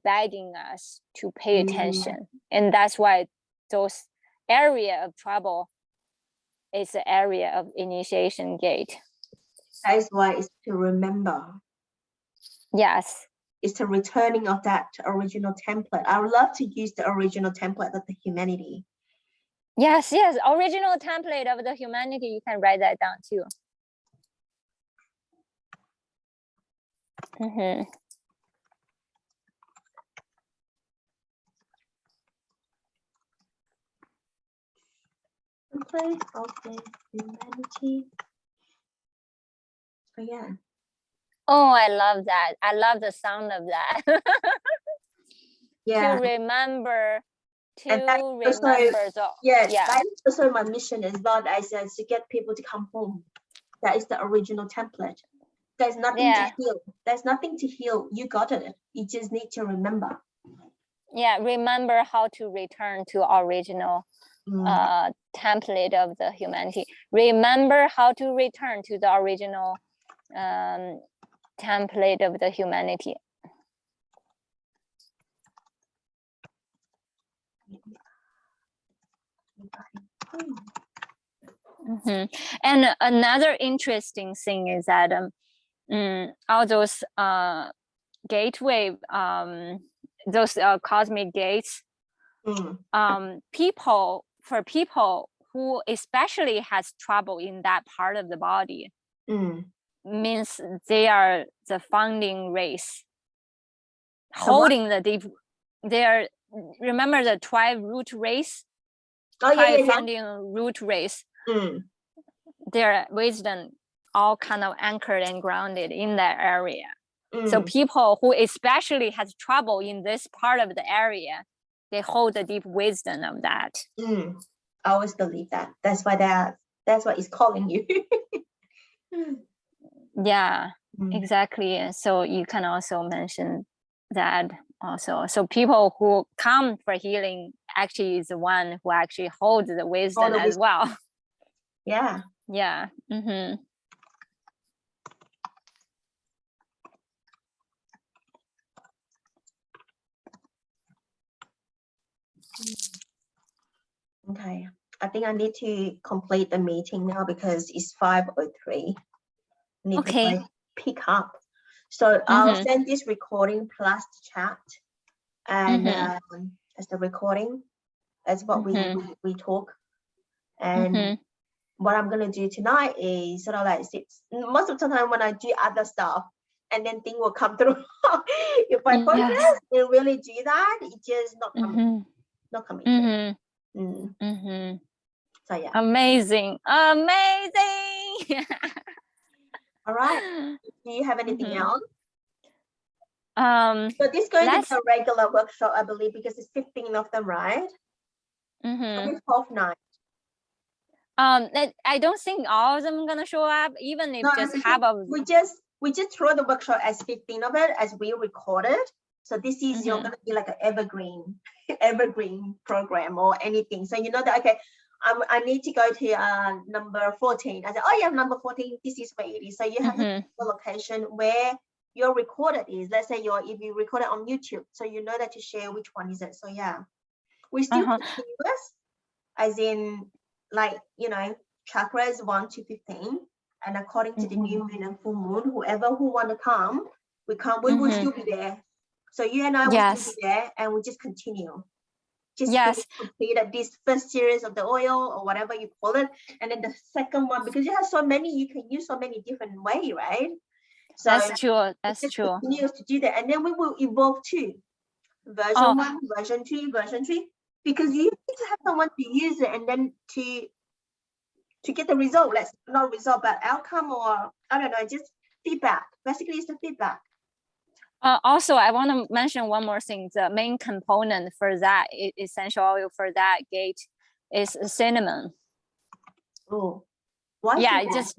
begging us to pay attention. And that's why those area of trouble is the area of initiation gate. That's why it's to remember. Yes. It's the returning of that original template. I would love to use the original template of the humanity. Yes, original template of the humanity. You can write that down too. Template of the humanity. So yeah. Oh, I love that. I love the sound of that. Yeah. To remember. That is also my mission as well, as to get people to come home. That is the original template. There's nothing to heal. There's nothing to heal. You got it. You just need to remember. Yeah, remember how to return to original template of the humanity. Remember how to return to the original template of the humanity. And another interesting thing is that all those gateway, those cosmic gates, people who especially has trouble in that part of the body, means they are the founding race, holding the deep. They are, remember the 12 root race? Founding root race. Their wisdom all kind of anchored and grounded in that area. So people who especially has trouble in this part of the area, they hold the deep wisdom of that. I always believe that. That's why that's what is calling you. Yeah, exactly. So you can also mention that also. So people who come for healing actually is the one who actually holds the wisdom as well. Yeah. Yeah. Okay. I think I need to complete the meeting now because it's 5:03. Need to pick up. So I'll send this recording plus the chat, and as the recording, as what we talk. And what I'm gonna do tonight is sort of like most of the time when I do other stuff, and then things will come through. If I focus and really do that, it's just not coming. Not coming. So yeah. Amazing. All right. Do you have anything else? So this is going to be a regular workshop, I believe, because it's 15 of them, right? 12th night. I don't think all of them are gonna show up, even if half of. We just throw the workshop as 15 of it as we recorded. So this is you're gonna be like an evergreen program or anything. So you know that I need to go to number 14. I said, oh yeah, number 14. This is where it is. So you have the location where your recorded is. Let's say if you record it on YouTube, so you know that to share which one is it. So yeah, we still continuous, as in like, you know, chakras 1 to 15, and according to the new moon and full moon, whoever who want to come, we come, we will still be there. So you and I will still be there, and we just continue. Just complete this first series of the oil or whatever you call it, and then the second one, because you have so many, you can use so many different ways, right? So that's true. That's true. Continues to do that, and then we will evolve too. Version 1, version 2, version 3, because you need to have someone to use it, and then to get the result. Let's not result, but outcome, or I don't know, just feedback. Basically, it's the feedback. Also, I want to mention one more thing. The main component for that essential oil for that gate is cinnamon. Oh, why? Yeah, just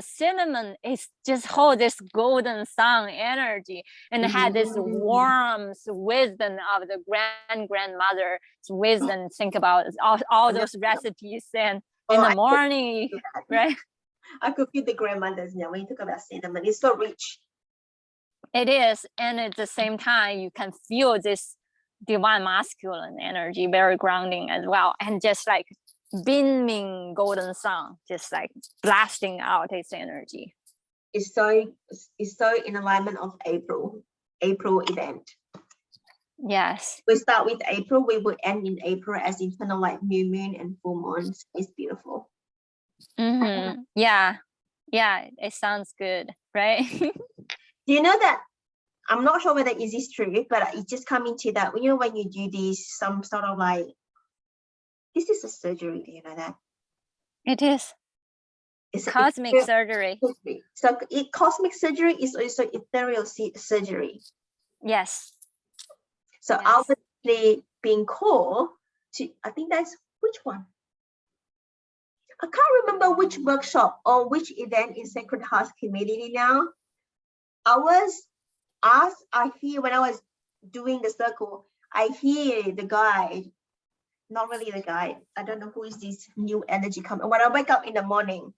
cinnamon is just hold this golden sun energy, and it had this warmth, wisdom of the grandmother's wisdom. Think about all those recipes, and in the morning, right? I could feel the grandmother's now when you talk about cinnamon. It's so rich. It is, and at the same time, you can feel this divine masculine energy, very grounding as well, and just like beaming golden sun, just like blasting out its energy. It's so in alignment of April event. Yes. We start with April, we will end in April, as in kind of like new moon and full moons. It's beautiful. Yeah, it sounds good, right? Do you know that, I'm not sure whether is this true, but it just coming to that, you know, when you do this, some sort of like, this is a surgery, do you know that? It is. It's cosmic surgery. So cosmic surgery is also ethereal surgery. Yes. So obviously being called to, I think that's, which one? I can't remember which workshop or which event in Sacred Hearts community now. I was asked, I hear when I was doing the circle, I hear the guide, not really the guide, I don't know who is this new energy coming. When I wake up in the morning,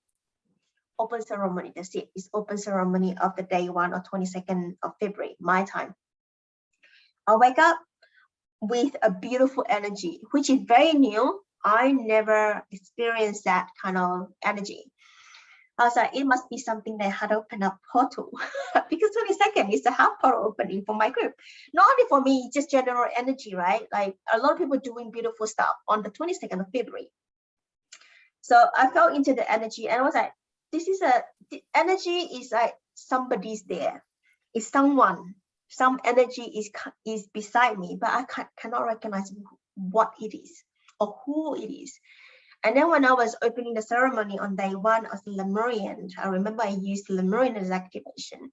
open ceremony, that's it. It's open ceremony of the day 1 or 22nd of February, my time. I wake up with a beautiful energy, which is very new. I never experienced that kind of energy. I was like, it must be something that had opened up portal because 22nd is the half portal opening for my group. Not only for me, just general energy, right? Like a lot of people doing beautiful stuff on the 22nd of February. So I fell into the energy and I was like, the energy is like somebody's there. It's someone, some energy is beside me, but I cannot recognize what it is or who it is. And then when I was opening the ceremony on day 1 as Lemurian, I remember I used Lemurian as activation.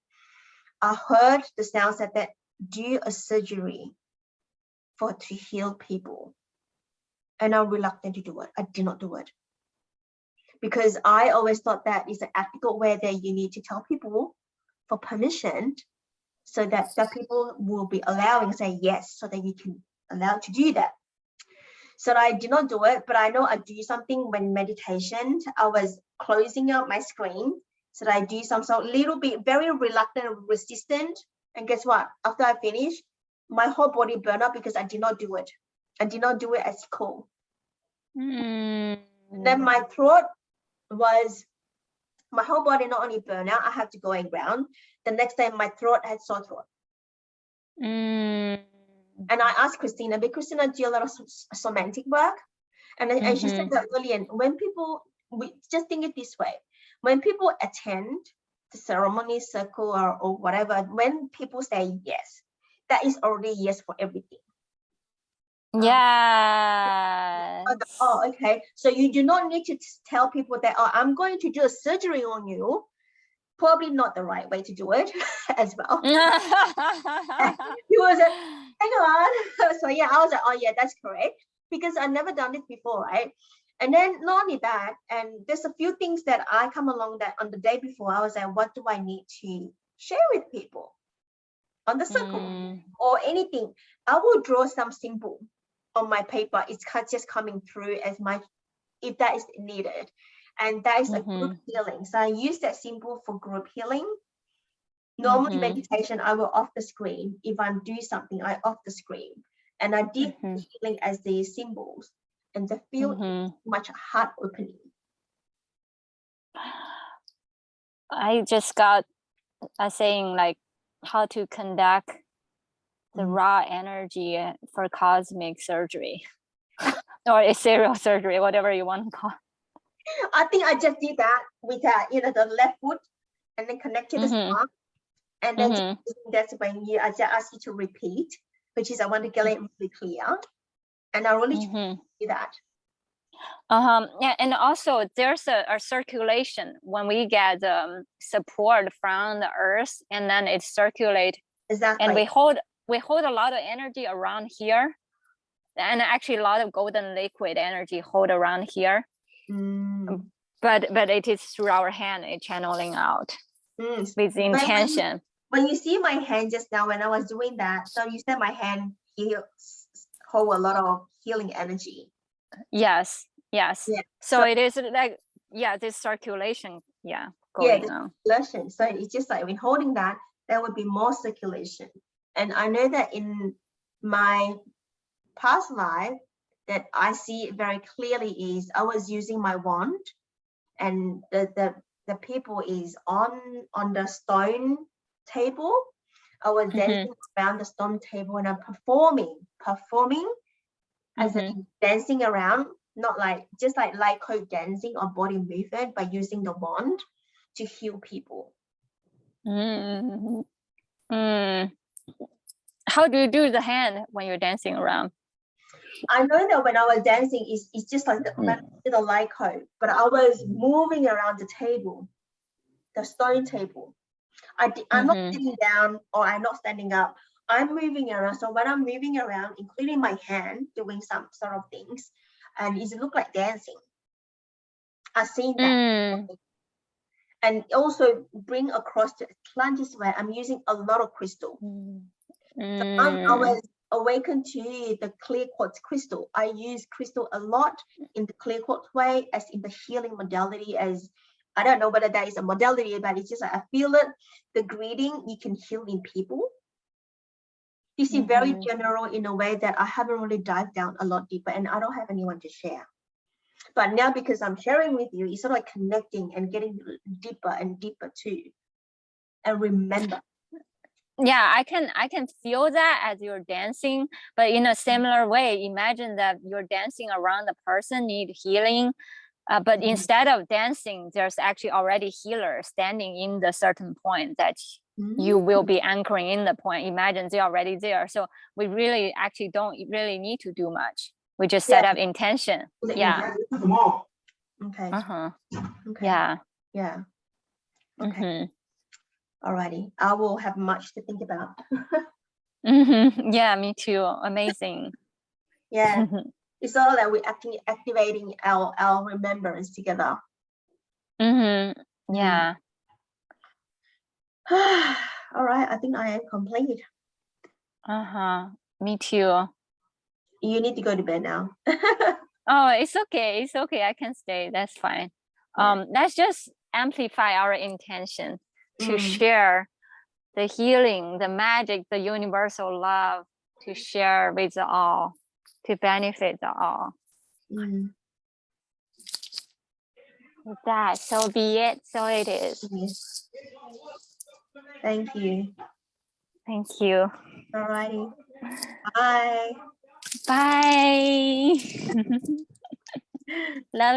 I heard the sounds that do a surgery to heal people. And I'm reluctant to do it. I did not do it. Because I always thought that is an ethical way that you need to tell people for permission so that the people will be allowing, say yes, so that you can allow to do that. So I did not do it, but I know I do something when meditation. I was closing out my screen, so that I do some sort little bit, very reluctant and resistant. And guess what? After I finished, my whole body burned up because I did not do it. I did not do it as cool. Then my throat was, my whole body not only burned out, I had to go and ground. The next day, my throat had sore throat. And I asked Christina, because Christina do a lot of somatic work. And she said that earlier, when people, we just think it this way, when people attend the ceremony circle or whatever, when people say yes, that is already yes for everything. Yeah. Oh, okay. So you do not need to tell people that, oh, I'm going to do a surgery on you. Probably not the right way to do it as well. He was like, hang on. So yeah, I was like, oh yeah, that's correct. Because I've never done it before, right? And then not only that, and there's a few things that I come along that on the day before, I was like, what do I need to share with people on the circle or anything? I will draw some symbol on my paper. It's just coming through as my, if that is needed. And that is a group healing. So I use that symbol for group healing. Normally meditation, I will off the screen. If I'm doing something, I off the screen. And I did healing as the symbols. and the field is much heart opening. I just got a saying like how to conduct the raw energy for cosmic surgery or ethereal surgery, whatever you want to call it. I think I just did that with the left foot and then connected the stomach. And then that's when I just ask you to repeat, which is I want to get it really clear. And I really do that. Yeah, and also there's a circulation when we get support from the earth, and then it circulates. Exactly. And we hold a lot of energy around here, and actually a lot of golden liquid energy hold around here. But it is through our hand, it channeling out with the intention. When you see my hand just now, when I was doing that, so you said my hand hold a lot of healing energy. Yes. So it is like, this circulation, going on. Circulation. So it's just like when holding that, there would be more circulation. And I know that in my past life that I see very clearly is I was using my wand, and the people is on the stone table. I was dancing around the stone table, and I'm performing as in dancing around, not like just like light code dancing or body movement, by using the wand to heal people. How do you do the hand when you're dancing around? I know that when I was dancing, it's just like the light code, but I was moving around the table, the stone table. I'm not sitting down or I'm not standing up. I'm moving around. So when I'm moving around, including my hand, doing some sort of things, and it look like dancing. I've seen that. And also bring across the Atlantis where I'm using a lot of crystal. So I was awakened to the clear quartz crystal. I use crystal a lot in the clear quartz way, as in the healing modality, as I don't know whether that is a modality, but it's just like I feel it. The greeting, you can heal in people. You see, very general in a way that I haven't really dived down a lot deeper, and I don't have anyone to share. But now, because I'm sharing with you, it's sort of like connecting and getting deeper and deeper too. And remember. Yeah, I can feel that as you're dancing, but in a similar way, imagine that you're dancing around the person need healing, but instead of dancing, there's actually already healer standing in the certain point that you will be anchoring in the point. Imagine they're already there. So we really actually don't really need to do much. We just set up intention. Yeah. Okay. Okay. Yeah. Okay. Alrighty. I will have much to think about. Yeah, me too. Amazing. Yeah. It's all that we're activating our remembrance together. Yeah. All right. I think I am complete. Me too. You need to go to bed now. Oh, it's okay. It's okay. I can stay. That's fine. Let's just amplify our intention to share the healing, the magic, the universal love, to share with all, to benefit all. With that, so be it, so it is. Yes. Thank you. Thank you. All righty. Bye. Bye. Love